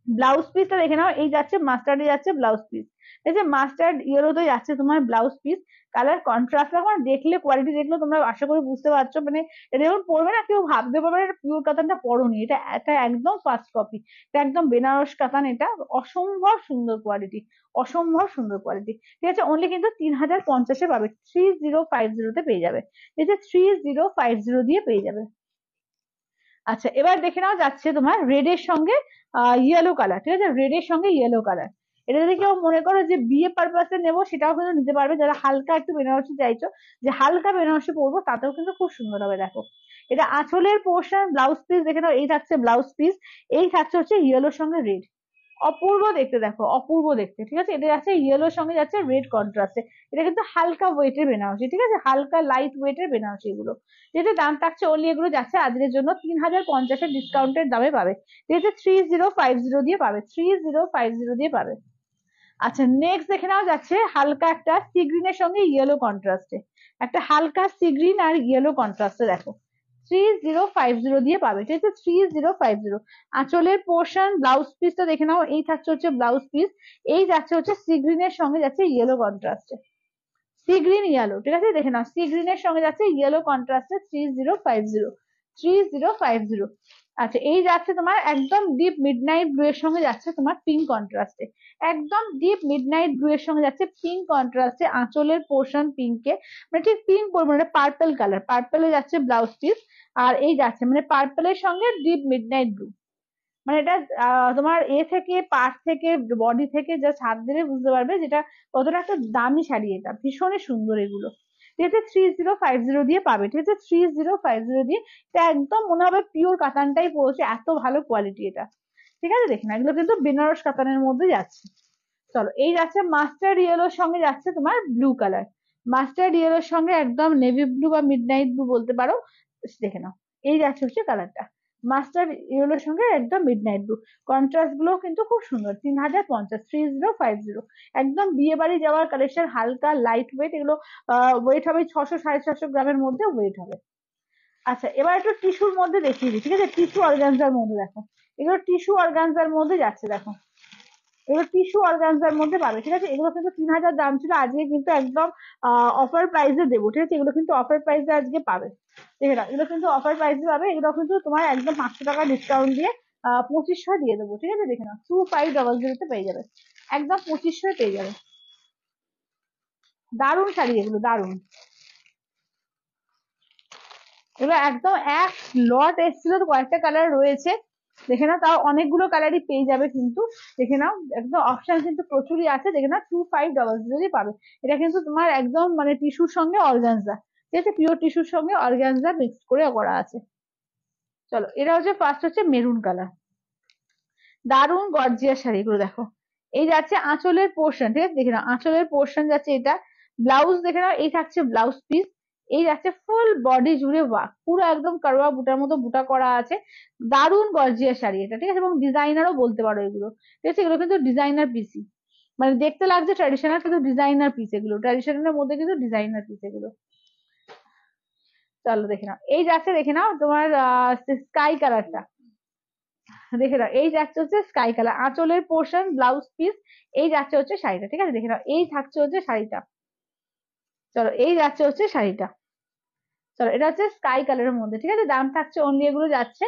ব্লাউজ পিসটা দেখে নাও, এই যাচ্ছে মাস্টার্ডে যাচ্ছে ব্লাউজ পিস, এই যে মাস্টার্ড ইয়েলোতে যাচ্ছে তোমার ব্লাউজ পিস। কালার কন্ট্রাস্ট আমার দেখলে, কোয়ালিটি দেখলে তোমরা আশা করি বুঝতে পারছো, মানে এটা যখন পড়বে না কেউ ভাবতে পারবে এটা পিওর কাতানটা পরোনি, এটা এটা একদম ফার্স্ট কপি, এটা একদম বেনারস কাতান, এটা অসম্ভব সুন্দর কোয়ালিটি, অসম্ভব সুন্দর কোয়ালিটি, ঠিক আছে। অনলি কিন্তু 3050-এ পাবে, 3050-তে পেয়ে যাবে, এই যে 3050 দিয়ে পেয়ে যাবে। আচ্ছা এবার দেখে নাও যাচ্ছে তোমার রেড এর সঙ্গে ইয়েলো কালার, ঠিক আছে, রেড এর সঙ্গে ইয়েলো কালার। এটা যদি কেউ মনে করো যে বিয়ে পারপাসে নেবো, সেটাও কিন্তু নিতে পারবে, যারা হালকা একটু বেনারসি চাইছো, যে হালকা বেনারসি পরবো, তাতেও কিন্তু খুব সুন্দর হবে দেখো। এটা আঁচলের পোর্শন, ব্লাউজ পিস দেখে নাও, এই থাকছে ব্লাউজ পিস, এই থাকছে হচ্ছে ইয়েলোর সঙ্গে রেড। অপূর্ব দেখতে দেখো, অপূর্ব দেখতে, ঠিক আছে, এটা যাচ্ছে ইয়েলোর সঙ্গে যাচ্ছে রেড কন্ট্রাস্টে। এটা কিন্তু হালকা ওয়েটের বেনারসি, ঠিক আছে, হালকা লাইট ওয়েটের বেনারসি এগুলো। যেটা দাম থাকছে অনলি এগুলো যাচ্ছে আজকের জন্য 3050-এর ডিসকাউন্টের দামে পাবে, যেটা 3050 দিয়ে পাবে, 3050 দিয়ে পাবে। আচ্ছা নেক্সট দেখে নাও যাচ্ছে হালকা একটা সি গ্রিনের সঙ্গে ইয়েলো কন্ট্রাস্টে, একটা হালকা সি গ্রিন আর ইয়েলো কন্ট্রাস্টে দেখো, 3050 দিয়ে পাবে, ঠিক আছে, 3050। আঁচলের পোর্শন, ব্লাউজ পিসটা দেখে নাও, এই থাকছে হচ্ছে ব্লাউজ পিস, এই যাচ্ছে হচ্ছে সি গ্রিনের সঙ্গে যাচ্ছে ইয়েলো কন্ট্রাস্টে, সি গ্রিন ইয়েলো, ঠিক আছে, দেখে নাও সি গ্রিনের সঙ্গে যাচ্ছে ইয়েলো কন্ট্রাস্টে 3050, 3050। আচ্ছা এই যাচ্ছে তোমার একদম ডিপ মিডনাইট ব্লু এর সঙ্গে যাচ্ছে তোমার পিঙ্ক কন্ট্রাস্টে, একদম ডিপ মিডনাইট ব্লু এর সঙ্গে যাচ্ছে পিঙ্ক কন্ট্রাস্টে, আঁচলের পোর্শন পিঙ্কে, মানে ঠিক পিঙ্ক মানে পার্পল কালার, পার্পলে যাচ্ছে ব্লাউজ পিস। আর এই যাচ্ছে মানে পার্পলের সঙ্গে ডিপ মিডনাইট ব্লু, মানে এটা তোমার এ থেকে পার্ট থেকে বডি থেকে জাস্ট হাত দিলে বুঝতে পারবে যেটা কতটা একটা দামি শাড়ি, এটা ভীষণই সুন্দর এগুলো। ঠিক আছে 3050 দিয়ে পাবে, ঠিক আছে 3050 দিয়ে। এটা একদম মনে হবে পিওর কাতানটাই পড়েছে, এত ভালো কোয়ালিটি এটা। ঠিক আছে দেখে না, এগুলো কিন্তু বেনারস কাতানের মধ্যে যাচ্ছে। চলো এই যাচ্ছে মাস্টার্ড ইয়েলোর সঙ্গে যাচ্ছে তোমার ব্লু কালার, মাস্টার্ড ইয়েলোর সঙ্গে একদম নেভি ব্লু বা মিডনাইট ব্লু বলতে পারো। দেখে নাও এই যাচ্ছে হচ্ছে কালারটা, মাস্টার্ড ইয়েলোর সঙ্গে একদম মিডনাইট ব্লু। কন্ট্রাস্ট গুলো কিন্তু খুব সুন্দর। 3050, 3050, একদম বিয়ে বাড়ি যাওয়ার কালেকশন, হালকা লাইট ওয়েট এগুলো। ওয়েট হবে 600 সাড়ে 600 গ্রামের মধ্যে ওয়েট হবে। আচ্ছা এবার একটু টিস্যুর মধ্যে দেখিয়ে দিই, ঠিক আছে টিস্যু অর্গানজার মধ্যে দেখো, এগুলো টিস্যু অর্গানজার মধ্যে যাচ্ছে দেখো, এগুলো টিস্যু অর্গানজার মধ্যে পাবে। ঠিক আছে এগুলো কিন্তু 3000 দাম ছিল, আজকে কিন্তু একদম অফার প্রাইসে দেবো। ঠিক আছে এগুলো কিন্তু অফার প্রাইসে আজকে পাবে। দেখে না এগুলো কিন্তু অফার প্রাইসে পাবে, এগুলো কিন্তু তোমার একদম 500 টাকা ডিসকাউন্ট দিয়ে 2500 দিয়ে দেবো। ঠিক আছে দেখে না 2500 পেয়ে যাবে, একদম 2500 পেয়ে যাবে। দারুণ শাড়ি এগুলো, দারুণ। এগুলো একদম এক লট এসেছিল তো, কয়েকটা কালার রয়েছে, দেখে নাও তাও অনেকগুলো কালারই পেয়ে যাবে কিন্তু। দেখে নাও একদম অপশন কিন্তু প্রচুরই আছে, দেখে নাও 2500 দিয়ে পাবে। এটা কিন্তু তোমার একদম মানে টিস্যুর সঙ্গে অর্গানজা, ঠিক আছে পিওর টিস্যুর সঙ্গে অর্গানজা মিক্স করে করা আছে। চলো এটা হচ্ছে ফার্স্ট হচ্ছে মেরুন কালার, দারুণ গর্জিয়াস শাড়ি এগুলো দেখো। এই যাচ্ছে আঁচলের পোর্শন, ঠিক আছে দেখে নাও আঁচলের পোর্শন যাচ্ছে এটা। ব্লাউজ দেখে নাও এই থাকছে ব্লাউজ পিস। এই যাচ্ছে ফুল বডি জুড়ে ওয়ার্ক, পুরো একদম কারোয়া বুটার মতো বুটা করা আছে। দারুণ গর্জিয়াস শাড়ি এটা, ঠিক আছে এবং ডিজাইনারও বলতে পারো এগুলো। ঠিক আছে এগুলো কিন্তু ডিজাইনার পিসি, মানে দেখতে লাগছে ট্র্যাডিশনাল কিন্তু ডিজাইনার পিস এগুলো, ট্র্যাডিশনালের মধ্যে কিন্তু ডিজাইনার পিস এগুলো। চলো দেখে নাও এই যাচ্ছে দেখে নাও তোমার স্কাই কালারটা, দেখে নাও এই যাচ্ছে হচ্ছে স্কাই কালার, আঁচলের পোর্শন ব্লাউজ পিস। এই যাচ্ছে হচ্ছে শাড়িটা, ঠিক আছে দেখে নাও এই থাকছে হচ্ছে শাড়িটা। চলো এই যাচ্ছে হচ্ছে শাড়িটা। চলো এটা হচ্ছে স্কাই কালারের মধ্যে, ঠিক আছে দাম থাকছে অনলি এগুলো যাচ্ছে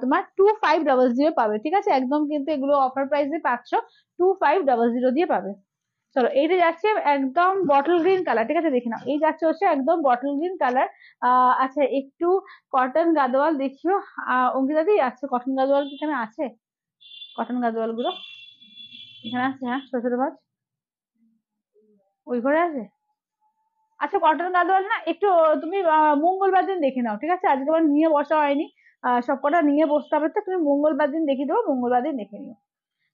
তোমার 2500 পাবে। ঠিক আছে একদম কিন্তু এগুলো অফার প্রাইসে পাচ্ছ, 2500 দিয়ে পাবে। চলো এইটা যাচ্ছে একদম বটল গ্রিন কালার, ঠিক আছে দেখে নাও এই যাচ্ছে হচ্ছে একদম বটল গ্রিন কালার। আচ্ছা একটু কটন গাদোয়াল দেখিও, অঙ্কিতা দি আছে কটন গাদোয়াল কি এখানে আছে? কটন গাদোয়াল গুলো এখানে আছে, হ্যাঁ ছোট ছোট ভাজ ওই ঘরে আছে। আচ্ছা কটন গাদোয়াল না একটু তুমি মঙ্গলবার দিন দেখে নাও, ঠিক আছে আজকে আবার নিয়ে বসা হয়নি, সব কটা নিয়ে বসতে হবে তো, তুমি মঙ্গলবার দিন দেখিয়ে দেবো, মঙ্গলবার দিন দেখে নিও।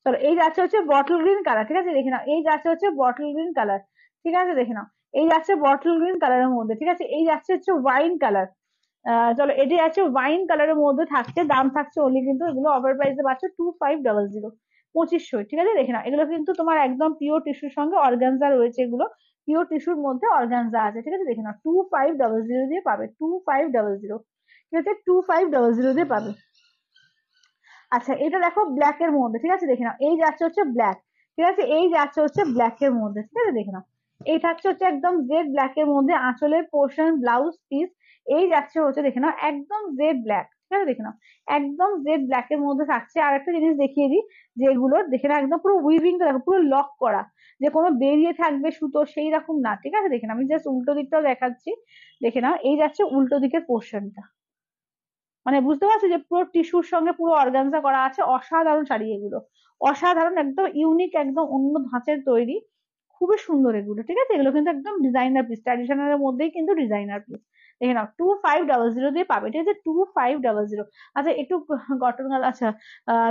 চলো এই যাচ্ছে হচ্ছে বটল গ্রিন কালার, ঠিক আছে দেখে নাও এই যাচ্ছে হচ্ছে বটল গ্রিন কালার, ঠিক আছে দেখে নাও এই যাচ্ছে বটল গ্রিন কালারের মধ্যে, ঠিক আছে এই যাচ্ছে হচ্ছে ওয়াইন কালার। চলো এটি আছে ওয়াইন কালারের মধ্যে থাকছে, দাম থাকছে অনলি কিন্তু এগুলো অফার প্রাইসে পাচ্ছ 2500, 2500। ঠিক আছে দেখে নাও এগুলো কিন্তু তোমার একদম পিওর টিস্যুর সঙ্গে অর্গানজা রয়েছে, এগুলো পিওর টিস্যুর মধ্যে অর্গানজা আছে। ঠিক আছে দেখে নাও 2500 দিয়ে পাবে, 2500, ঠিক আছে 2500 দিয়ে পাবে। আচ্ছা এটা দেখো ব্ল্যাক এর মধ্যে, ঠিক আছে দেখে নাও এই যাচ্ছে হচ্ছে ব্ল্যাক, ঠিক আছে এই যাচ্ছে হচ্ছে ব্ল্যাক এর মধ্যে, ঠিক আছে দেখে নাও এই থাকছে হচ্ছে একদম জেড ব্ল্যাক এর মধ্যে, আঁচলের পোর্শন ব্লাউজ পিস। এই যাচ্ছে হচ্ছে দেখে নাও একদম জেড ব্ল্যাক, ঠিক আছে দেখে নাও একদম জেড ব্ল্যাক এর মধ্যে থাকছে। আর একটা জিনিস দেখিয়ে দিই, যে এগুলো দেখে নাও একদম পুরো উইভিংটা দেখো পুরো লক করা, যে কোনো বেরিয়ে থাকবে সুতো সেই রকম না। ঠিক আছে দেখে নাও আমি জাস্ট উল্টো দিকটাও দেখাচ্ছি, দেখে নাও এই যাচ্ছে উল্টো দিকের পোর্শনটা, মানে বুঝতে পারছো যে পুরো টিস্যুর সঙ্গে পুরো অর্গানজা করা আছে। অসাধারণ শাড়ি এগুলো, অসাধারণ একদম ইউনিক একদম অন্য ধাঁচের তৈরি, খুবই সুন্দর এগুলো। ঠিক আছে এগুলো কিন্তু একদম ডিজাইনার পিস, ট্র্যাডিশনালের মধ্যেই কিন্তু ডিজাইনার পিস। দেখে নাও 2500 দিয়ে পাবে, ঠিক আছে 2500। আচ্ছা একটু কটন কালার, আচ্ছা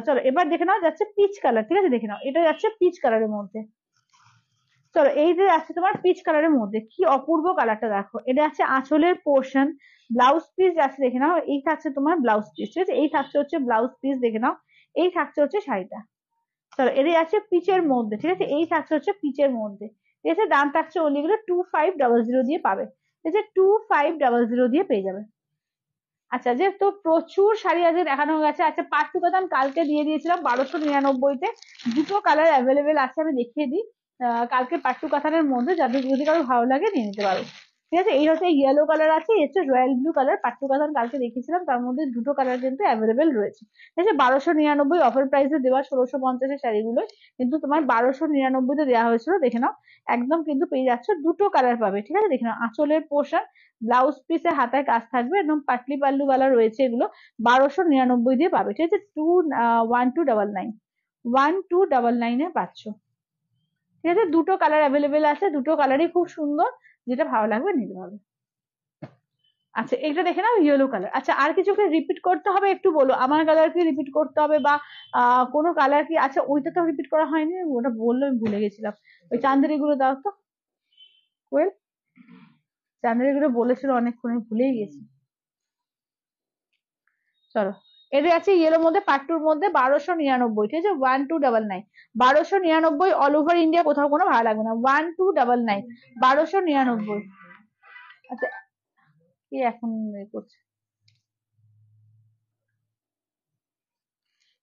চলো এবার দেখে নাও যাচ্ছে পিচ কালার, ঠিক আছে দেখে নাও এটা যাচ্ছে পিচ কালারের মধ্যে। চলো এই যে আছে তোমার পিচ কালারের মধ্যে, কি অপূর্ব কালারটা দেখো, এটা আছে আঁচলের পোর্শন ব্লাউজ পিস যাচ্ছে দেখে নাও এই থাকছে তোমার ব্লাউজ পিস, ঠিক আছে এই থাকছে হচ্ছে ব্লাউজ পিস দেখে নাও এই থাকছে হচ্ছে শাড়িটা। চলো এটাই আছে পিচের মধ্যে, ঠিক আছে এই থাকছে হচ্ছে পিচের মধ্যে। ঠিক আছে দাম থাকছে ওনলি গুলো 2500 দিয়ে পাবে, ঠিক আছে 2500 দিয়ে পেয়ে যাবে। আচ্ছা যে তো প্রচুর শাড়ি আজকে দেখানো হয়ে গেছে। আচ্ছা পাট্টু কাতান কালকে দিয়ে দিয়েছিলাম 1299-তে, দুটো কালার অ্যাভেলেবেল আছে আমি দেখিয়ে দিই। কালকে পাট্টু কাতানের মধ্যে যাদের যদি কারো ভালো লাগে নিয়ে নিতে পারো। ঠিক আছে। এই হচ্ছে ইয়েলো কালার আছে, এই হচ্ছে রয়্যাল ব্লু কালার। পাট্টু কাতান কালকে দেখিয়েছিলাম, তার মধ্যে দুটো কালার কিন্তু অ্যাভেলেবেল রয়েছে। ঠিক আছে, 1299 অফার প্রাইসে দেওয়া 1650 শাড়িগুলো কিন্তু তোমার 1299 দেওয়া হয়েছিল, দেখে নাও। একদম কিন্তু পেয়ে যাচ্ছ, দুটো কালার পাবে। ঠিক আছে, দেখে নাও, আঁচলের পোর্শন, ব্লাউজ পিসে হাতায় কাজ থাকবে, একদম পাটলি পাল্লু वाला রয়েছে এগুলো। 1299 দিয়ে পাবে। ঠিক আছে, 1299, 1299 পাচ্ছ। ঠিক আছে, দুটো কালার অ্যাভেলেবেল আছে, দুটো কালারই খুব সুন্দর, যেটা ভালো লাগবে নিতে হবে। আচ্ছা, এটা দেখে নাও, ইয়েলো কালার। আচ্ছা, আর কিছুকে রিপিট করতে হবে একটু বলো, আমার কালার কি রিপিট করতে হবে, বা কোনো কালার কি? আচ্ছা, ওইটা তো রিপিট করা হয়নি, ওটা বললো, আমি ভুলে গেছিলাম। ওই চান্দেরি গুলো দাও তো, কোয়েল, চান্দেরি গুলো বলেছিল অনেকক্ষণ, আমি ভুলেই গেছি। চলো, এদের আছে ইয়েলোর মধ্যে, পাট্টুর মধ্যে 1299। ঠিক আছে, 1299, 1299 অল ওভার ইন্ডিয়া, কোথাও কোনো ভাড়া লাগবে না, 1299, 1299। আচ্ছা, কি এখন করছে?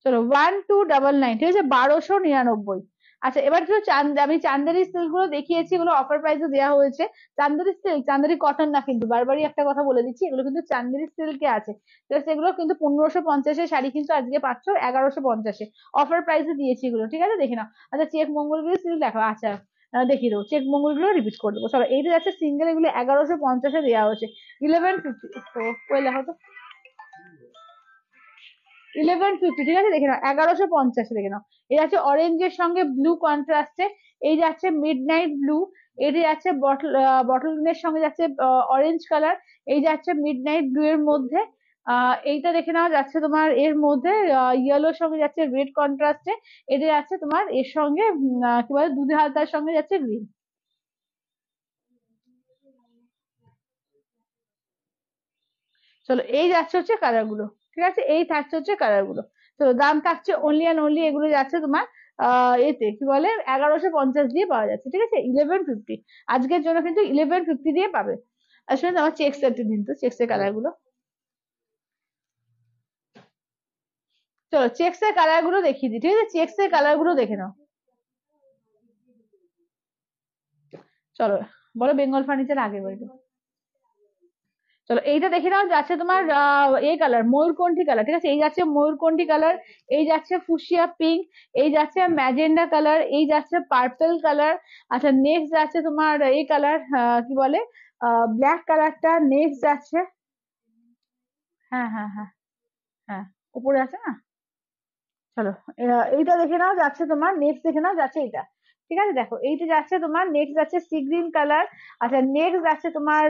চলো, 1299। ঠিক আছে, 1299। আচ্ছা, এবার কিছু আমি চান্দেরি সিল্ক গুলো দেখিয়েছি, এগুলো অফার প্রাইসে দেওয়া হয়েছে। চান্দেরি সিল্ক, চান্দেরি কটন না কিন্তু, বারবারই একটা কথা বলে দিচ্ছি, এগুলো কিন্তু চান্দেরি সিল্কে আছে। ঠিক আছে, এগুলো কিন্তু 1550-এর শাড়ি কিন্তু আজকে পাচ্ছ 1150-এ, অফার প্রাইসে দিয়েছি এগুলো। ঠিক আছে, দেখে নাও। আচ্ছা, চেক মঙ্গলগুলো সিল্ক দেখো। আচ্ছা, দেখিয়ে দেবো, চেক মঙ্গলগুলো রিপিট করে দেবো। চলো, এইটা যাচ্ছে সিঙ্গেল, এগুলো 1150-এ দেওয়া হয়েছে, 1150। ওই দেখো তো, 1150। ঠিক আছে, দেখে নাও, 1150 দেখে নাও। এই যাচ্ছে অরেঞ্জের সঙ্গে ব্লু কন্ট্রাস্টে, এই যাচ্ছে মিড নাইট ব্লু, এটি যাচ্ছে বটল বটল গ্রিনের সঙ্গে যাচ্ছে অরেঞ্জ কালার, এই যাচ্ছে মিড নাইট ব্লু এর মধ্যে। এইটা দেখে নাও, যাচ্ছে তোমার এর মধ্যে ইয়েলোর সঙ্গে যাচ্ছে রেড কন্ট্রাস্টে, এটা যাচ্ছে তোমার এর সঙ্গে কি বলে, দুধে হালতার সঙ্গে যাচ্ছে গ্রিন। চলো, এই যাচ্ছে হচ্ছে কালার গুলো। ঠিক আছে, এই থাকছে হচ্ছে কালার গুলো। তো দাম থাকছে অনলি অ্যান্ড অনলি, এগুলো যাচ্ছে তোমার এতে কি বলে 1150 দিয়ে পাওয়া যাচ্ছে। ঠিক আছে, 1150 আজকের জন্য কিন্তু 1150 দিয়ে পাবে। আসলে আমার চেক্স একটু দিন তো, চেক্স এর কালার গুলো। চলো, চেক্স এর কালার গুলো দেখিয়ে দিই। ঠিক আছে, চেক্স এর কালার গুলো দেখে নাও। চলো, বলো বেঙ্গল ফার্নিচার আগে বলো। চলো, এইটা দেখে নাও, যাচ্ছে তোমার এই কালার ময়ূরকণ্ঠী কালার। ঠিক আছে, এই যাচ্ছে ময়ূরকণ্ঠী কালার, এই যাচ্ছে ফুসিয়া পিঙ্ক, এই যাচ্ছে ম্যাজেন্ডা কালার, এই যাচ্ছে পার্পল কালার। আচ্ছা, নেক্সট যাচ্ছে তোমার এই কালার, কি বলে, ব্ল্যাক কালারটা নেক্সট যাচ্ছে। হ্যাঁ, হ্যাঁ, হ্যাঁ, হ্যাঁ, উপরে আছে না। চলো, এইটা দেখে নাও, যাচ্ছে তোমার নেক্সট দেখে নাও, যাচ্ছে এটা। ঠিক আছে, দেখো, এইটা যাচ্ছে তোমার নেক্সট যাচ্ছে সি গ্রিন কালার। আচ্ছা, নেক্সট যাচ্ছে তোমার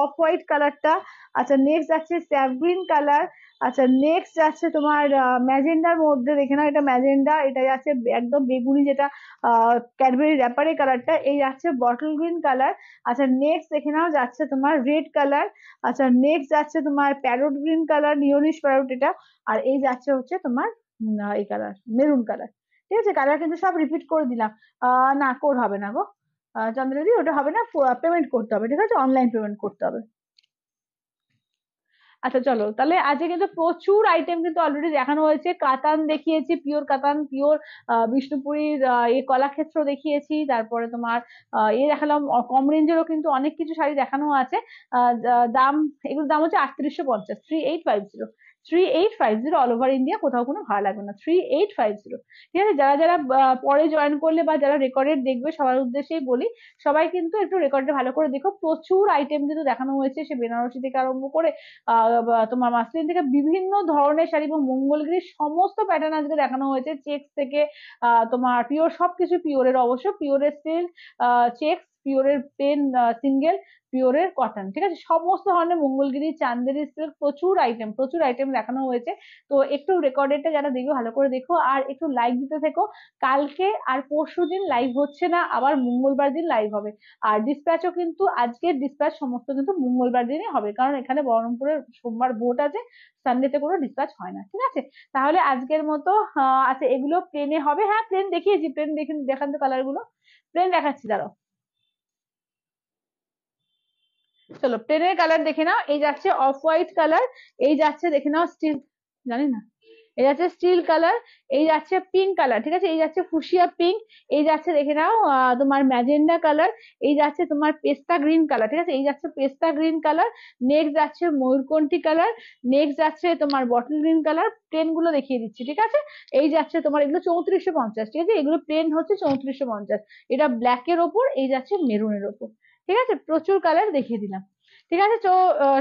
অফ হোয়াইট কালারটা। আচ্ছা, নেক্সট যাচ্ছে স্যাপ গ্রিন কালার। আচ্ছা, নেক্সট যাচ্ছে তোমার ম্যাজেন্ডার মধ্যে, দেখে নাও, এটা ম্যাজেন্ডা, এটা যাচ্ছে একদম বেগুনি, যেটা ক্যাডবেরি র্যাপারের কালারটা, এই যাচ্ছে বটল গ্রিন কালার। আচ্ছা, নেক্সট দেখে নাও, যাচ্ছে তোমার রেড কালার। আচ্ছা, নেক্সট যাচ্ছে তোমার প্যারোট গ্রিন কালার, নিওনিশ প্যারোট এটা। আর এই যাচ্ছে হচ্ছে তোমার এই কালার, মেরুন কালার। ঠিক আছে, কালার কিন্তু সব রিপিট করে দিলাম। না, কোড হবে না গো, চন্দ্রদি, ওটা হবে না, পেমেন্ট করতে হবে। ঠিক আছে, অনলাইন পেমেন্ট করতে হবে। আচ্ছা, চলো, তাহলে আজকে কিন্তু প্রচুর আইটেম কিন্তু অলরেডি দেখানো হয়েছে। কাতান দেখিয়েছি, পিওর কাতান, পিওর বিষ্ণুপুরীর এই কলাক্ষেত্র দেখিয়েছি, তারপরে তোমার এই দেখালাম, কম রেঞ্জেরও কিন্তু অনেক কিছু শাড়ি দেখানো আছে। দাম, এগুলোর দাম হচ্ছে 3850, 3850, 3850 অল ওভার ইন্ডিয়া, কোথাও কোনো ভাড়া লাগবে না, 3850। ঠিক আছে, যারা যারা পরে জয়েন করলে বা যারা রেকর্ডেড দেখবে, সবার উদ্দেশ্যেই বলি, সবাই কিন্তু একটু রেকর্ডে ভালো করে দেখো, প্রচুর আইটেম কিন্তু দেখানো হয়েছে, সে বেনারসি থেকে আরম্ভ করে তোমার মাসলিন থেকে বিভিন্ন ধরনের শাড়ি এবং মঙ্গলগিরির সমস্ত প্যাটার্ন আজকে দেখানো হয়েছে, চেক্স থেকে তোমার পিওর, সবকিছু পিওরের, অবশ্য পিওরের সিল্ক, চেক্স, পিওরের পেন সিঙ্গেল, পিওরের কটন। ঠিক আছে, সমস্ত ধরনের মঙ্গলগিরি, চান্দেরি সিল্ক, প্রচুর আইটেম, প্রচুর আইটেম দেখানো হয়েছে। তো একটু রেকর্ডেডটা যারা দেখবে ভালো করে দেখো, আর একটু লাইক দিতে থেকো। কালকে আর পরশু দিন লাইভ হচ্ছে না, আবার মঙ্গলবার দিন লাইভ হবে। আর ডিসপ্যাচও কিন্তু, আজকের ডিসপ্যাচ সমস্ত কিন্তু মঙ্গলবার দিনই হবে, কারণ এখানে বহরমপুরের সোমবার ভোট আছে, সানডেতে কোনো ডিসপ্যাচ হয় না। ঠিক আছে, তাহলে আজকের মতো আচ্ছা, এগুলো প্লেনে হবে, হ্যাঁ প্লেন দেখিয়েছি, প্লেন দেখে দেখান তো কালার গুলো, প্লেন দেখাচ্ছি, দাঁড়াও। চলো, প্লেনের কালার দেখে নাও, এই যাচ্ছে অফ হোয়াইট কালার, এই যাচ্ছে দেখে নাও স্টিল, জানি না, এই যাচ্ছে স্টিল কালার, এই যাচ্ছে পিঙ্ক কালার, ঠিক আছে, এই যাচ্ছে ফুসিয়া পিঙ্ক, এই যাচ্ছে দেখে নাও তোমার ম্যাজেন্ডা কালার, এই যাচ্ছে তোমার পেস্তা গ্রিন কালার, ঠিক আছে, এই যাচ্ছে পেস্তা গ্রিন কালার, নেক্সট যাচ্ছে ময়ূরকণ্ঠী কালার, নেক্সট যাচ্ছে তোমার বটল গ্রিন কালার। প্লেন গুলো দেখিয়ে দিচ্ছি, ঠিক আছে। এই যাচ্ছে তোমার এগুলো 3450, ঠিক আছে, এগুলো প্লেন হচ্ছে 3450। এটা ব্ল্যাক এর ওপর, এই যাচ্ছে মেরুনের ওপর, ঠিক আছে, প্রচুর কালার দেখিয়ে দিলাম। ঠিক আছে, তো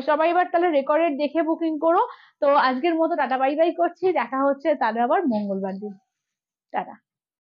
সবাই এবার তাহলে রেকর্ডেড দেখে বুকিং করো। তো আজকের মতো টাটা বাই বাই করছি, দেখা হচ্ছে তাহলে আবার মঙ্গলবার দিন। টাটা।